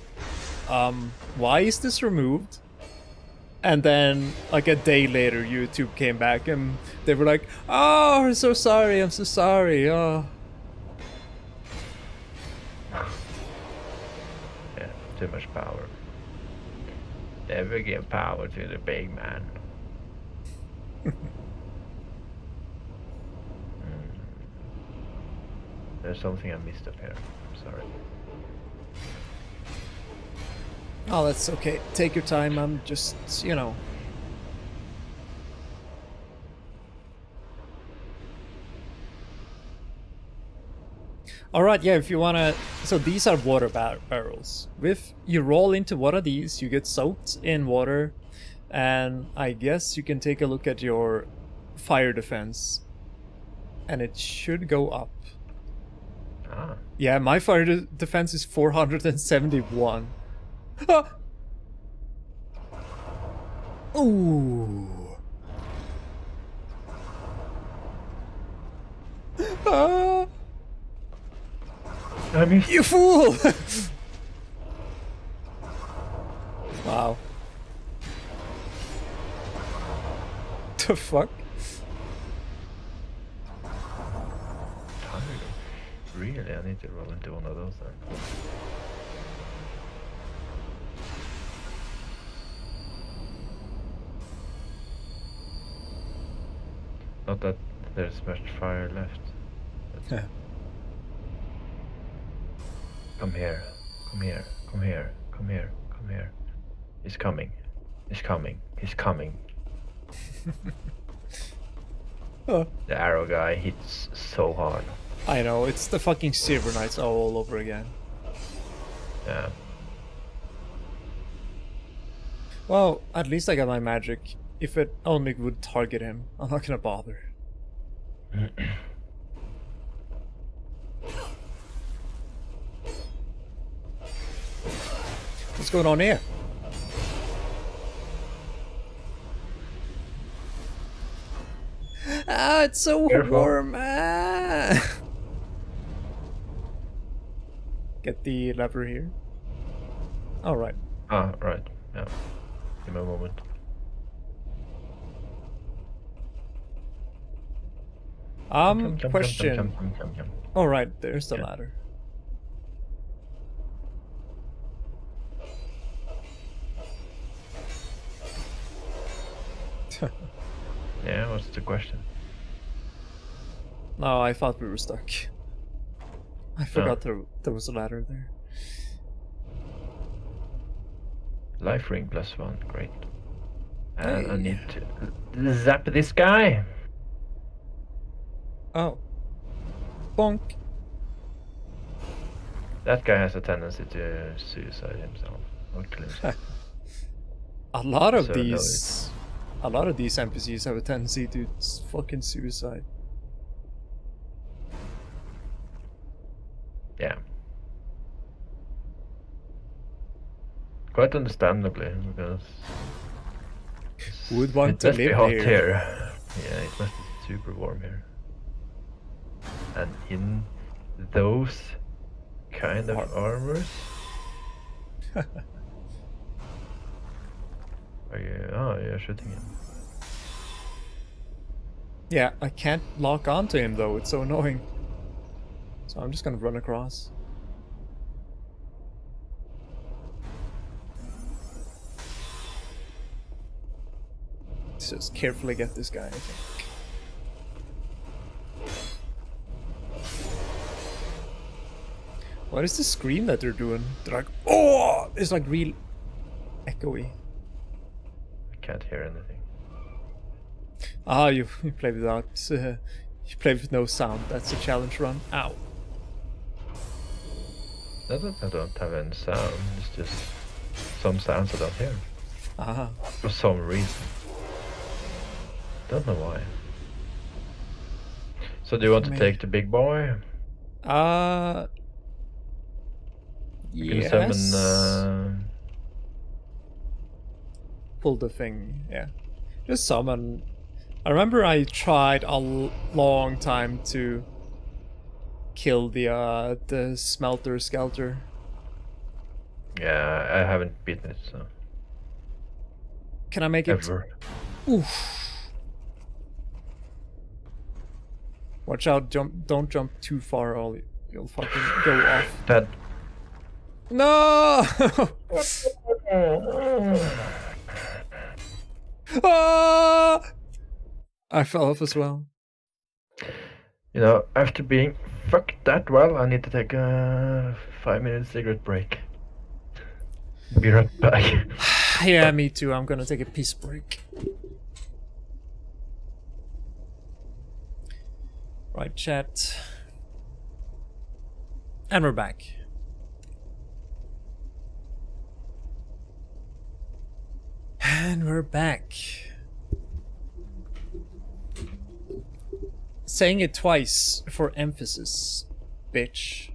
why is this removed? And then, like a day later, YouTube came back and they were like, oh, I'm so sorry, I'm so sorry, oh. Yeah, too much power. Never give power to the big man. There's something I missed up here. I'm sorry. Oh, that's okay. Take your time, I'm just, you know. Alright, yeah, if you wanna... So these are water barrels. If you roll into one of these, you get soaked in water. And I guess you can take a look at your fire defense. And it should go up. Ah. Yeah, my fire defense is 471. Ah! Ooh. Ah! I missed. You fool! Wow. The fuck? Really, I need to roll into one of those then. Not that there's much fire left. Yeah. Come here, come here, come here, come here, come here. He's coming. He's coming. He's coming. Oh. The arrow guy hits so hard. I know, it's the fucking Silver Knights all over again. Yeah. Well, at least I got my magic. If it only would target him, I'm not gonna bother. What's going on here? Ah, it's so Careful. warm. Ah. Get the lever here. All right. Ah, right. Yeah. Give me a moment. Question. All right, there's the Yeah. ladder. Yeah, what's the question? No, I thought we were stuck. I forgot there was a ladder there. Life ring +1, great. And I Hey. need to zap this guy. Oh. Bonk. That guy has a tendency to suicide himself or kill himself. A lot of So these NPCs have a tendency to fucking suicide. Yeah. Quite understandably, because Would want it to must be live hot here. here. Yeah, it must be super warm here. And in those kind of armors? Are you? Oh, you're shooting him. Yeah, I can't lock onto him though, it's so annoying. So I'm just gonna run across. Let's just carefully get this guy, I think. What is the scream that they're doing? They're like, oh! It's like real echoey. I can't hear anything. Ah, you play without... you play with no sound. That's a challenge run. Ow. I don't have any sound. It's just some sounds I don't hear. Aha. For some reason. Don't know why. So do you want to take the big boy? You Yes. can summon... Pull the thing, yeah. Just summon. I remember I tried a long time to kill the smelter skelter. Yeah, I haven't beaten it, so... Can I make it? Ever. Oof. Watch out! Don't jump too far, or you'll fucking go off. That... No! Ah! I fell off as well. You know, after being fucked that well, I need to take a 5-minute cigarette break. Be right back. Yeah, me too. I'm gonna take a piss break. Right, chat. And we're back. And we're back. Saying it twice for emphasis, bitch.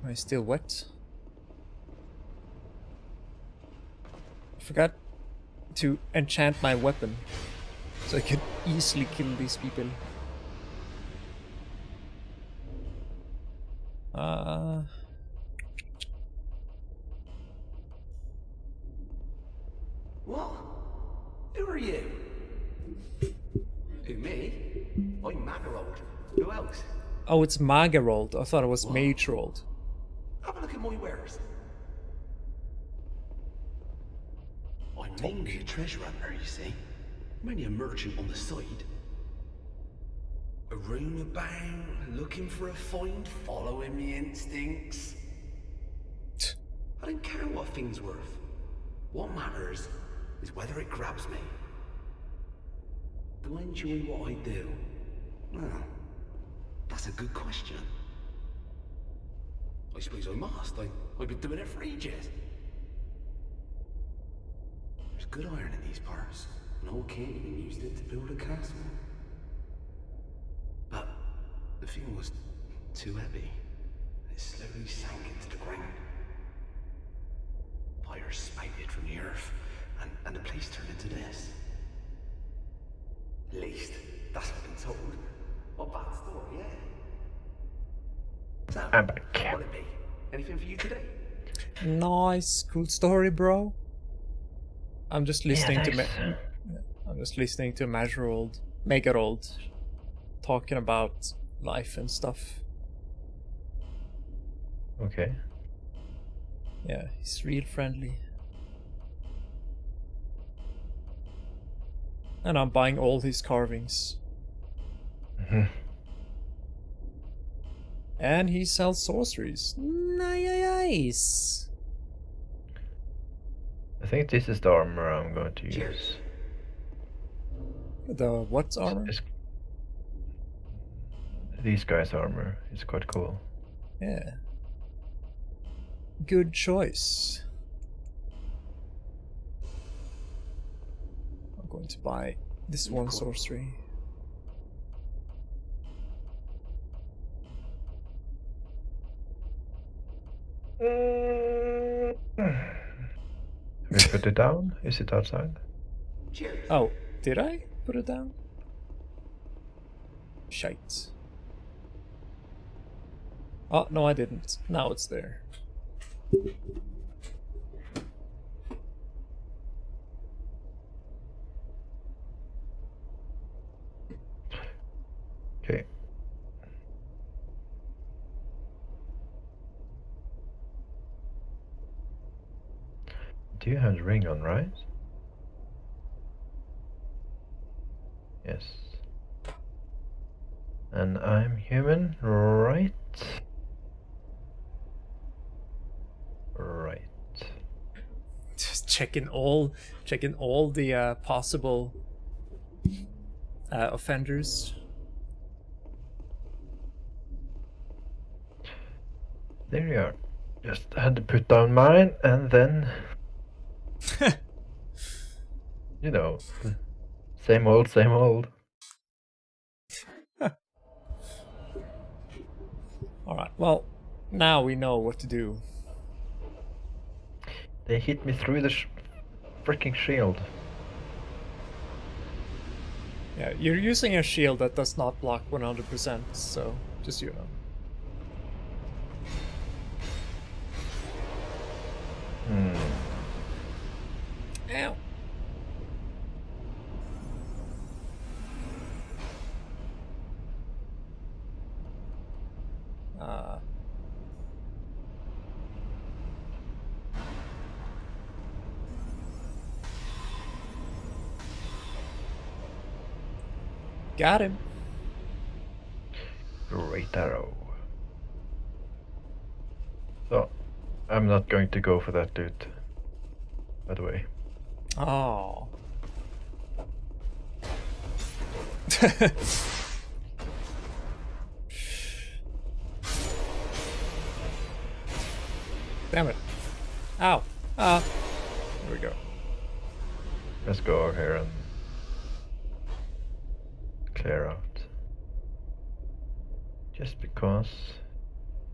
Am I still wet? I forgot to enchant my weapon so I could easily kill these people. What? Who are you? Who, me? I'm Magarold. Who else? Oh, it's Magarold. I thought it was Magerold. Have a look at my wares. I'm mainly a treasure hunter, you see. I'm only a merchant on the side. A room about, looking for a find, following me instincts. I don't care what a thing's worth. What matters is whether it grabs me. Do I enjoy what I do? Well, that's a good question. I suppose I must. I've been doing it for ages. There's good iron in these parts. An old king even used it to build a castle. But the thing was too heavy. It slowly sank into the ground. Fire spouted from the earth, and the place turned into this. At least, that's what I've been told. What bad story, yeah? So, I'm back. what'll it be? Anything for you today? Nice, cool story, bro. I'm just listening to Magarold talking about life and stuff. Okay. Yeah, he's real friendly. And I'm buying all his carvings. And he sells sorceries. Nice. I think this is the armor I'm going to use. Cheers. The what armor? These guys' armor is quite cool. Yeah. Good choice. I'm going to buy this one sorcery. Have you put it down? Is it outside? Cheers. Oh, did I put it down? Shite. Oh, no, I didn't. Now it's there. Okay. Do you have the ring on, right? Yes. And I'm human, right? Right. Just checking all the possible offenders. There you are. Just had to put down mine and then, you know, same old, same old. Alright, well, now we know what to do. They hit me through the freaking shield. Yeah, you're using a shield that does not block 100%, so just you know. Ow. Got him. Great arrow. So, I'm not going to go for that dude. By the way. Oh. Damn it. Ow. There we go. Let's go over here and clear out. Just because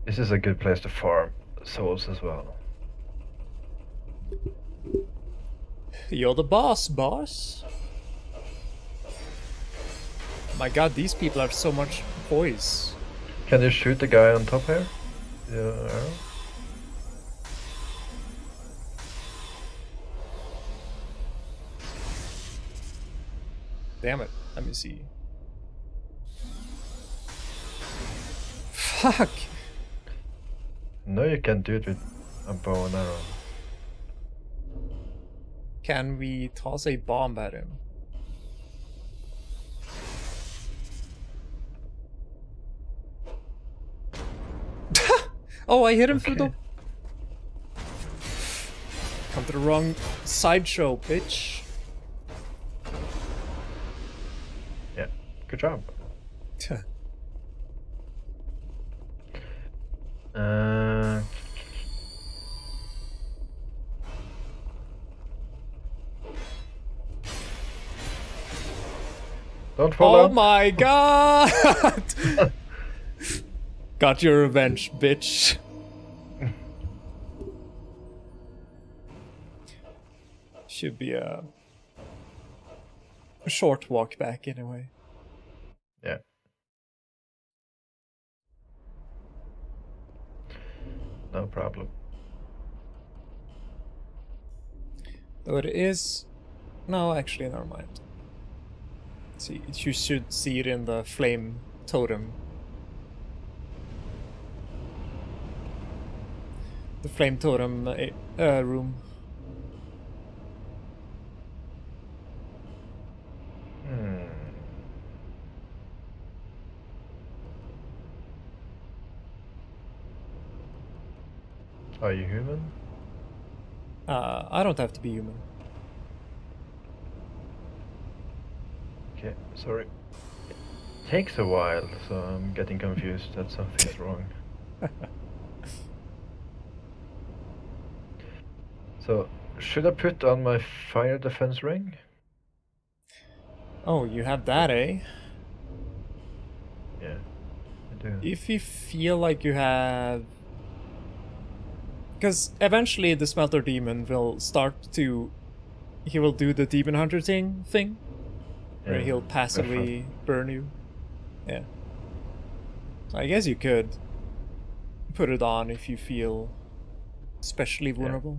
this is a good place to farm souls as well. You're the boss, boss. My god, these people have so much poise. Can you shoot the guy on top here? The arrow? Damn it. Let me see. Fuck! No, you can do it with a bow and arrow. Can we toss a bomb at him? Oh, I hit him through the... Come to the wrong sideshow, bitch. Yeah, good job. Don't fall Oh down. my god! Got your revenge, bitch. Should be a short walk back anyway. Yeah. No problem. Though it is... No, actually, never mind. See, you should see it in the flame totem. The flame totem room. Are you human? I don't have to be human. Okay, sorry. It takes a while, so I'm getting confused that something's wrong. So, should I put on my fire defense ring? Oh, you have that, eh? Yeah, I do. If you feel like you have Because eventually the Smelter Demon will start to... He will do the Demon Hunter thing where he'll passively burn you. Yeah. So I guess you could put it on if you feel especially vulnerable.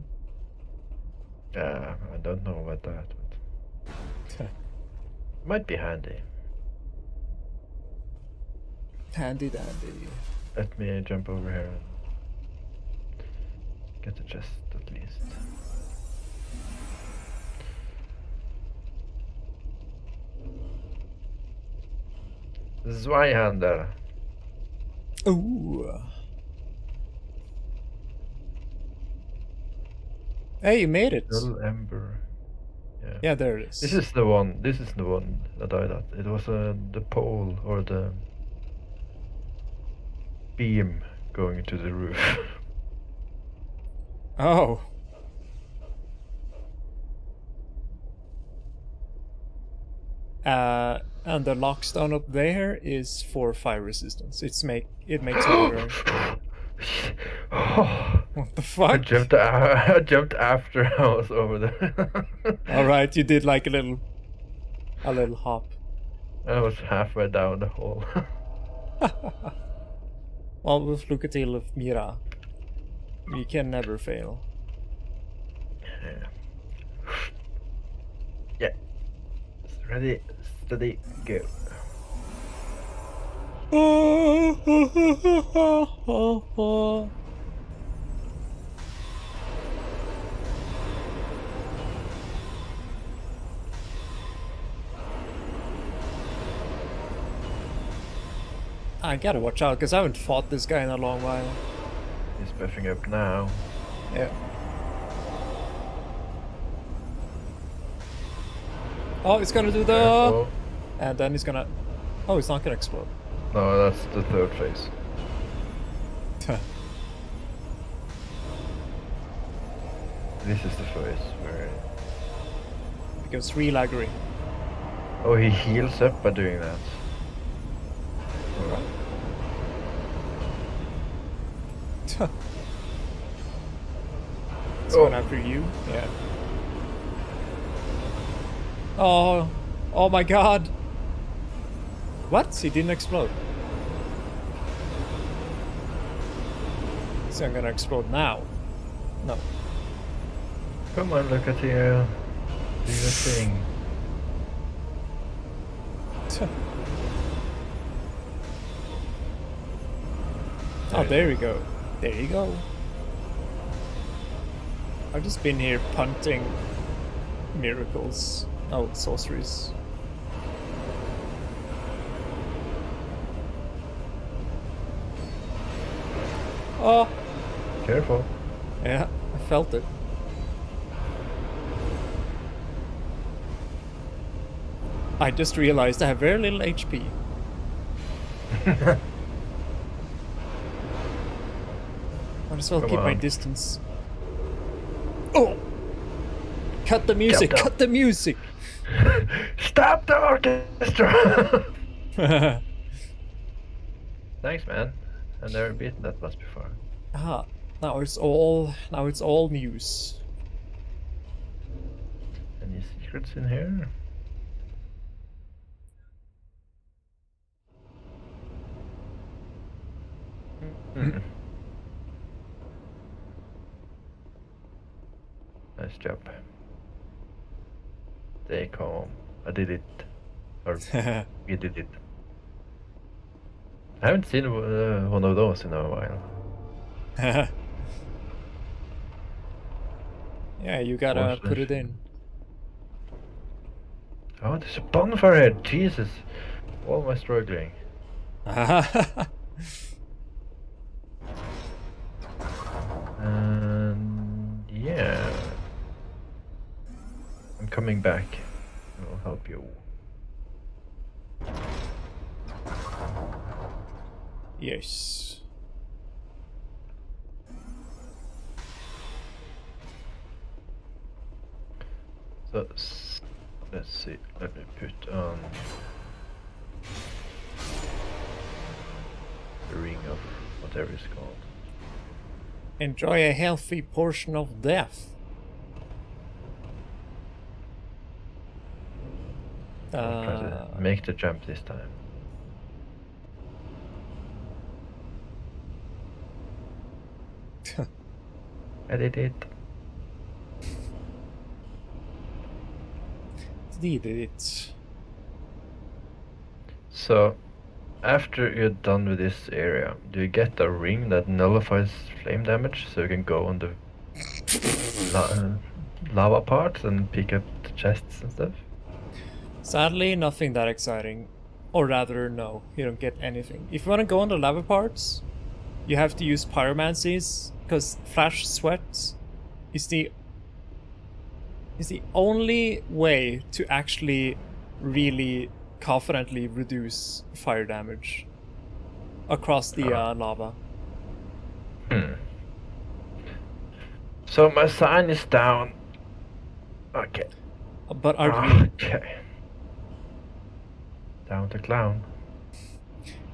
Yeah, I don't know about that, but might be handy. Handy dandy. Let me jump over here and get the chest at least. Zweihander. Ooh. Hey, you made it. Little ember. Yeah. Yeah, there it is. This is the one. This is the one that I got. It was the pole or the beam going to the roof. Oh. And the lockstone up there is for fire resistance. It makes it better. What the fuck? I jumped after I was over there. All right, you did like a little hop. I was halfway down the hole. Well, with Lucatil of Mira, you can never fail. Yeah. Ready, steady, go. I gotta watch out, because I haven't fought this guy in a long while. He's buffing up now. Yeah. Oh, it's gonna do the... Careful. And then he's gonna... Oh, it's not gonna explode. No, that's the third phase. This is the phase where... Because real agree. Oh, he heals up by doing that. Oh. It's going after you? Yeah. Oh, oh my god. What? He didn't explode. So I'm gonna explode now. No. Come on, look at you. Do your thing. Oh, there we go. There you go. I've just been here punting miracles. Oh, sorceries. Oh! Careful. Yeah, I felt it. I just realized I have very little HP. Might as well Come keep my on. distance. Oh! Cut the music! Cut Cut the music! Stop the orchestra! Thanks, man. I've never beaten that boss before. Ah, now it's all news. Any secrets in here? Mm. Nice job. Stay calm. I did it. Or we did it. I haven't seen one of those in a while. Yeah, you gotta put it in. Oh, there's a bonfire here. Jesus. Why am I struggling? And yeah. I'm coming back. I'll help you. Yes. So let's see. Let me put on the ring of whatever it's called. Enjoy a healthy portion of death. I'll try to make the jump this time. I did it. Did it. So, after you're done with this area, do you get a ring that nullifies flame damage so you can go on the lava parts and pick up the chests and stuff? Sadly, nothing that exciting. Or rather, no, you don't get anything. If you want to go on the lava parts, you have to use pyromancies, because flash sweat is the only way to actually really confidently reduce fire damage across the lava. So my sign is down. Okay. But are you Okay. Down to clown.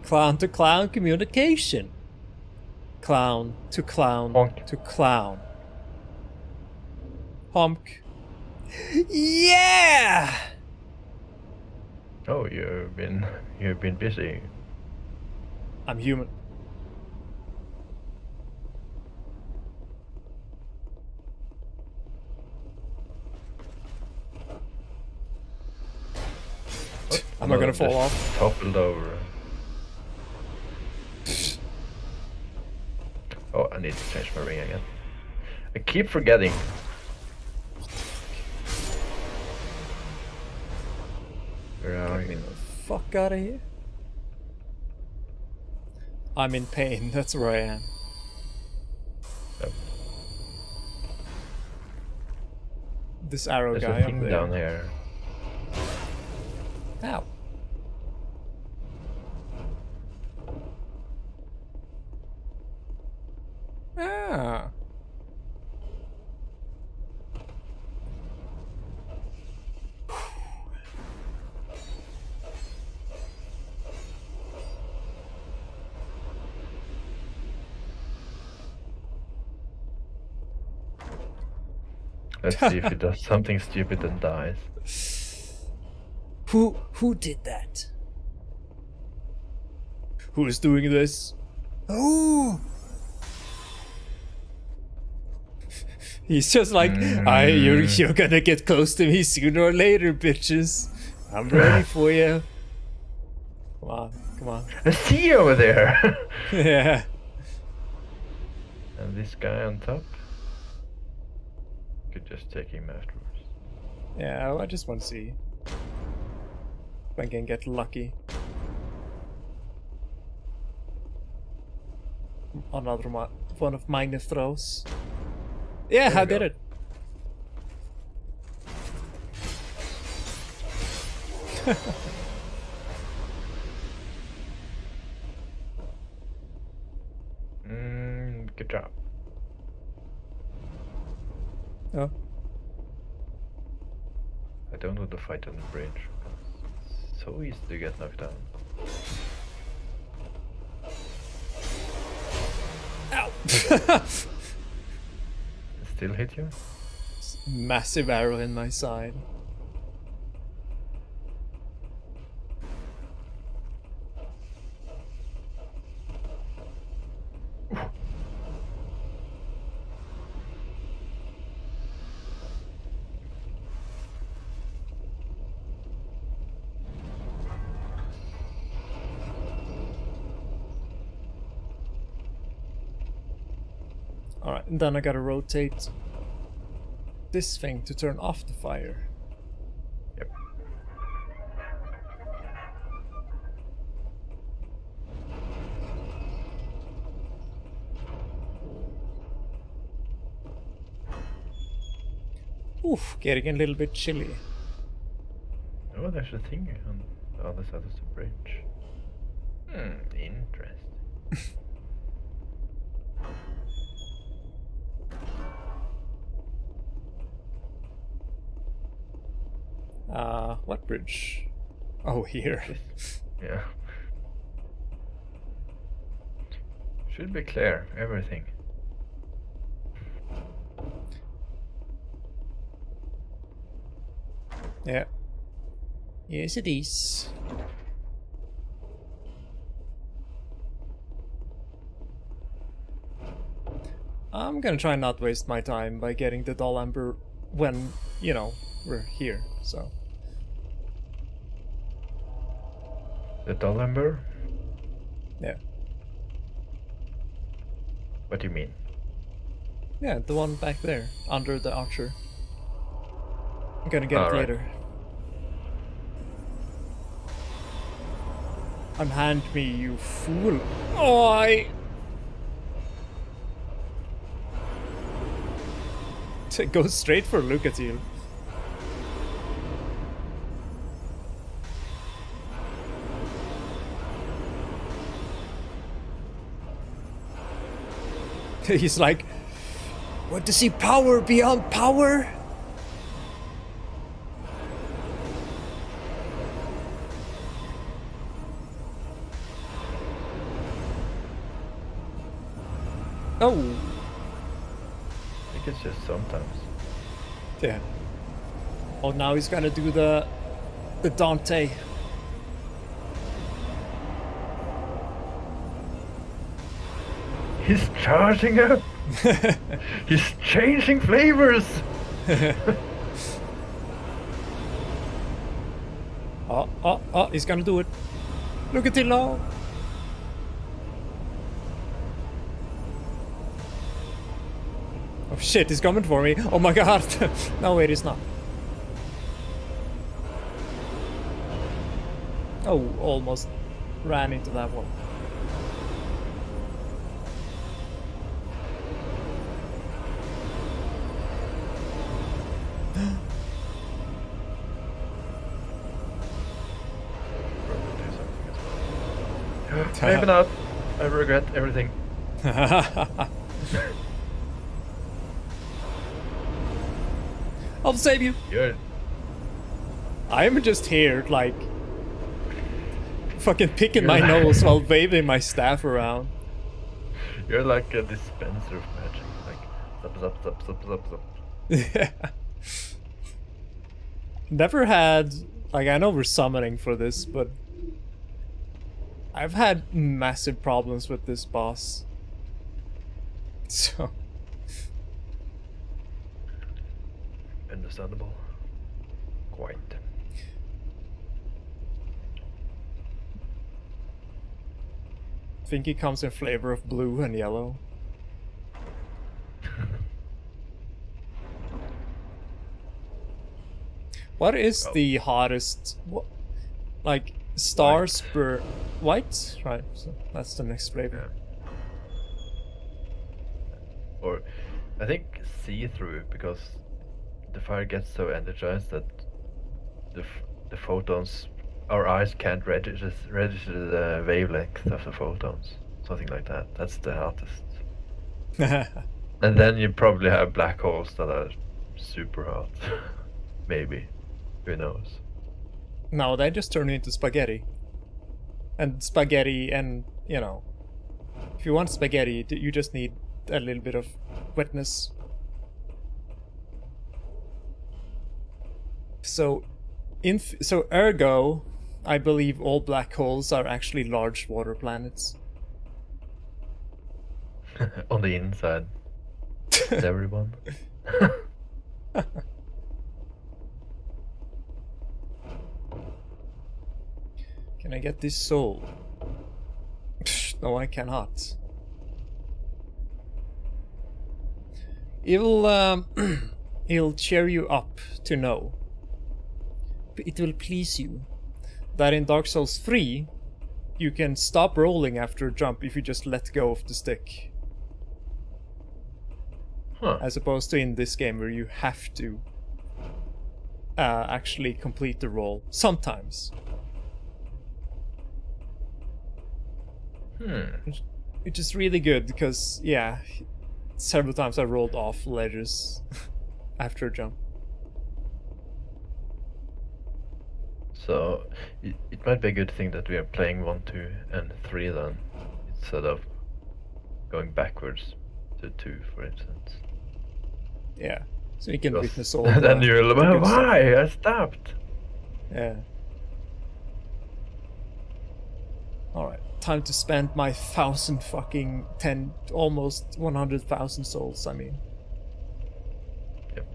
clown to clown communication? Clown to clown Honk. to clown. Honk. Yeah! Oh, you've been busy. I'm human. Am I gonna fall off? Toppled over. Oh, I need to change my ring again. I keep forgetting. Where are Get me you? the fuck out of here. I'm in pain, that's where I am. Yep. This arrow There's guy a thing up there. down here. Ow. Ah. Let's see if he does something stupid and dies. Who did that? Who is doing this? Oh! He's just like, you're gonna get close to me sooner or later, bitches. I'm ready for you. Come on, come on. I see you over there! Yeah. And this guy on top? Could just take him afterwards. Yeah, I just want to see if I can get lucky. Another one of mine throws. Yeah, There we I did go. it. Good job. Oh. I don't want to fight on the bridge. It's so easy to get knocked down. Ow! It still hit you? Massive arrow in my side. Alright, and then I gotta rotate this thing to turn off the fire. Yep. Oof, getting a little bit chilly. Oh, there's a thing on the other side of the bridge. Interesting. What bridge? Oh, here. Yeah. Should be clear, everything. Yeah. Yes, it is. I'm gonna try not waste my time by getting the dull amber when, you know, we're here, so. The dull ember? Yeah. What do you mean? Yeah, the one back there, under the archer. I'm gonna get it Alright. later. Unhand me, you fool. Oh, Go straight for Lucatiel. He's like, what to see power beyond power? Oh. I think it's just sometimes. Yeah. Oh, now he's gonna do the Dante. He's charging up! He's changing flavors! Oh, he's gonna do it. Look at it now. Oh shit, he's coming for me. Oh my god. No, wait, he's not. Oh, almost ran into that one. Maybe not. I regret everything. I'll save you. You're... I'm just here, like, fucking picking my nose while waving my staff around. You're like a dispenser of magic. Like, zap. Yeah. Never had, like, I know we're summoning for this, but I've had massive problems with this boss. So. Understandable. Quite. I think it comes in flavor of blue and yellow. What is the hottest, like, stars per white? Right, so that's the next flavor. Yeah. Or, I think see-through, because the fire gets so energized that the photons, our eyes can't register the wavelength of the photons. Something like that. That's the hottest. And then you probably have black holes that are super hot. Maybe. Who knows? No, they just turn into spaghetti. And spaghetti, and, you know, if you want spaghetti, you just need a little bit of wetness. So, so ergo, I believe all black holes are actually large water planets. On the inside. Everyone. Can I get this soul? No, I cannot. It'll cheer you up to know. It will please you that in Dark Souls 3, you can stop rolling after a jump if you just let go of the stick. Huh. As opposed to in this game where you have to actually complete the roll. Sometimes. Which is really good because, yeah, several times I rolled off ledges after a jump. So, it might be a good thing that we are playing 1, 2, and 3 then, instead of going backwards to 2, for instance. Yeah. So you can Because witness all then the you're like, good stuff. why? I stopped. Yeah. Alright, time to spend my 1,000 fucking 10, almost 100,000 souls, I mean. Yep.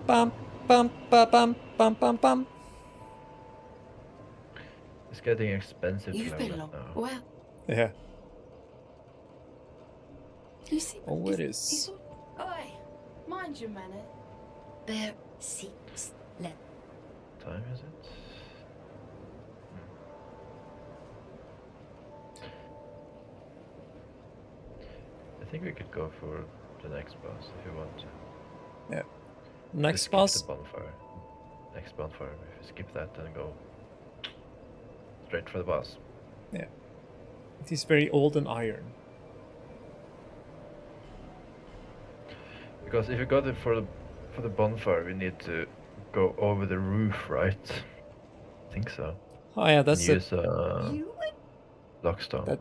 Bum, bum, ba, bum, bum, bum, bum. It's getting expensive to You've level been up long. now. Well, Yeah. you see. Oh, it is. Oi, mind your manner. There 6 left. What time is it? I think we could go for the next boss if you want to. Yeah. Just Next skip boss. the bonfire. Next bonfire. If you skip that, then go straight for the boss. Yeah. It is very old and iron. Because if you go for the bonfire, we need to go over the roof, right? I think so. Oh yeah, And that's use You Lockstone.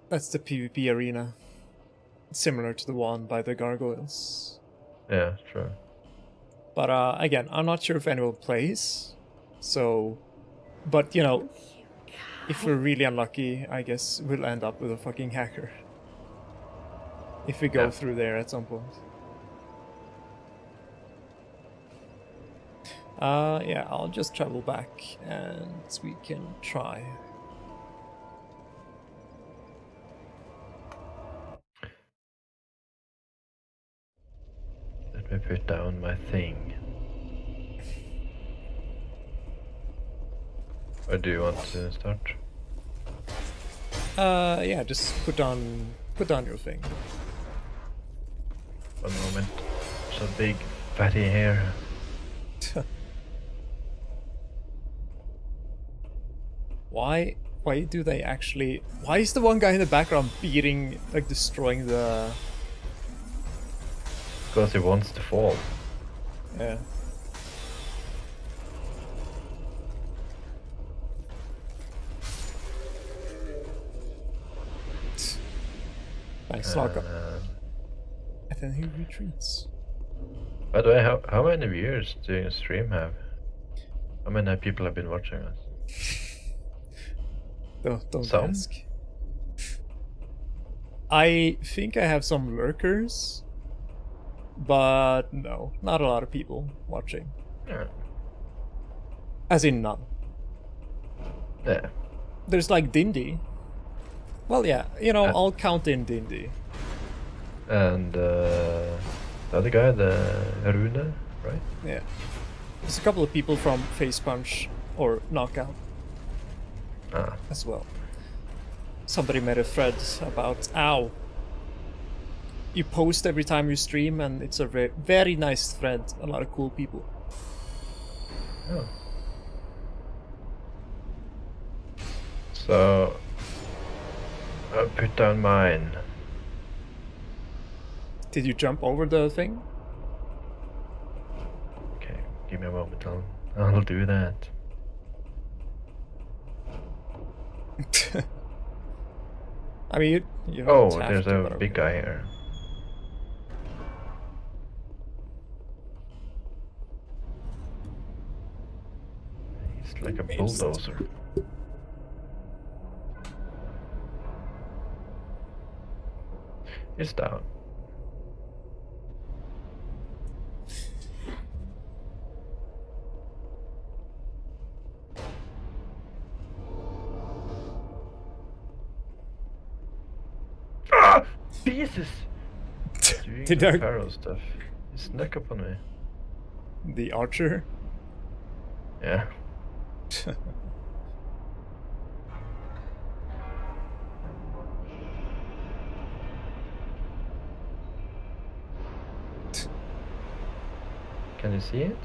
that's the PvP arena. Similar to the one by the gargoyles. Yeah, true. But again, I'm not sure if anyone plays. So, but you know, if we're really unlucky, I guess we'll end up with a fucking hacker. If we go Yeah. through there at some point. Yeah, I'll just travel back and we can try. Let me put down my thing. Or do you want to start? Yeah, just put down your thing. One moment. So big fatty hair. Why do they actually? Why is the one guy in the background beating, like destroying the? Because he wants to fall. Yeah. Nice lockup. And then he retreats. By the way, how many viewers do your stream have? How many people have been watching us? Don't Some? ask. I think I have some lurkers, but no, not a lot of people watching. Yeah. As in none. Yeah. There's like Dindy. Well, yeah, you know, Uh. I'll count in Dindy. And the other guy, the Rune, right? Yeah. There's a couple of people from Face Punch or Knockout Ah. as well. Somebody made a thread about, ow. You post every time you stream, and it's a very nice thread. A lot of cool people. Oh. So I'll put down mine. Did you jump over the thing? Okay, give me a moment. I'll do that. I mean, you Oh, don't have there's to, a but big okay. guy here. He's like a bulldozer. He's down. Ah! Jesus! Doing Did the I- Pharaoh stuff. He snuck up on me. The archer? Yeah. Can you see it?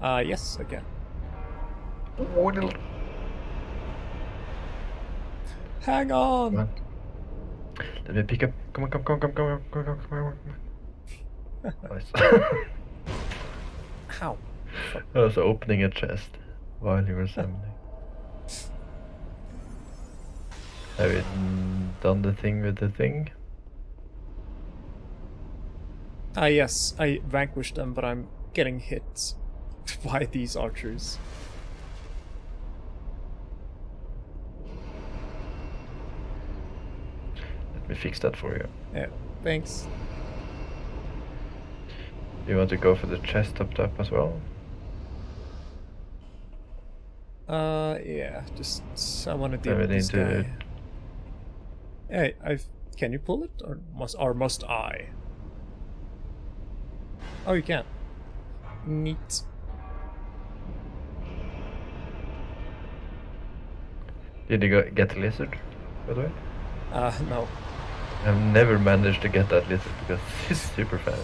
Yes, I can. Hang on! Come on. Let me pick up. Come on, come on, come on, come on, come on, come on, come on, come on. Nice. Ow. I was opening a chest while you were assembling. Have you done the thing with the thing? Ah, yes, I vanquished them, but I'm getting hit by these archers. Let me fix that for you. Yeah, thanks. You want to go for the chest up top as well? Yeah, just I want to deal Maybe with this need to- guy. Hey, can you pull it, or must I? Oh, you can. Neat. Did you get the lizard, by the way? No. I've never managed to get that lizard because it's super fast.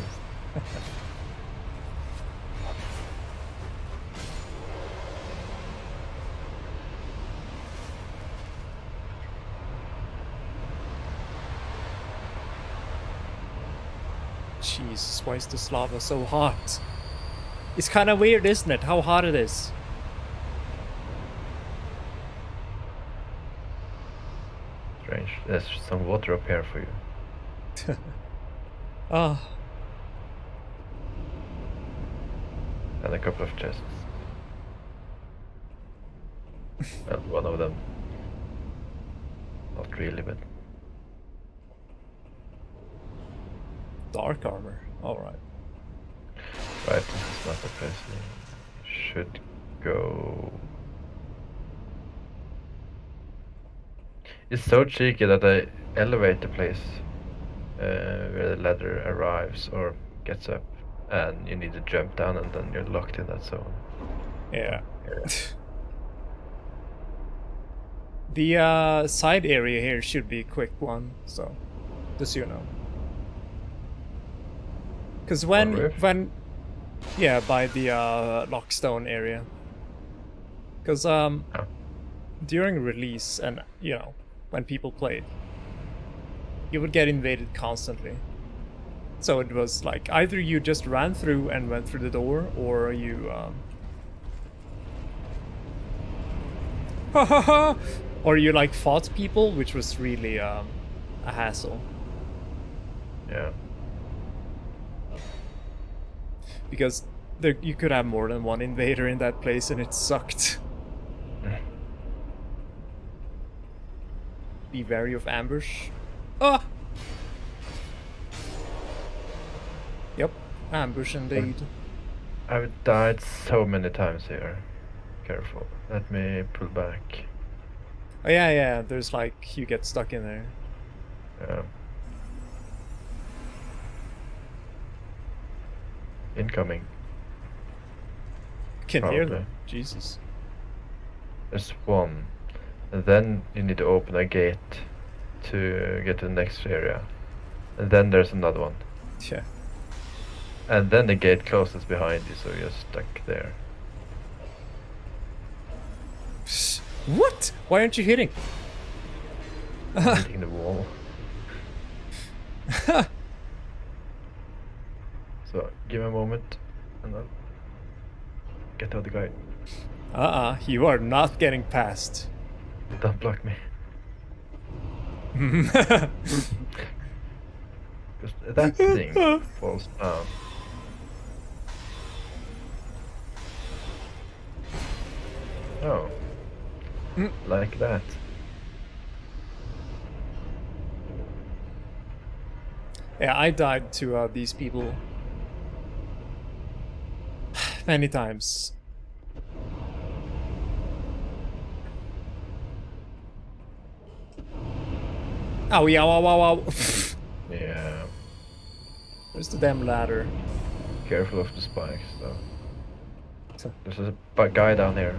Jesus, why is this lava so hot? It's kind of weird, isn't it? How hot it is. Strange. There's some water up here for you. Ah, And a couple of chests. Well, one of them. Not really, but dark armor. Alright. right, this is not the place you should go. It's so cheeky that they elevate the place where the ladder arrives or gets up, and you need to jump down, and then you're locked in that zone. Yeah. The side area here should be a quick one, so just so you know. Because when yeah, by the Lockstone area. Because during release and when people played, you would get invaded constantly. So it was like either you just ran through and went through the door, or you or you like fought people, which was really a hassle. Yeah. Because you could have more than one invader in that place, and it sucked. Be wary of ambush. Ah! Yep, ambush indeed. I've died so many times here. Careful. Let me pull back. Oh yeah, there's like, you get stuck in there. Yeah. Incoming. Can hear Probably. them. Jesus. There's one. And then you need to open a gate to get to the next area. And then there's another one. Yeah. And then the gate closes behind you, so you're stuck there. What? Why aren't you hitting? Hitting the wall. So, give me a moment, and I'll get the other guy. You are not getting past. Don't block me. Because that thing falls down. Oh. Like that. Yeah, I died to these people many times. Oh yeah, wow. Yeah. Where's the damn ladder? Careful of the spikes, though. There's a guy down here.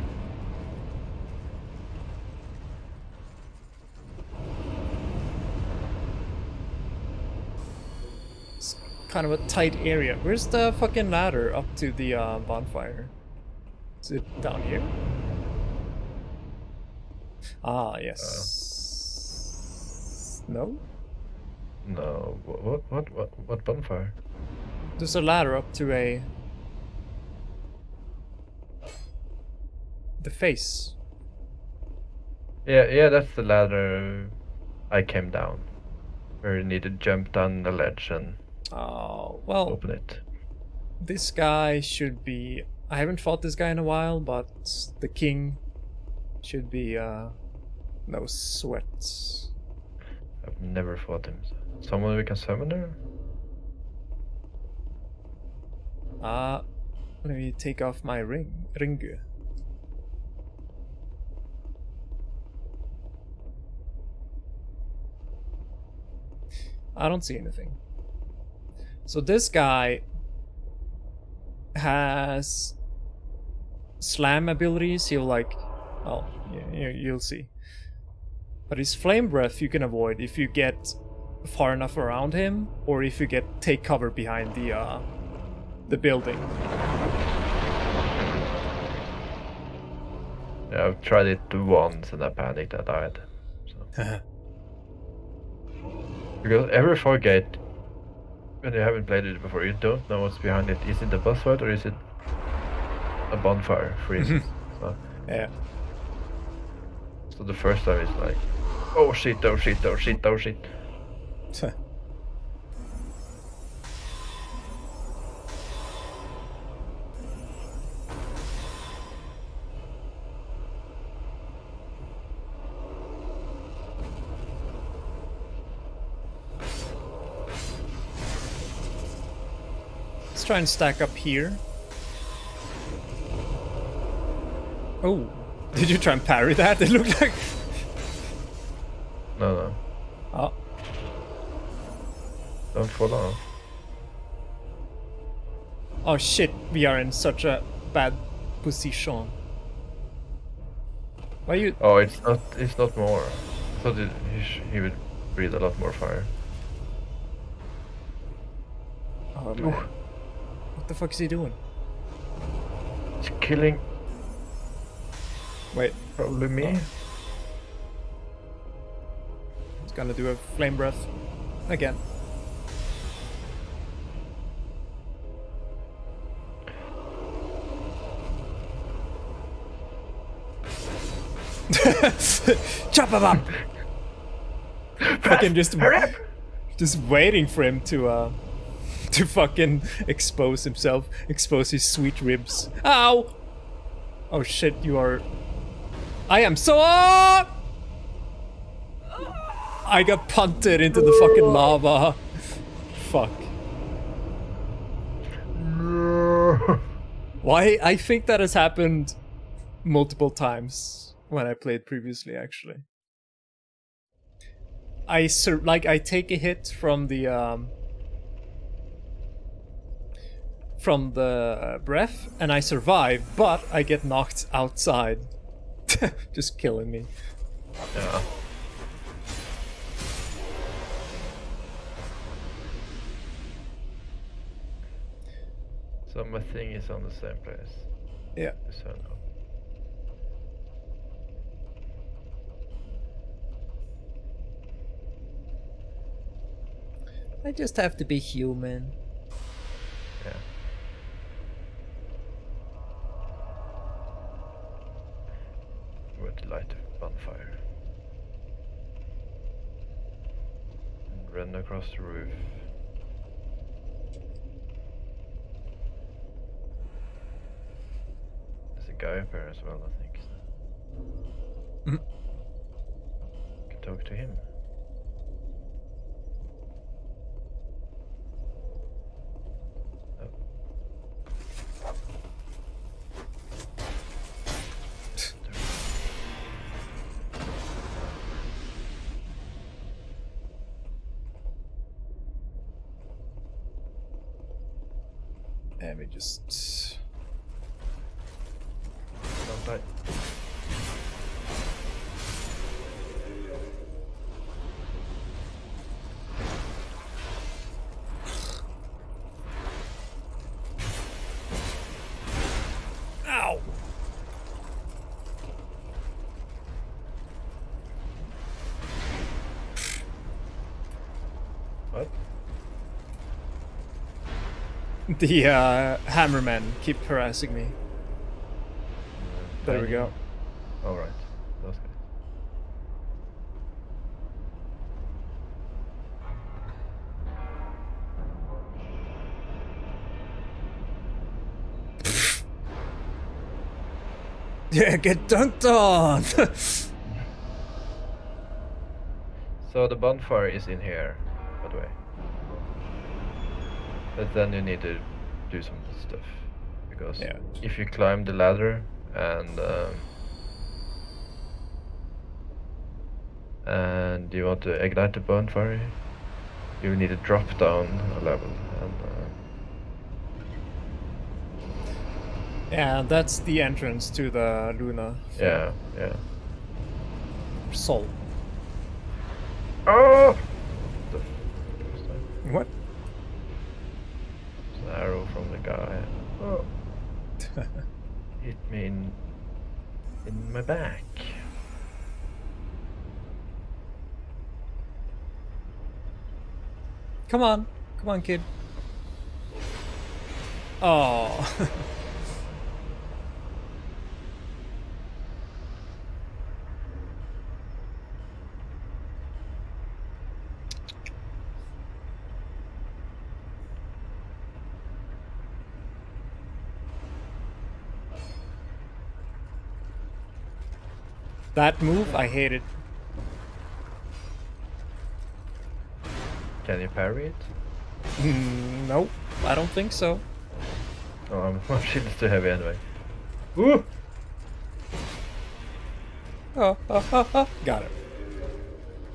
It's kind of a tight area. Where's the fucking ladder up to the bonfire? Is it down here? Ah, yes. No? No. What bonfire? There's a ladder up to the face. Yeah, that's the ladder I came down. Where you need to jump down the ledge and Oh, well, open it. this guy should be... I haven't fought this guy in a while, but the king should be no sweat. I've never fought him. Someone we can summon there? Let me take off my ringu. I don't see anything. So this guy has slam abilities. He'll like, well, you'll see. But his flame breath you can avoid if you get far enough around him, or if you take cover behind the building. Yeah, I've tried it once and I panicked. I died. So. Because every fog gate, when you haven't played it before, you don't know what's behind it. Is it a boss fight or is it a bonfire, for instance? So, Yeah. so the first time it's like, oh shit, oh shit, oh shit, oh shit. Let's try and stack up here. Oh, did you try and parry that? It looked like... No. Oh. Don't fall off. Oh shit, we are in such a bad position. Why you... Oh, it's not more. I thought he would breathe a lot more fire. Oh man. What the fuck is he doing? It's killing Wait. probably me. He's gonna do a flame breath again. Chop him up! Fucking just waiting for him to fucking expose himself, expose his sweet ribs. Ow! Oh shit, you are... I am so... I got punted into the fucking lava. Fuck. Why? I think that has happened multiple times when I played previously, actually. I take a hit from the breath and I survive, but I get knocked outside. Just killing me. Yeah. So my thing is on the same place. Yeah. So no. I just have to be human. Yeah. Where to light a bonfire. And run across the roof. There's a guy up here as well, I think. Mm. Can talk to him. Let me just... Don't die. Ow! What? The hammermen keep harassing me. There we go. Alright. That's good. Yeah, get dunked on! So the bonfire is in here, by the way. But then you need to do some stuff. Because Yeah. if you climb the ladder and you want to ignite the bonfire, you need to drop down a level. And Yeah, that's the entrance to the Luna yeah, yeah. soul. Oh! What? It's an arrow from the guy. Oh. Hit me in my back. Come on, kid. Oh. That move, I hate it. Can you parry it? Nope, I don't think so. Oh, my shield is too heavy anyway. Ooh! Oh. Got it.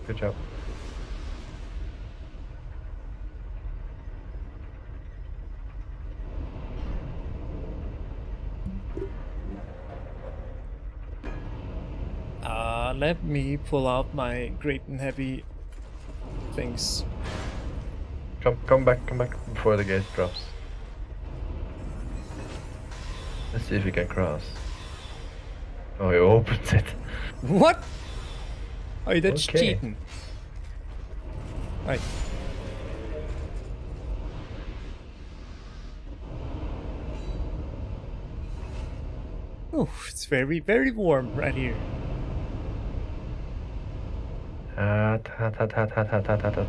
Good job. Let me pull out my great and heavy things. Come back before the gate drops. Let's see if we can cross. Oh, he opens it. What? Oh, that's Okay. cheating. Right. Oh, it's very, very warm right here. Hot.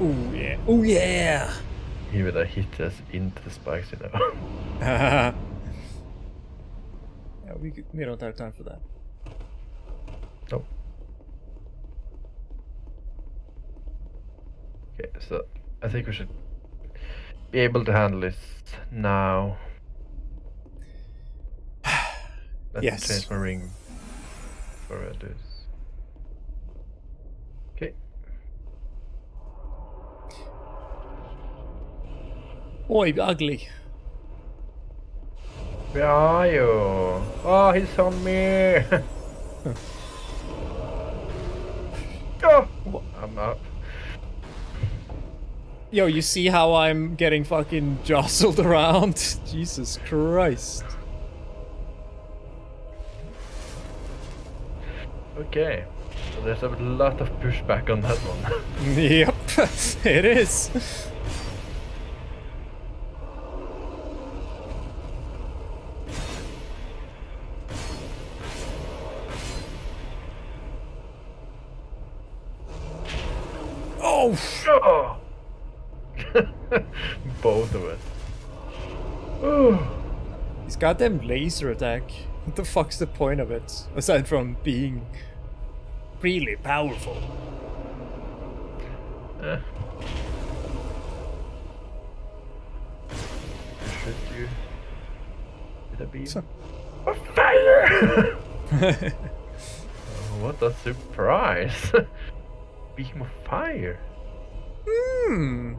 Oh yeah. Oh yeah. He would have hit us into the spikes, you know. Yeah, we don't have time for that. Nope. Okay, so I think we should be able to handle this now. Let me Yes. change my ring before I do this. Okay. Oi, ugly. Where are you? Oh, he's on me! Oh! I'm up. Yo, you see how I'm getting fucking jostled around? Jesus Christ. Okay. So there's a lot of pushback on that one. Yep, it is. Oh! Oh! Both of us. Oh. This goddamn laser attack. What the fuck's the point of it? Aside from being really powerful. Should you? Did I beam? Oh, fire! Oh, what a surprise! Beam of fire. Hmm.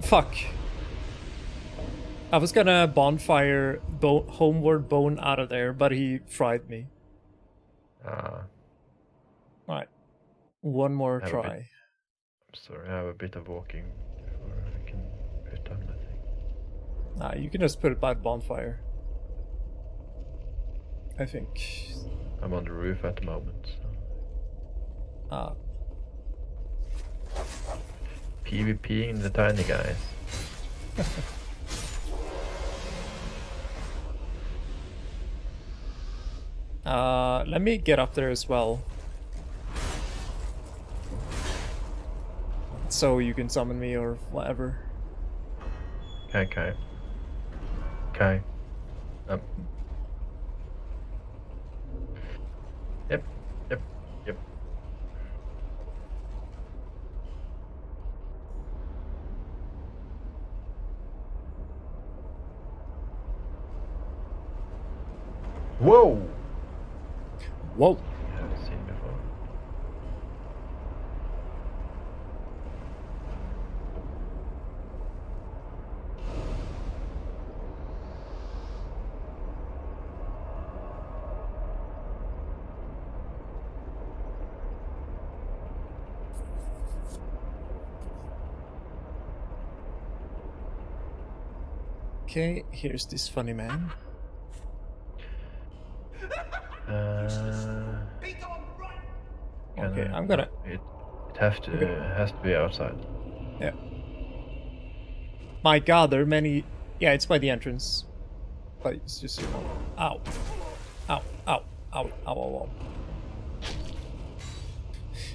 Fuck. I was gonna bonfire homeward bone out of there, but he fried me. Ah, Alright. One more Have a bit- try. I'm sorry, I have a bit of walking before I can put on my thing. Nah, you can just put it by the bonfire. I think. I'm on the roof at the moment. So. Ah. PvPing the tiny guys. Let me get up there as well. So you can summon me or whatever. Okay. Okay. Yep. Yep. Whoa! Whoa! I haven't seen before. Okay, here's this funny man. Okay, I'm gonna. It has to be outside. Yeah. My God, there are many. Yeah, it's by the entrance. But it's just. Ow. Ow. Ow. Ow. Ow. Ow. Ow.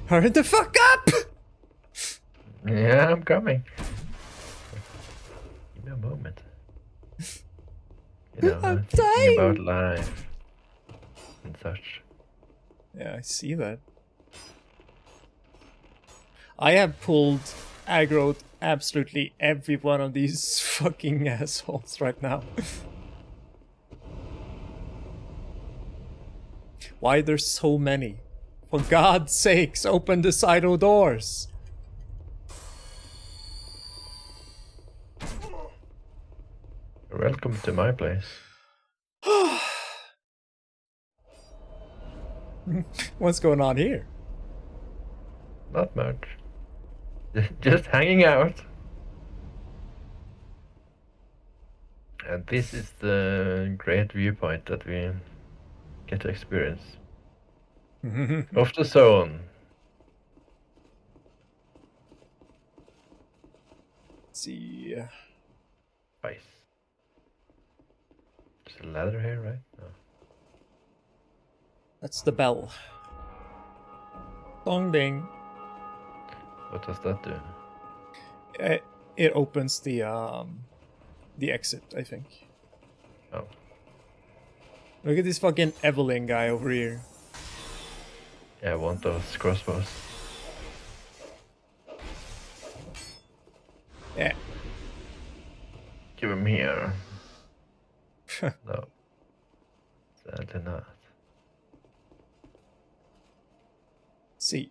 Hurry the fuck up! Yeah, I'm coming. Give me a moment. You know, I'm thinking dying. about life and such. Yeah, I see that. I have pulled aggroed absolutely every one of these fucking assholes right now. Why there's so many? For God's sakes, open the side doors! You're welcome to my place. What's going on here? Not much. Just hanging out. And this is the great viewpoint that we get to experience. Off the zone. Let's see. Nice. There's a ladder here, right? No. That's the bell. Dong ding. What does that do? It opens the exit, I think. Oh. Look at this fucking Evelyn guy over here. Yeah, I want those crossbows. Yeah. Give him here. No. Sadly not. See.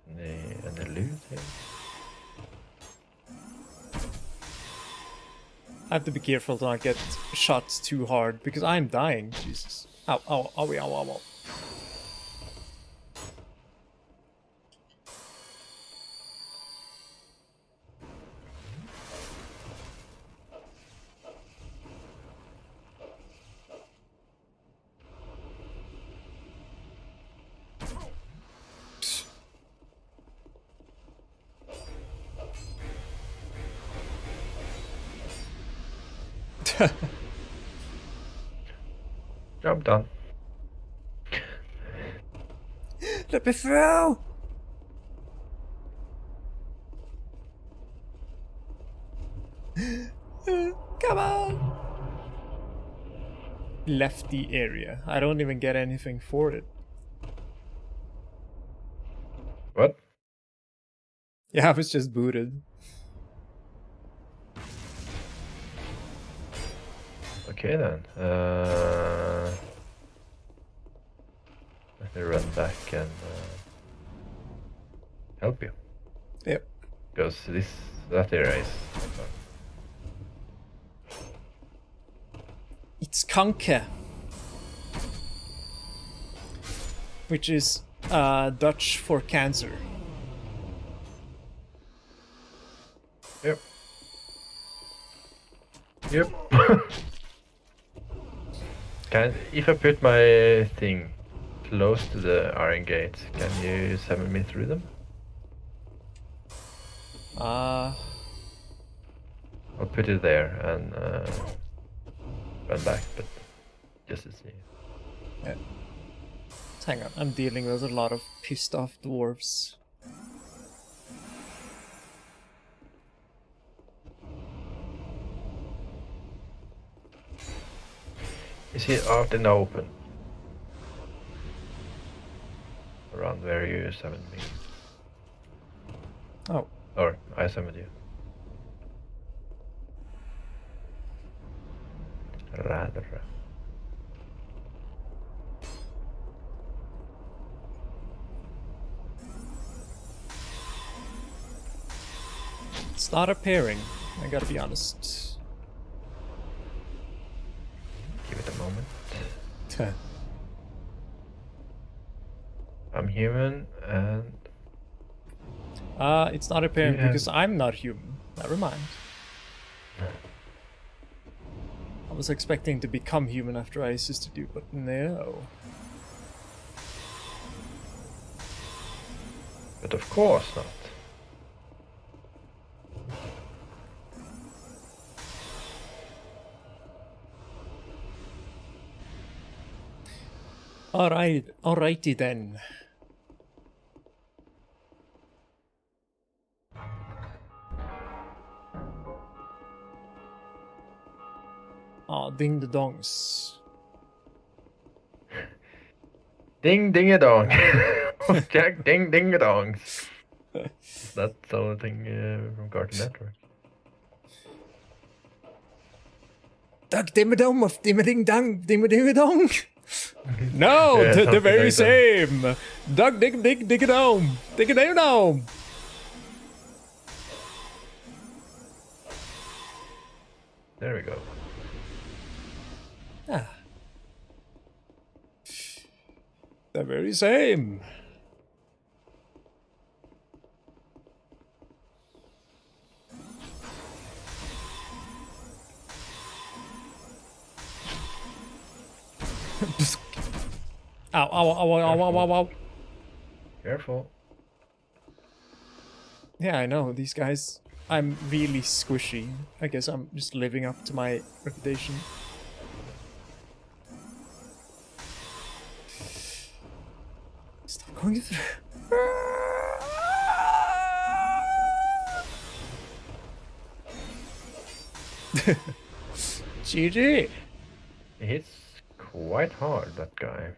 Any loot here? I have to be careful to not get shot too hard because I'm dying. Jesus. Ow, ow, ow, ow, ow, ow. Job done. Let me through! Come on! Left the area. I don't even get anything for it. What? Yeah, I was just booted. Okay then. Let me run back and help you. Yep. Because that area is. It's Kanke. Which is Dutch for cancer. Yep. Yep. If I put my thing close to the iron gates, can you summon me through them? I'll put it there and run back, but just to see. Yeah. Hang on, I'm dealing with a lot of pissed off dwarves. Is he out in the open? Around where you summoned me. Oh, Or I summoned you. Rather. it's not appearing, I gotta be honest. Give it a moment. Tuh. I'm human and It's not appearing Yeah. because I'm not human. Never mind. I was expecting to become human after I assisted you, but no. but of course not. Alrighty then. Ah, ding the dongs. Ding ding a dong. Jack ding ding a dong. That's something from Cartoon Network. Duck dimmadom of dimmading dong dimmading-a-dong. No, Yeah, the something very like that. same. Duck dig dig dig a dome. Dig a dome. There we go. Ah. The very same. Ow, ow, ow, ow, ow, ow, ow. Careful. Yeah, I know, these guys. I'm really squishy. I guess I'm just living up to my reputation. Stop going through. GG. He hits quite hard, that guy.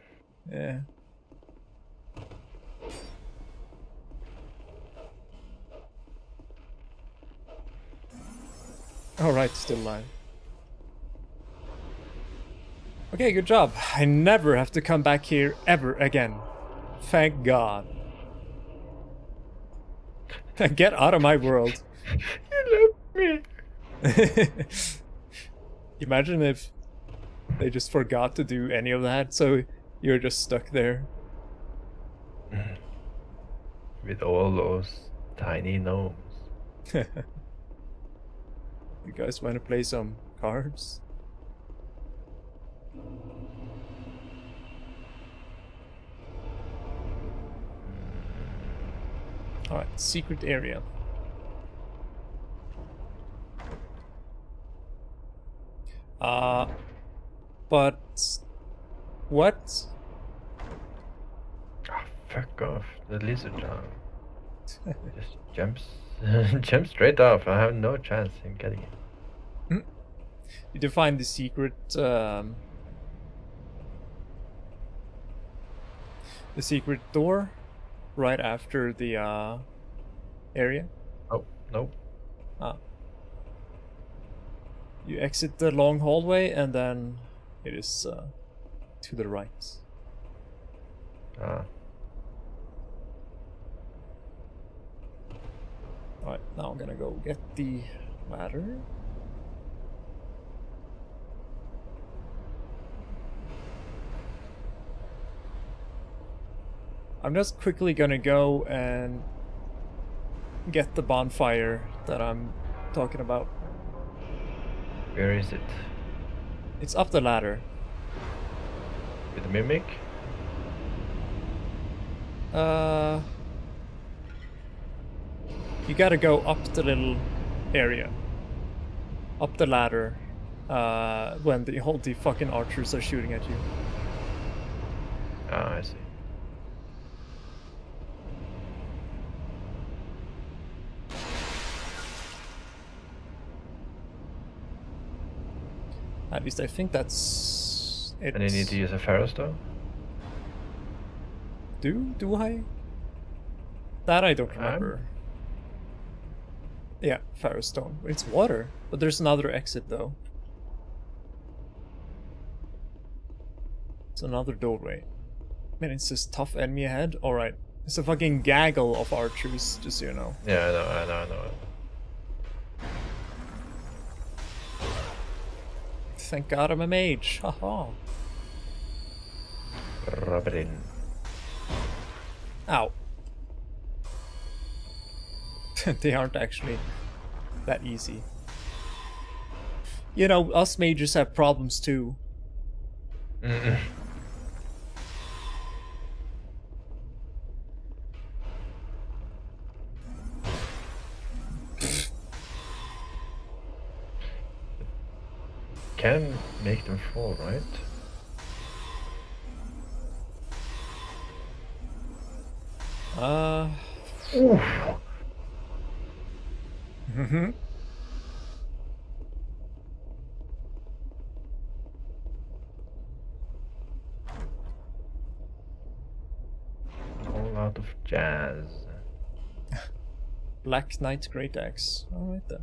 Yeah. Alright, still alive. Okay, good job. I never have to come back here ever again. Thank God. Get out of my world. You left me. Imagine if they just forgot to do any of that, so you're just stuck there. With all those tiny gnomes. You guys want to play some cards? Alright, secret area. But what? Ah, fuck off. The lizard now. Just jumps jumps straight off. I have no chance in getting it. Did you find the secret door right after the area? Oh, no. Ah. You exit the long hallway and then it is to the right. Ah. Alright, now I'm gonna go get the ladder. I'm just quickly gonna go and get the bonfire that I'm talking about. Where is it? It's up the ladder. With the mimic? You gotta go up the little area. up the ladder when all the fucking archers are shooting at you. Ah, I see. At least I think that's it. And you need to use a Pharaoh Stone? Do I? That I don't remember. Yeah, Pharaoh Stone. It's water, but there's another exit though. It's another doorway. Man, it's this tough enemy ahead. Alright. It's a fucking gaggle of archers, just so you know. Yeah, I know. Thank God I'm a mage. Haha. Rub it in. Ow. They aren't actually that easy. You know, us mages have problems too. Mm-mm. Can make them fall, right? Oof. All out of jazz. Black Knight Great Axe. Alright then.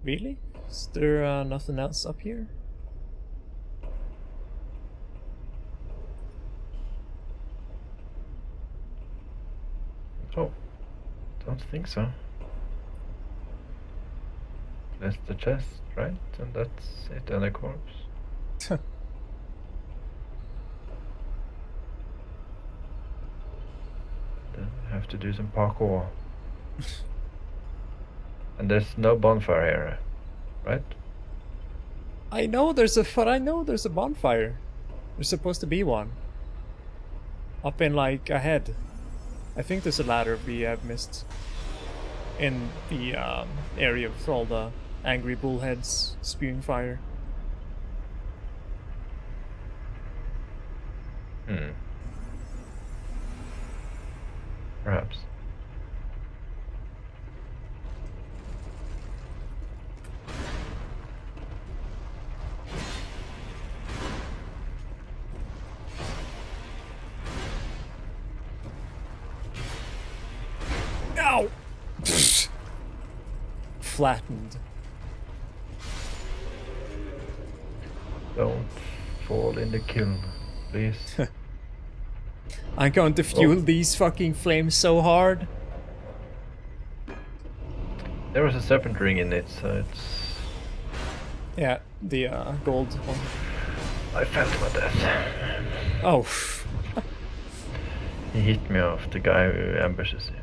Really? Is there nothing else up here? Oh, don't think so. That's the chest, right? And that's it, and a corpse. Then we have to do some parkour. And there's no bonfire here, right? I know there's a bonfire. There's supposed to be one. Up in like ahead. I think there's a ladder we have missed. In the area with all the angry bullheads spewing fire. Perhaps. Ow! Flattened. Don't fall in the kiln, please. I'm going to fuel these fucking flames so hard. There was a serpent ring in it, so it's... Yeah, the gold one. I felt my death. Oh. He hit me off, the guy who ambushes you.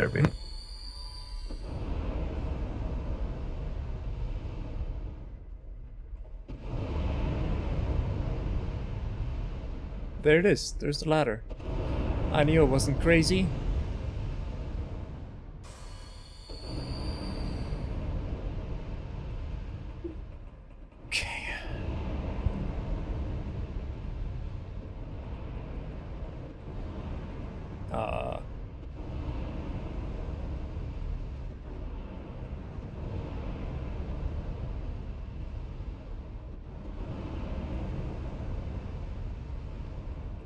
BRB. There it is. There's the ladder. I knew it wasn't crazy. Okay.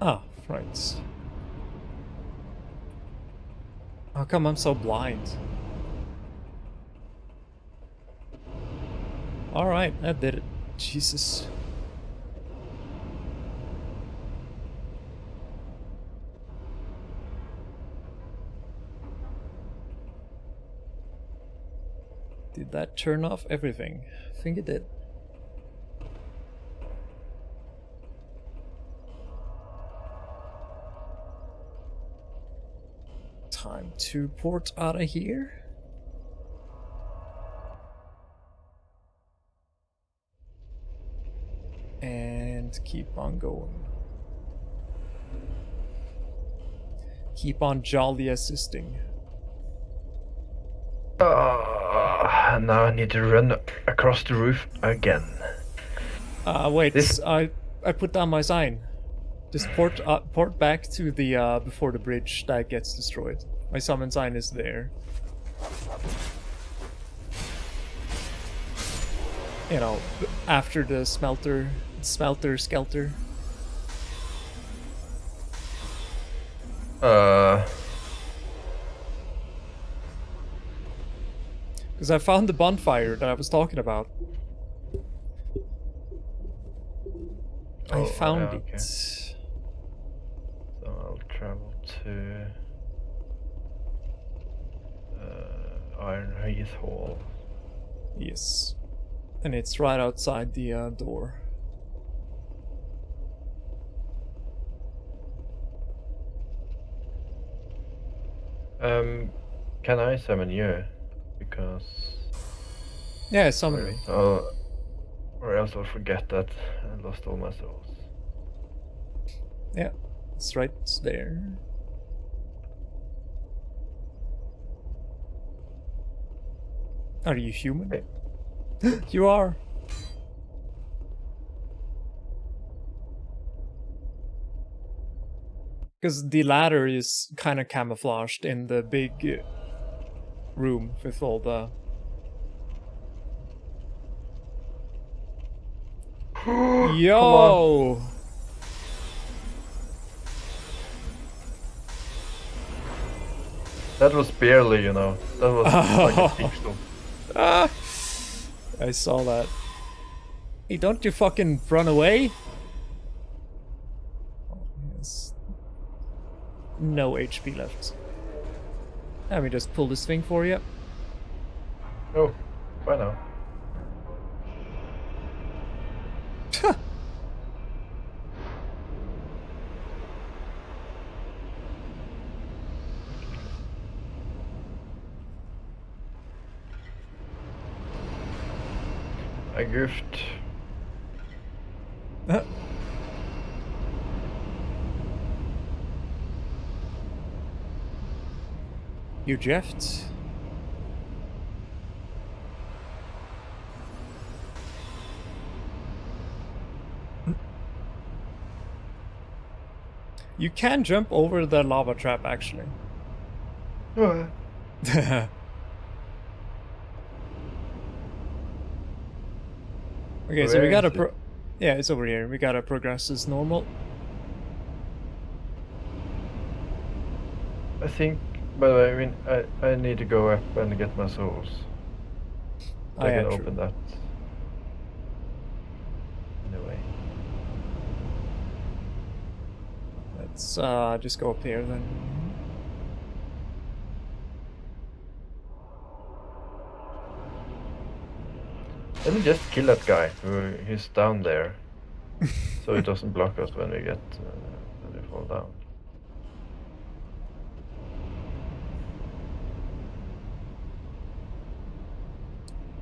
Ah, right. How come I'm so blind? Alright, that did it. Jesus. Did that turn off everything? I think it did. Time to port out of here. And keep on going. Keep on jolly assisting. Now I need to run across the roof again. Wait, This- I put down my sign. Just port back to the before the bridge that gets destroyed. My summon sign is there. You know, after the skelter. Because I found the bonfire that I was talking about. I found yeah, okay. it. So I'll travel to Iron Heath Hall. Yes. And it's right outside the door. Can I summon you? Because Yeah, summon me. or else I'll forget that I lost all my souls. Yeah, it's right there. Are you human? Hey. You are. Because the ladder is kind of camouflaged in the big room with all the... Yo! That was barely, you know. That was like a pixel. I saw that. Hey, don't you fucking run away? Oh, yes. No HP left. Let me just pull this thing for you. Oh, bye now. I goofed. You Jeft? You can jump over the lava trap, actually. What? Okay, so Where we gotta is it? yeah, it's over here. We gotta progress as normal. I think, by the way, I mean, I need to go up and get my souls. Oh, I yeah, can true. open that. Anyway. Let's just go up here then. Let me just kill that guy who's down there, so it doesn't block us when we fall down.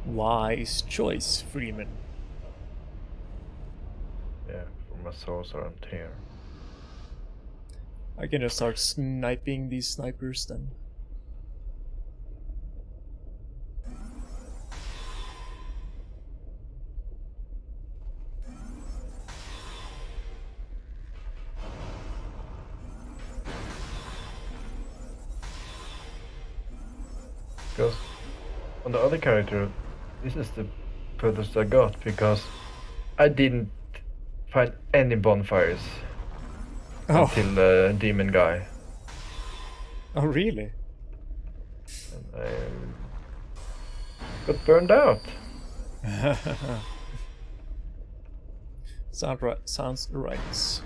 Wise choice, Freeman. Yeah, for my souls aren't here. I can just start sniping these snipers then. Because on the other character, this is the furthest I got, because I didn't find any bonfires until the demon guy. Oh, really? And I got burned out. Sounds right.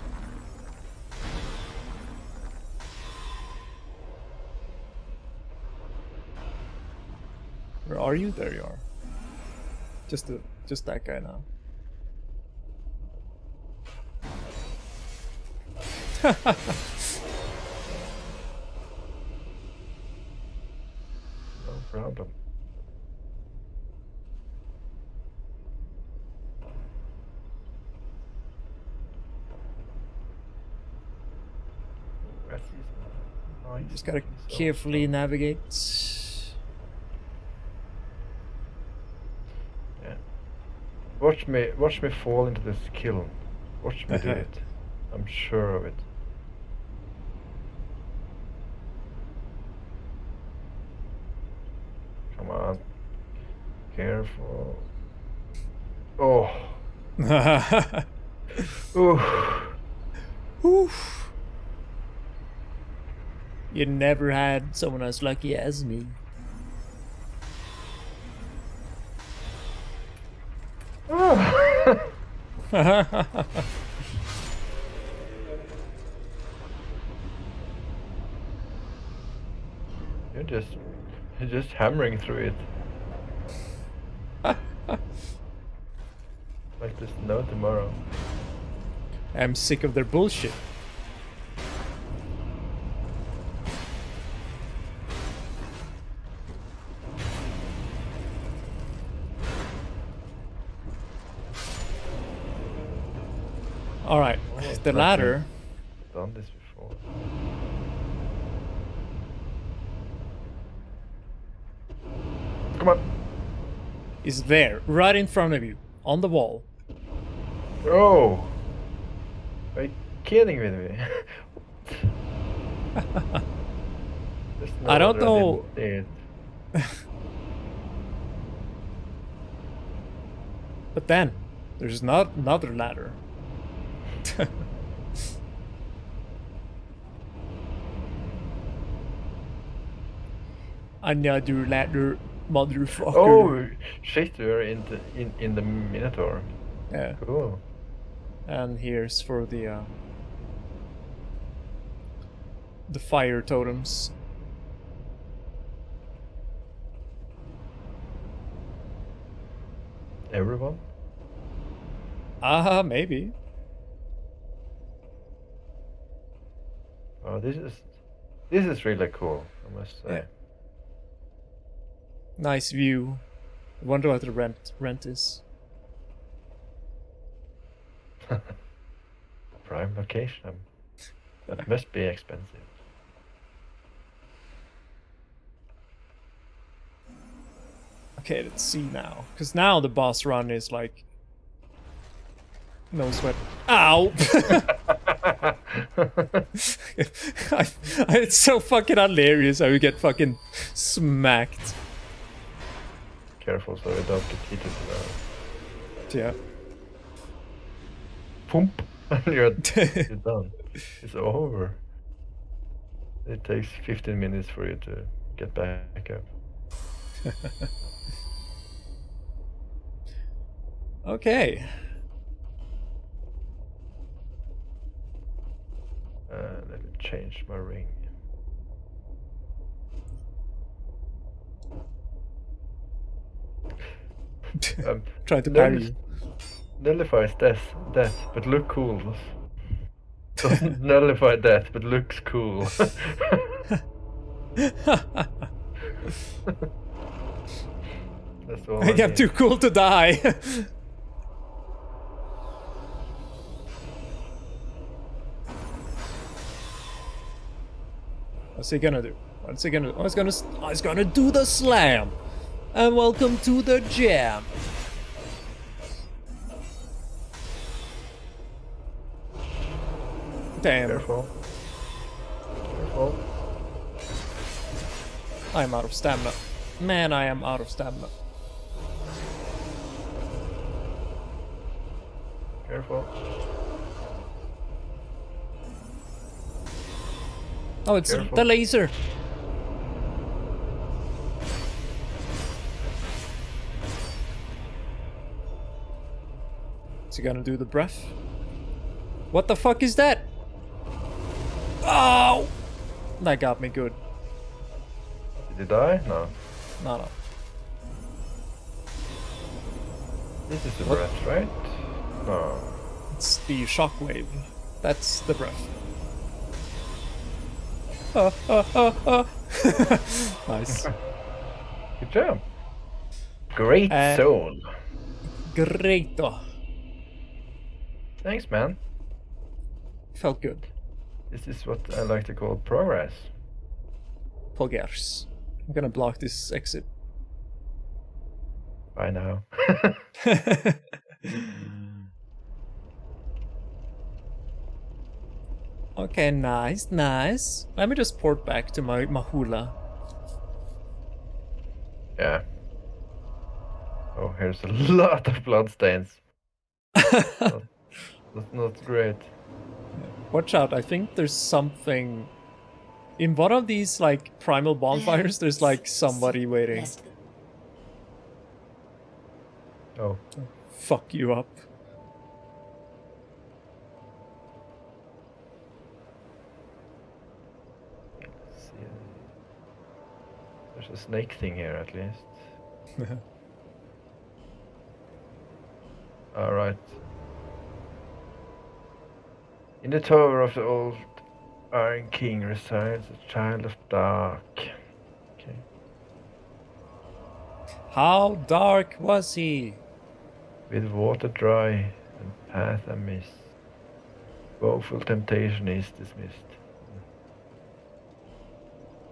Where are you? There you are. Just that guy now. No problem. Just gotta carefully navigate. Yeah. Watch me fall into this kiln. Watch me do it. I'm sure of it. Come on. Careful. Oh. Ooh. Oof. You never had someone as lucky as me. You're just hammering through it. Like there's no tomorrow. I'm sick of their bullshit. Alright, the ladder. Done this before. Come on. Is there, right in front of you, on the wall. Oh! Are you kidding with me? There's no I don't wonder know. didn't see it. But then, there's not another ladder. Another ladder, motherfucker. Oh shit, we're in the Minotaur. Yeah. Cool. And here's for the fire totems. Everyone? Maybe. Oh, this is really cool, I must say. Yeah. Nice view. I wonder what the rent is. Prime location. That must be expensive. Okay, let's see now. Because now the boss run is like... No sweat. Ow! It's so fucking hilarious how you get fucking smacked. Careful so you don't get hit into Yeah. Pump! you're done. It's over. It takes 15 minutes for you to get back up. Okay. Let me change my ring. Trying to parry you. Nullifies death, but look cool. Doesn't nullify death, but looks cool. That's all I think I'm need. too cool to die. What's he gonna do? What's he gonna do? Oh, he's gonna do the slam. And welcome to the jam. Damn. Careful. Careful. I'm out of stamina. Man, I am out of stamina. Careful. Oh, it's Careful. the laser. Is he gonna do the breath? What the fuck is that? Oh! That got me good. Did you die? No. No. This is the breath, right? No. It's the shockwave. That's the breath. Nice. Good job. Great zone. Great. Thanks, man. Felt good. This is what I like to call progress. doppelgangers. I'm gonna block this exit. Bye now. Okay, nice, nice. Let me just port back to my Mahula. Yeah. Oh, here's a lot of bloodstains. That's not great. Watch out, I think there's something... In one of these, like, primal bonfires, there's, like, somebody waiting. Oh. Fuck you up. Let's see. There's a snake thing here at least. Alright. In the tower of the old Iron King resides a child of dark. Okay. How dark was he? With water dry and path amiss. Woeful temptation is dismissed.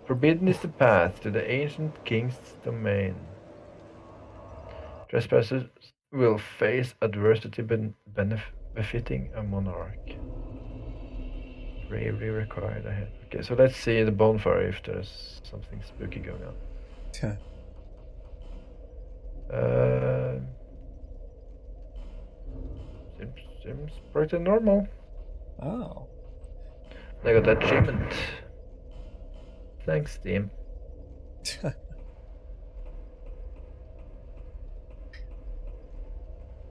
Forbidden is the path to the ancient king's domain. Trespassers will face adversity befitting a monarch. Bravery required ahead. Okay, so let's see the bonfire if there's something spooky going on. Seems pretty normal. Oh. I got that achievement. Thanks, team.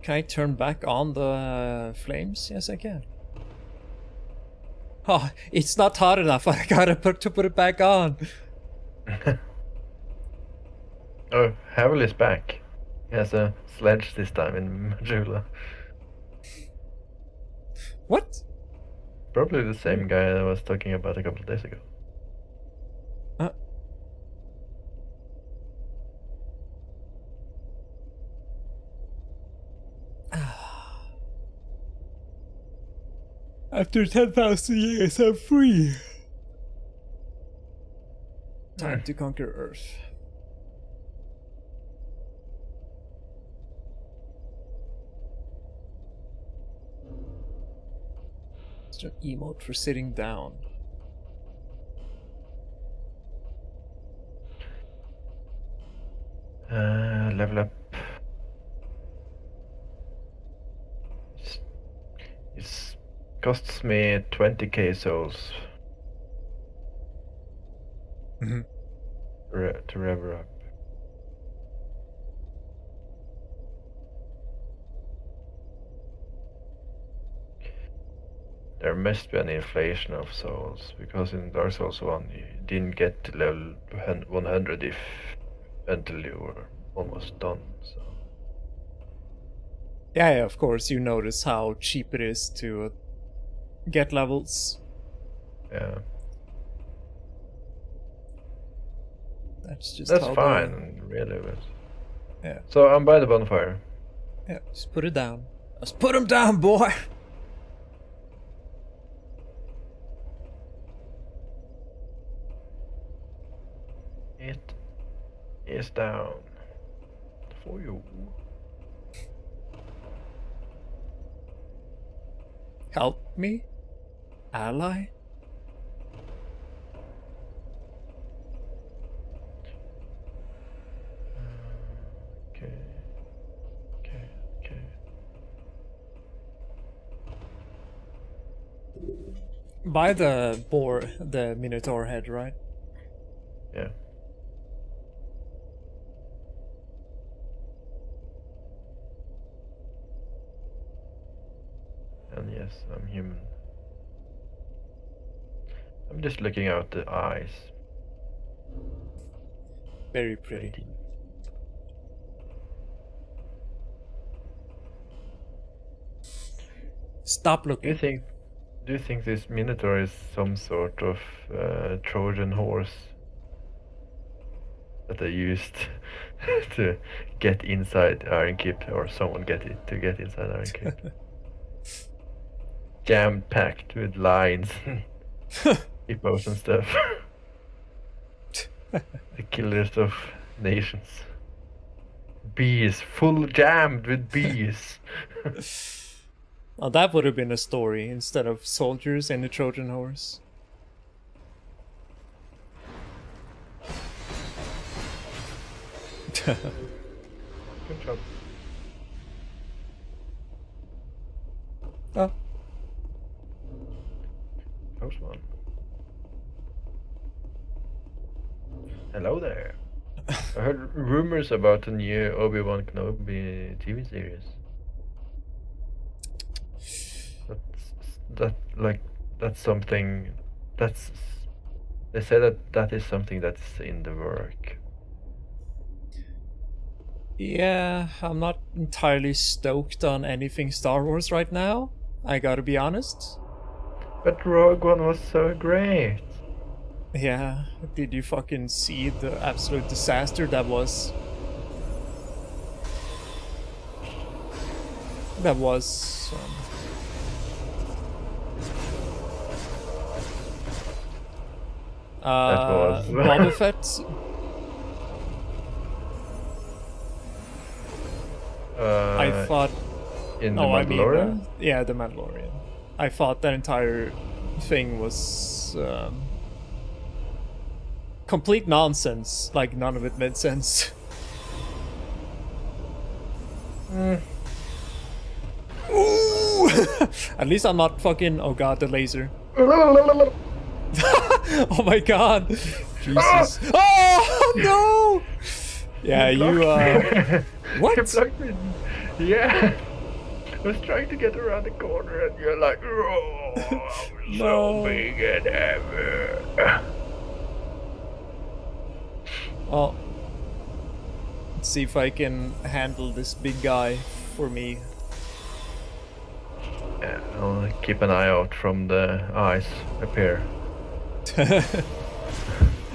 Can I turn back on the flames? Yes, I can. Oh, it's not hot enough. I gotta put it back on. Oh, Havel is back. He has a sledge this time in Majula. What? Probably the same guy I was talking about a couple of days ago. After 10,000 years, I'm free. Time to conquer Earth. It's an emote for sitting down. Level up. It costs me 20k souls. Mm-hmm. To rev up. There must be an inflation of souls, because in Dark Souls 1 you didn't get to level 100 until you were almost done, so... Yeah, of course, you notice how cheap it is to get levels. Yeah. That's just That's how fine, really, but... Yeah. So I'm by the bonfire. Yeah, just put it down. Just put him down, boy! It is down. For you. Help me? Ally? Okay. By the boar, the Minotaur head, right? Yeah. And yes, I'm human. I'm just looking out the eyes. Very pretty. Stop looking. Do you think this Minotaur is some sort of Trojan horse that they used to get inside Iron Keep, or someone get it to get inside Iron Keep? Jam packed with lines, hippos and stuff. The killers of nations. Bees, full jammed with bees. Well, that would have been a story instead of soldiers and a Trojan horse. Good job. Oh, Close one. Hello there. I heard rumors about the new Obi-Wan Kenobi TV series. That's something. They say that is something that's in the work. yeah, I'm not entirely stoked on anything Star Wars right now. I gotta be honest. But Rogue One was so great. Yeah, did you fucking see the absolute disaster that was? That was. Was- Boba Fett. I thought. In the No, I mean, Mandalorian. yeah, the Mandalorian. I thought that entire thing was complete nonsense. Like none of it made sense. Ooh! At least I'm not fucking. Oh god, the laser. Oh my god. Jesus. Oh no! Yeah, you what? You blocked me. Yeah. I was trying to get around the corner and you're like, oh, I'm No. so big and heavy. Well, let's see if I can handle this big guy for me. Yeah, I'll keep an eye out from the eyes up here.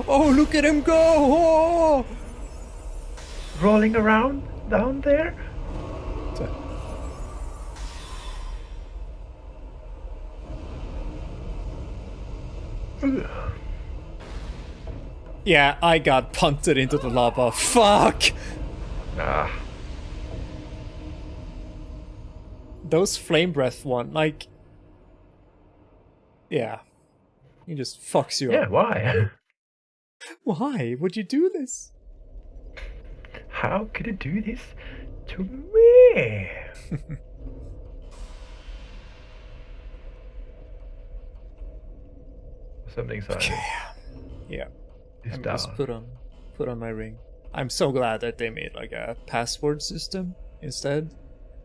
Oh, look at him go! Oh! Rolling around down there? Yeah, I got punted into the lava. Fuck! Ah, Those flame breath one, like... Yeah. He just fucks you yeah, up. why? Why would you do this? How could it do this to me? Something silent. Yeah. Is Let me down. just put on my ring. I'm so glad that they made like a password system instead.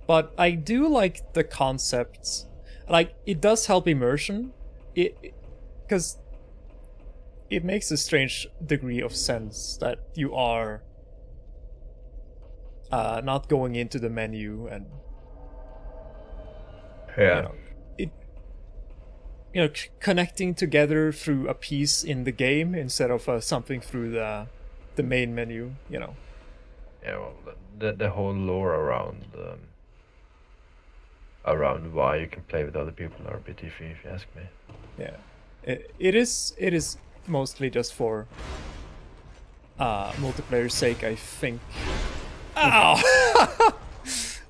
But I do like the concepts. Like it does help immersion. Because it makes a strange degree of sense that you are not going into the menu and Yeah. connecting together through a piece in the game instead of something through the main menu. Yeah, well, the whole lore around why you can play with other people are a bit iffy, if you ask me. Yeah, it is mostly just for multiplayer's sake, I think. Ow!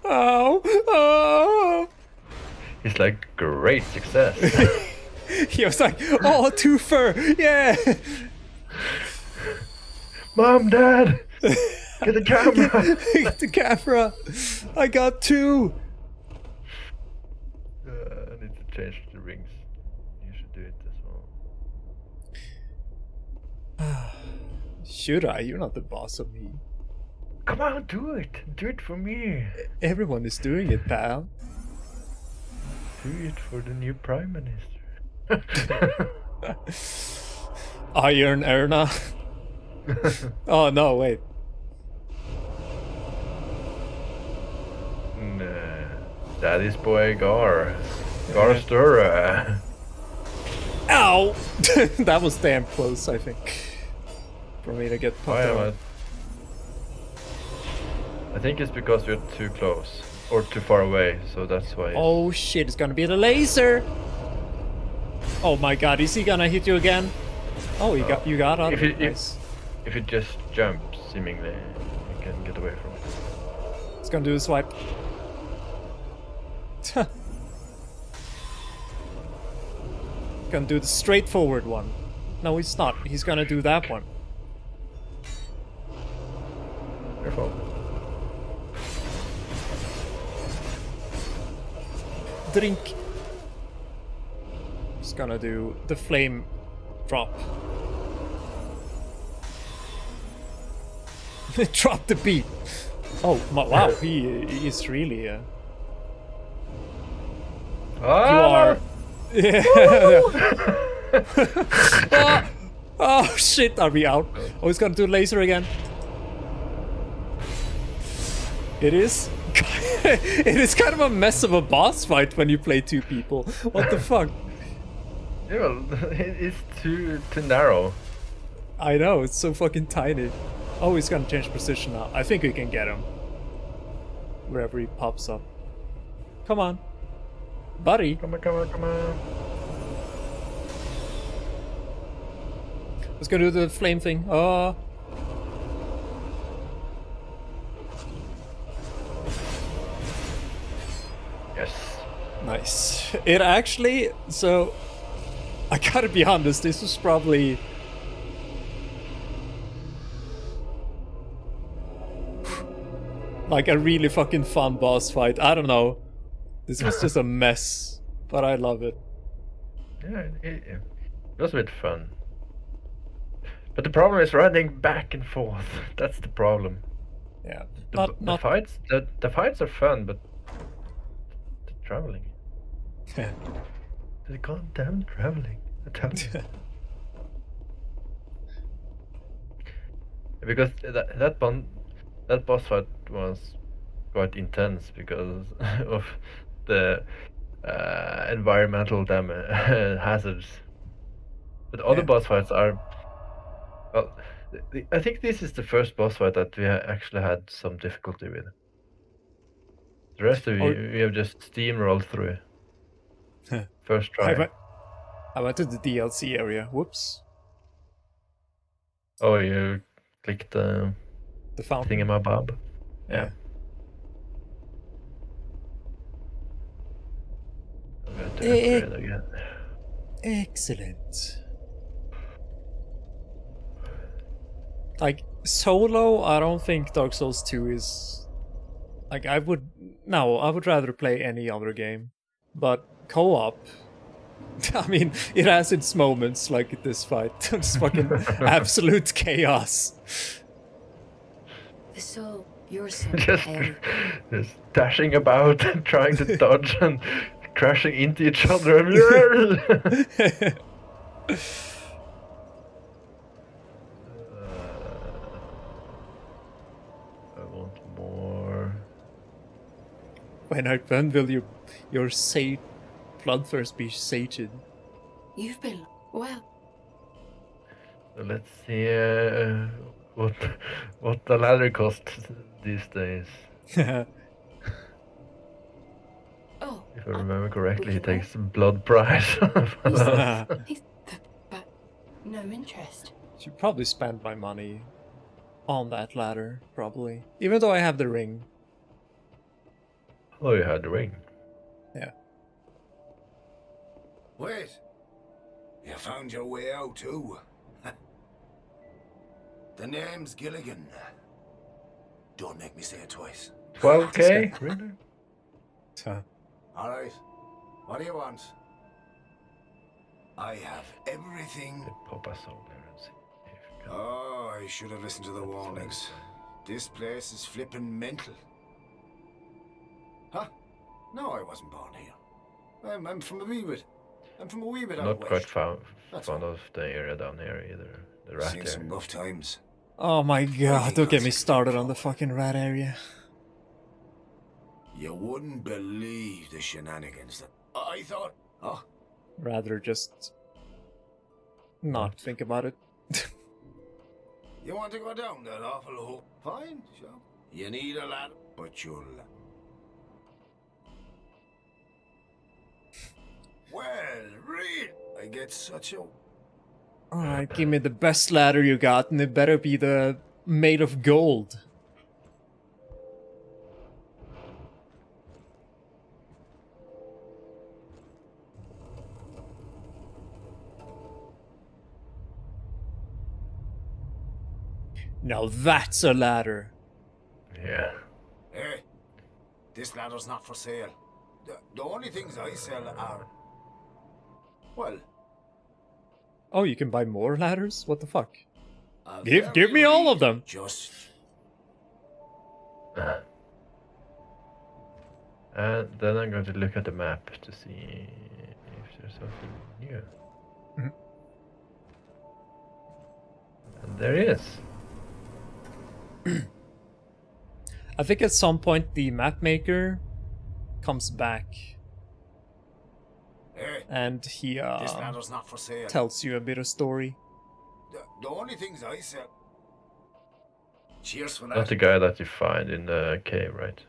Ow! Oh! It's like great success. He was like, "Oh, twofer! Yeah!" Mom, Dad, get the camera. Get the camera! I got two. I need to change the rings. You should do it as well. Should I? You're not the boss of me. Come on, do it. Do it for me. Everyone is doing it, pal. Do it for the new Prime Minister. Iron Erna. Oh no, wait. Nah. Daddy's boy Gar. Gar Sturra. Ow! That was damn close, I think. For me to get pumped out. I think it's because we're too close. Or too far away, so that's why. Oh shit, it's gonna be the laser! Oh my god, is he gonna hit you again? Oh, you got out of If it. you- Nice. if it just jumps, seemingly, you can get away from it. It's gonna do a swipe. Gonna do the straightforward one. No, he's not. He's gonna do that one. Careful. Drink. He's gonna do the flame drop. Drop the beat. Oh, wow, he is really. You are. Yeah. Oh shit! Are we out? Oh, he's gonna do laser again. It is. It is kind of a mess of a boss fight when you play 2 people. What the fuck? Yeah, well, it's too narrow. I know, it's so fucking tiny. Oh, he's gonna change position now. I think we can get him. Wherever he pops up. Come on. Buddy. Come on. Let's go do the flame thing. Oh. Yes. Nice. It actually, so I gotta be honest, this was probably like a really fucking fun boss fight. I don't know. This was just a mess, but I love it. Yeah, it was a bit fun. But the problem is running back and forth. That's the problem. Yeah. The fights the fights are fun, but the traveling. The goddamn traveling. I tell you. Because that boss fight was quite intense because of the environmental hazards. But other boss fights are. Well, I think this is the first boss fight that we actually had some difficulty with. The rest of we have just steamrolled through. First try. I went to the DLC area. Whoops. Oh, you clicked the fountain. thingamabob. Yeah. I'm going to upgrade again. Excellent. Like, solo, I don't think Dark Souls 2 is... Like, I would rather play any other game. But co-op... I mean, it has its moments, like this fight. It's fucking absolute chaos. The soul, your soul, just dashing about and trying to dodge and crashing into each other. I want more. When will your bloodthirst be sated? You've been well. Let's see what the ladder costs these days. Oh. If I remember correctly, he takes blood price. But no interest. Should probably spend my money on that ladder, probably. Even though I have the ring. Oh, you had the ring. Yeah. Wait. You found your way out too. The name's Gilligan. Don't make me say it twice. 12k? Really? Alright. What do you want? I have everything. Pop us over there and see if you can. Oh, I should have listened to the warnings. This place is flippin' mental. Huh? No, I wasn't born here. I'm from a wee bit. I'm from a wee bit out Not quite west. fond of the area down here either. The rat Seen some area. rough times. Oh my god, don't get me started on the fucking rat area. You wouldn't believe the shenanigans that I thought. Oh, Rather just not think about it. you want to go down that awful hole? Fine, sure. You need a ladder, but you'll. Well, real. I get such a Alright, give me the best ladder you got, and it better be the made of gold. Now that's a ladder. Yeah. Hey, this ladder's not for sale. The only things I sell are... Well... Oh, you can buy more ladders? What the fuck? a Give very me all of them! Just... And then I'm going to look at the map to see if there's something new. Mhm. And there is. I think at some point the map maker comes back Hey, and he this ladder's not for sale. tells you a bit of story. The only things I sell... Cheers for That's the that. guy that you find in the cave, right?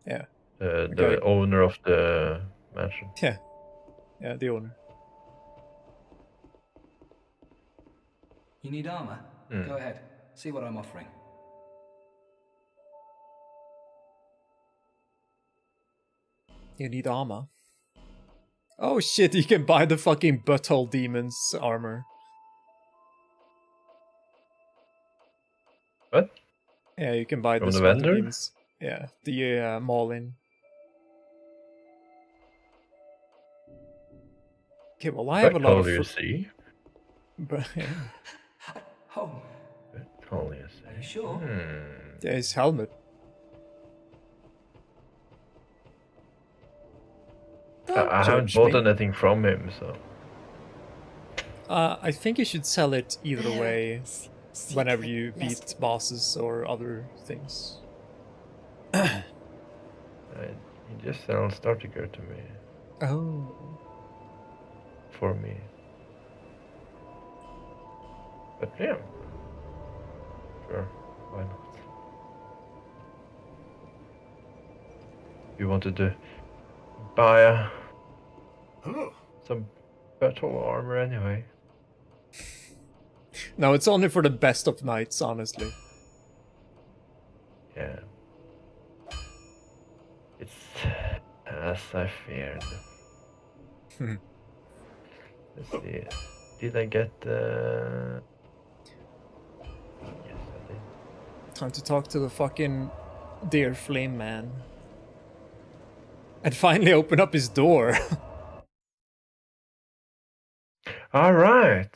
Yeah. The Okay. owner of the mansion. Yeah. Yeah, the owner. You need armor? Hmm. Go ahead. See what I'm offering. You need armor. Oh shit, you can buy the fucking butthole demon's armor. What? Yeah, you can buy From the the sweater vendor? demons. Yeah, the Maulin. Okay, well I have a lot of... Butthole you see. But, yeah. Oh, Butthole you see. are you sure? Hmm. Yeah, his helmet. I haven't Judge bought me. anything from him, so... I think you should sell it either way whenever Secret you beat lesson. bosses or other things. He just sells starter gear to me. Oh. For me. But yeah. Sure, why not? You wanted to buy some battle armor anyway. No, it's only for the best of nights, honestly. Yeah. It's as I feared. Hmm. Let's see. Did I get the... Yes, I did. Time to talk to the fucking dear flame man. And finally open up his door. Alright!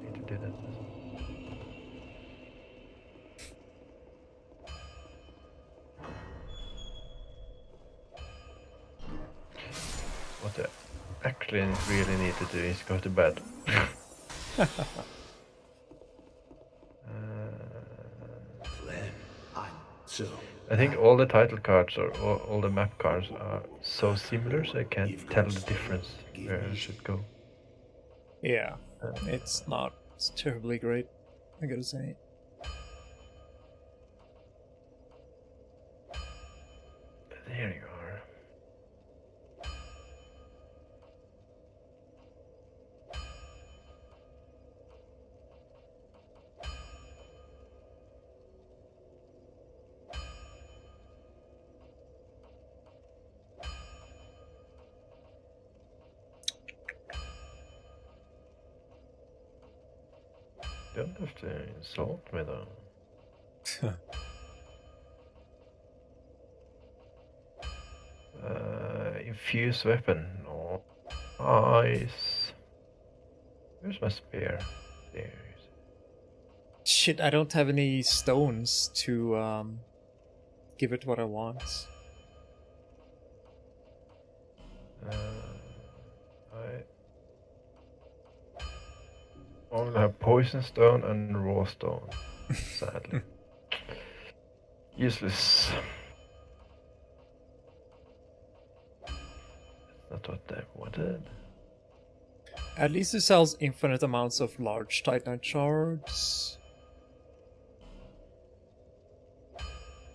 Need to do that. What I actually really need to do is go to bed. Flynn, so I think all the title cards or all the map cards are so similar, so I can't You've tell got the something difference to give where I me. should go. Yeah, it's not terribly great, I gotta say. There you are. Don't have to insult me though. Infuse weapon. No. Nice. Where's my spear? There it is. Shit, I don't have any stones to give it what I want. I only have poison stone and raw stone. Sadly. Useless. That's not what I wanted. At least it sells infinite amounts of large titanite shards.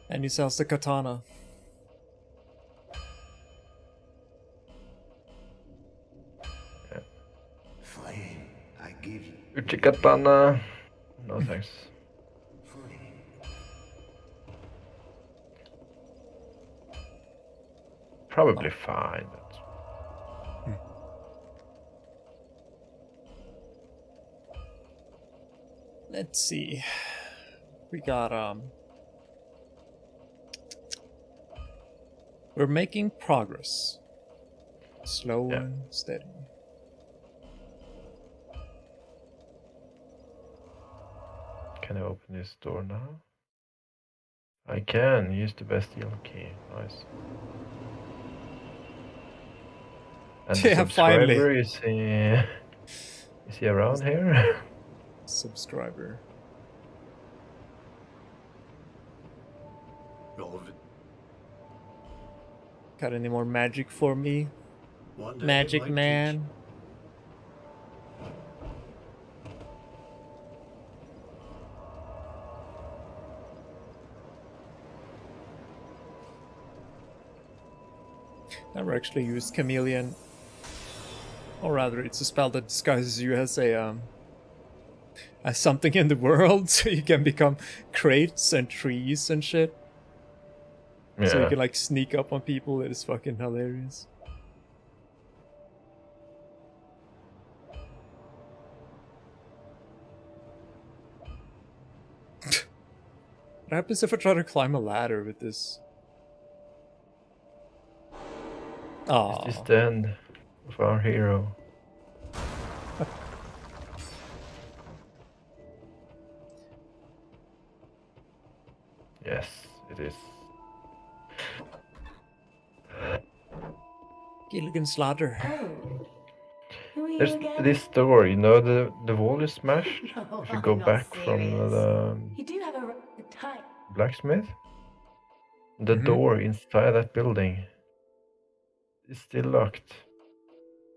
And he sells the katana. Flynn, katana. No thanks. Probably fine. But... Let's see. We got we're making progress. Slow and steady. Can I open this door now? I can. Use the Bestial key. Nice. And the Yeah, subscriber, finally. is he around here? Subscriber. Got any more magic for me? Magic man. Never actually used Chameleon. Or rather, it's a spell that disguises you as a as something in the world, so you can become crates and trees and shit. Yeah. So you can like sneak up on people. It is fucking hilarious. What happens if I try to climb a ladder with this? Oh. Is this the end of our hero? Yes, it is. Gilligan's Ladder. Oh. Who are you There's again? this door, you know, the wall is smashed. No, If you I'm go not back serious. from the You do have a type. blacksmith, the Mhm. door inside that building is still locked.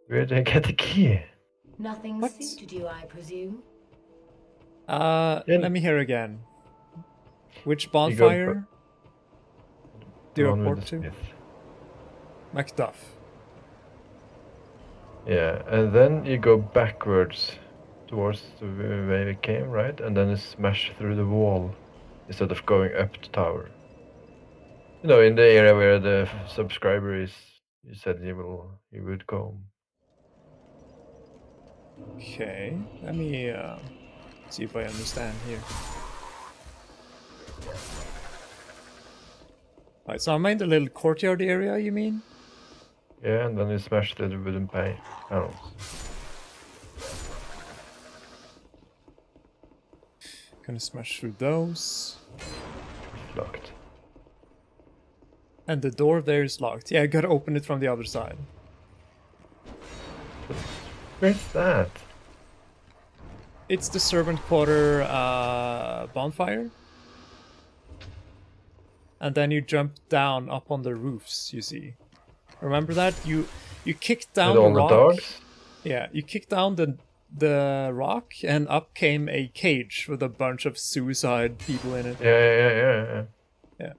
Where did I get the key? Nothing What? suited you, I presume. Let me hear again. Which You go bonfire do you the one with report the to? smith. Macduff. Yeah, and then you go backwards towards the way we came, right? And then you smash through the wall instead of going up the tower. You know, in the area where the subscriber is, you said you would go. Okay, let me see if I understand here. Right, so I'm in the little courtyard area, you mean? Yeah, and then you smash the wooden panels. Gonna smash through those. It's locked. And the door there is locked. Yeah, I gotta open it from the other side. Where's that? It's the servant quarter bonfire. And then you jump down up on the roofs, you see. Remember that? You kicked down With the all rock. the dogs? Yeah, you kicked down the rock and up came a cage with a bunch of suicide people in it. Yeah. Yeah.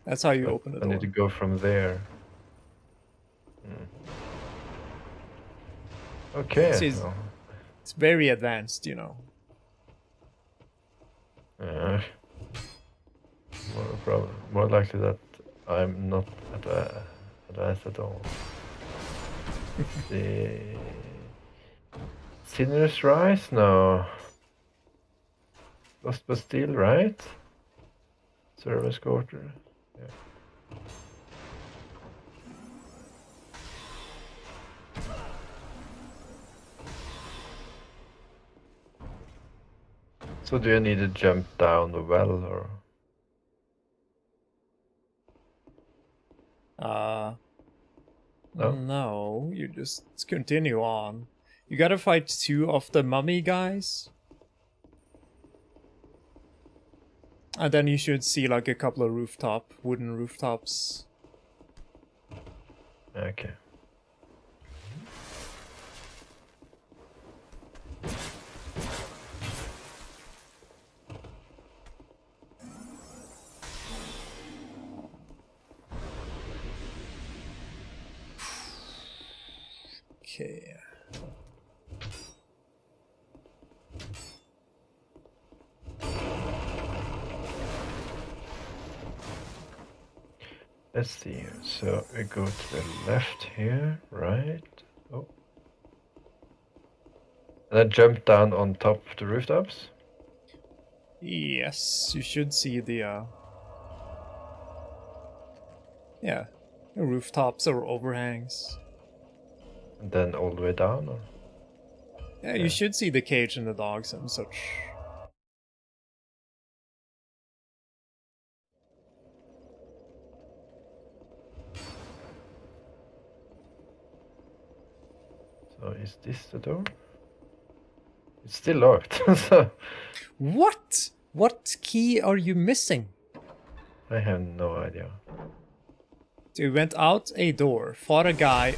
That's how you But open the I door. need to go from there. Okay. See, so- it's very advanced, you know. More likely that I'm not advanced at all. The Sinner's Rise? No. Lost Bastille, right? Service quarter. Yeah. So do you need to jump down the well or? No? No, you just continue on. You gotta fight 2 of the mummy guys. And then you should see like a couple of wooden rooftops. Okay. Okay. Let's see. So we go to the left here, right? Oh. And then jump down on top of the rooftops. Yes, you should see the yeah, the rooftops or overhangs. And then all the way down, or? Yeah, you should see the cage and the dogs and such. So is this the door? It's still locked. So What? What key are you missing? I have no idea. So you went out a door, fought a guy,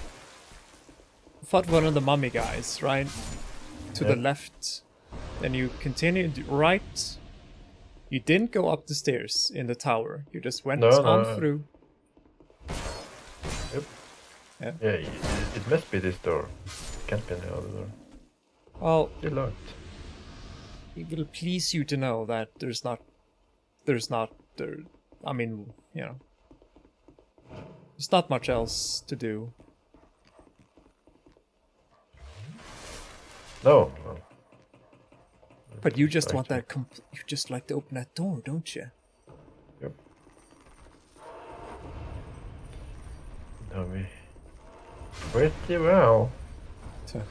fought one of the mummy guys, right? To the Yep. left. Then you continued right. You didn't go up the stairs in the tower. You just went No, on no. through. Yep. Yeah. Yeah, it must be this door. Can't be any other door. Well, Still locked. it will please you to know that there's not there. I mean, you know, there's not much else to do. No. No. But you just want Right. that. You just like to open that door, don't you? Yep. Know me pretty well. So,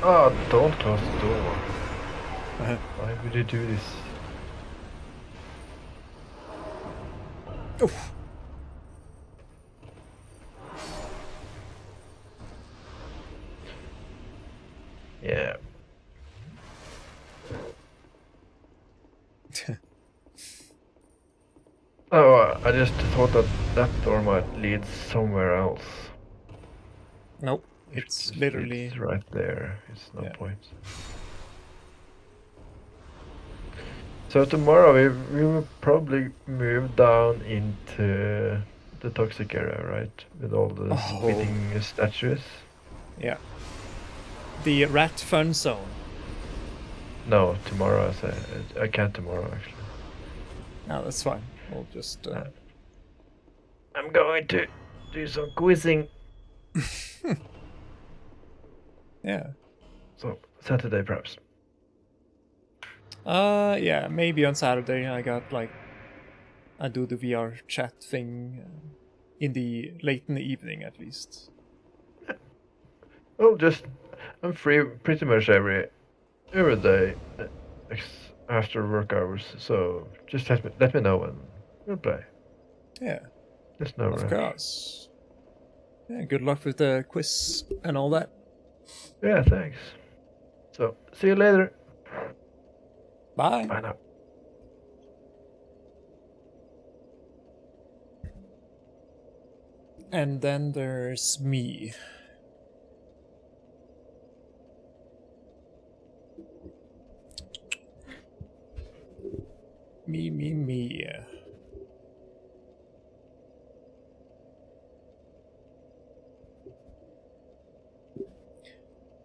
Oh, don't close the door. uh, Why would you do this? oof. Yeah. Oh, I just thought that that door might lead somewhere else. Nope. It's literally. It's right there. It's no Yeah. point. So tomorrow we will probably move down into the toxic area, right? With all the Oh. speeding statues. Yeah. The rat fun zone. No, tomorrow I say I can't tomorrow actually. No, that's fine. We'll just. I'm going to do some quizzing. Yeah. So Saturday perhaps. Yeah, maybe on Saturday I got like. I do the VR chat thing in the late in the evening at least. Well, I'm free pretty much every day after work hours. So just let me know and we'll play. Yeah, There's no of rush. course. Yeah, good luck with the quiz and all that. Yeah, thanks. So see you later. Bye. Bye now. And then there's me. Me.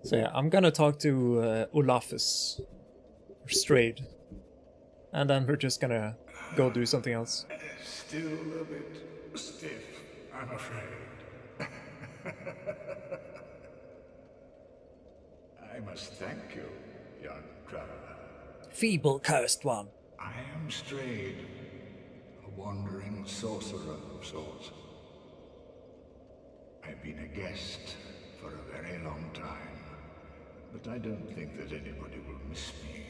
So yeah, I'm gonna talk to Olafus, or Strayed, and then we're just gonna go do something else. Still a bit stiff, I'm afraid. I must thank you, young traveler. Feeble cursed one. I am Strayed, a wandering sorcerer of sorts. I've been a guest for a very long time, but I don't think that anybody will miss me.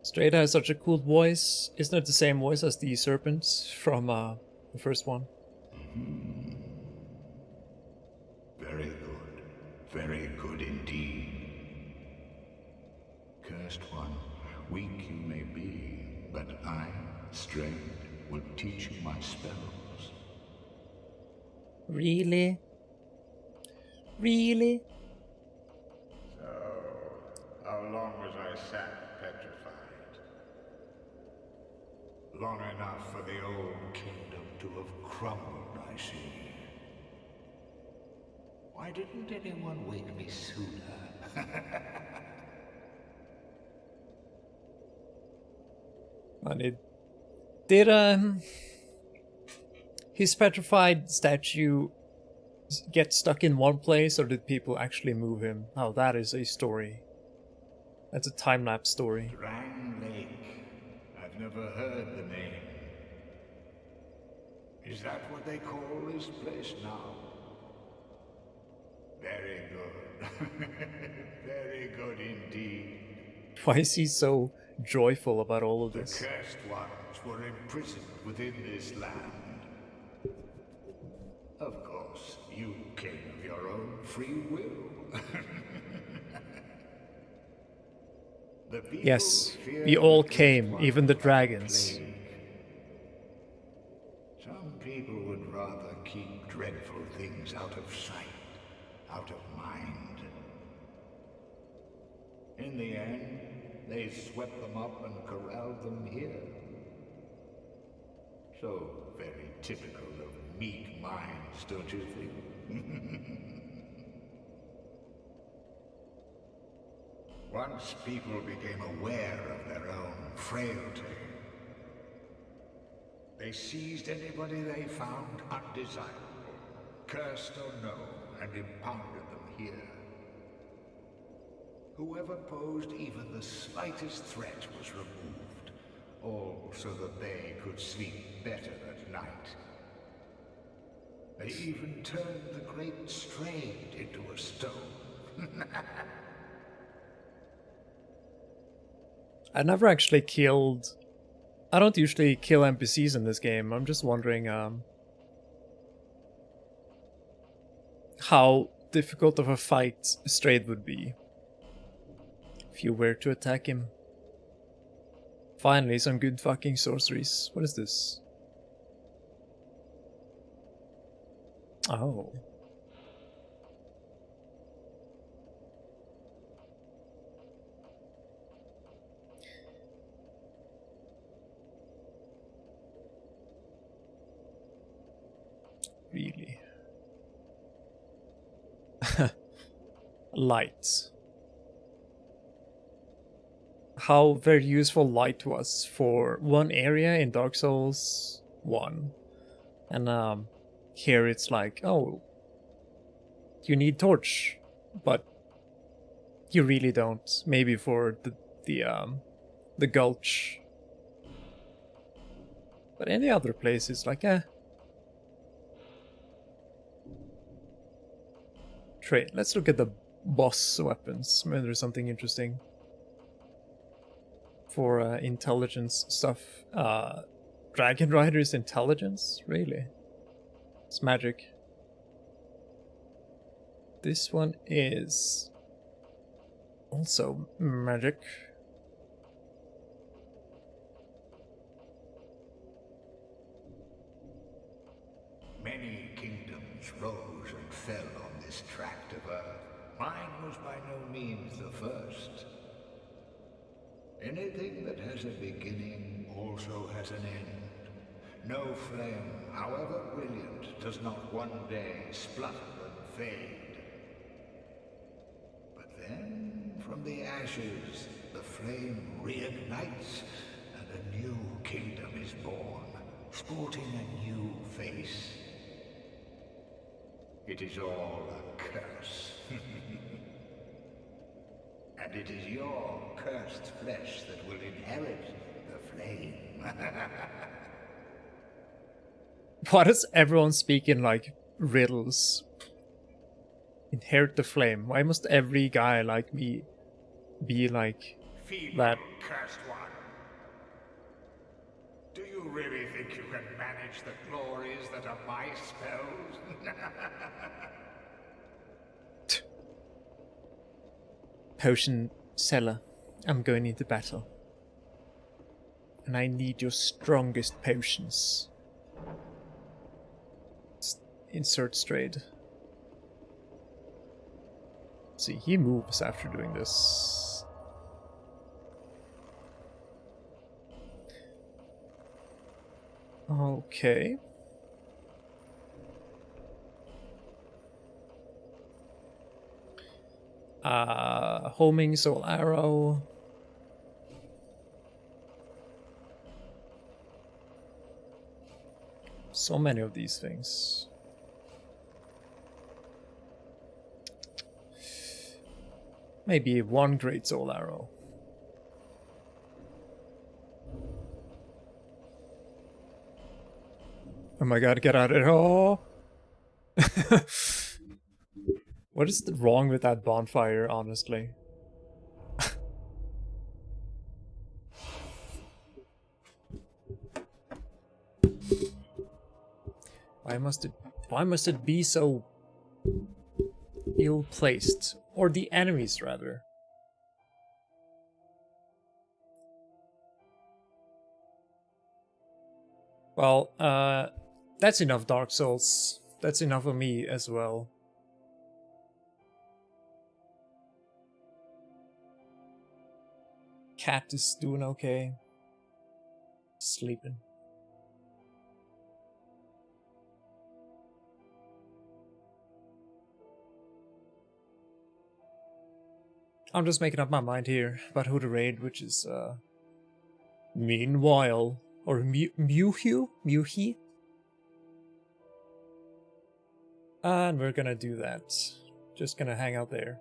Strayed has such a cool voice. Isn't it the same voice as the serpent from the first one? Very good. Very good indeed. Cursed one, weak you may be, but I, Strayed, will teach you my spells. Really? Really? So, how long was I sat petrified? Long enough for the old kingdom to have crumbled, I see. Why didn't anyone wake me sooner? And it did his petrified statue get stuck in one place, or did people actually move him? Oh, that is a story. That's a time-lapse story. Drang Lake. I've never heard the name. Is that what they call this place now? Very good. Very good indeed. Why is he so joyful about all of The this? cursed ones were imprisoned within this land. Of course, you came of your own free will. The people Yes, fear we all the cursed came, ones even the like dragons. plague. Some people would rather keep dreadful things out of sight, out of mind. In the end, they swept them up and corralled them here. So very typical of meek minds, don't you think? Once people became aware of their own frailty, they seized anybody they found undesirable, cursed or no, and impounded them here. Whoever posed even the slightest threat was removed, all so that they could sleep better at night. They even turned the great Strayed into a stone. I never actually killed... I don't usually kill NPCs in this game. I'm just wondering how difficult of a fight Strayed would be if you were to attack him. Finally, some good fucking sorceries. What is this? Oh. Really? Light. How very useful light was for one area in Dark Souls 1. And here it's like, oh, you need torch, but you really don't. Maybe for the gulch. But any other place is like, eh. Trade. Let's look at the boss weapons. Maybe there's something interesting. For intelligence stuff. Dragon Rider's intelligence? Really? It's magic. This one is also magic. Many kingdoms rose and fell on this tract of earth. Mine was by no means the first. Anything that has a beginning also has an end. No flame, however brilliant, does not one day splutter and fade. But then, from the ashes, the flame reignites, and a new kingdom is born, sporting a new face. It is all a curse. And it is your cursed flesh that will inherit the flame. Why does everyone speak in like riddles? Inherit the flame. Why must every guy like me be like Feeble, that? cursed one. Do you really think you can manage the glories that are my spells? Potion seller, I'm going into battle. And I need your strongest potions. Insert Strayed. See, he moves after doing this. Okay. Homing soul arrow. So many of these things. Maybe one great soul arrow. Oh my god, get out of here. Oh! What is wrong with that bonfire, honestly? Why must it be so ill-placed? Or the enemies, rather. Well, that's enough Dark Souls. That's enough of me as well. Cat is doing okay. Sleeping. I'm just making up my mind here about who to raid, which is, Meanwhile, or Muhi? And we're gonna do that. Just gonna hang out there.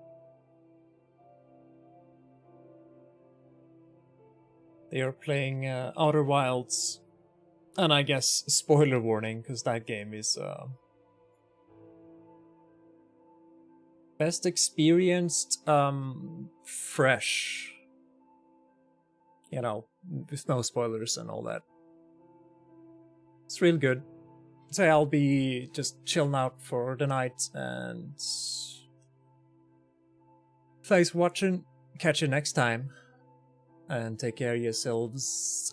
They are playing Outer Wilds. And I guess, spoiler warning, because that game is, best experienced, fresh. You know, with no spoilers and all that. It's real good. So I'll be just chilling out for the night, and thanks for watching. Catch you next time, and take care of yourselves.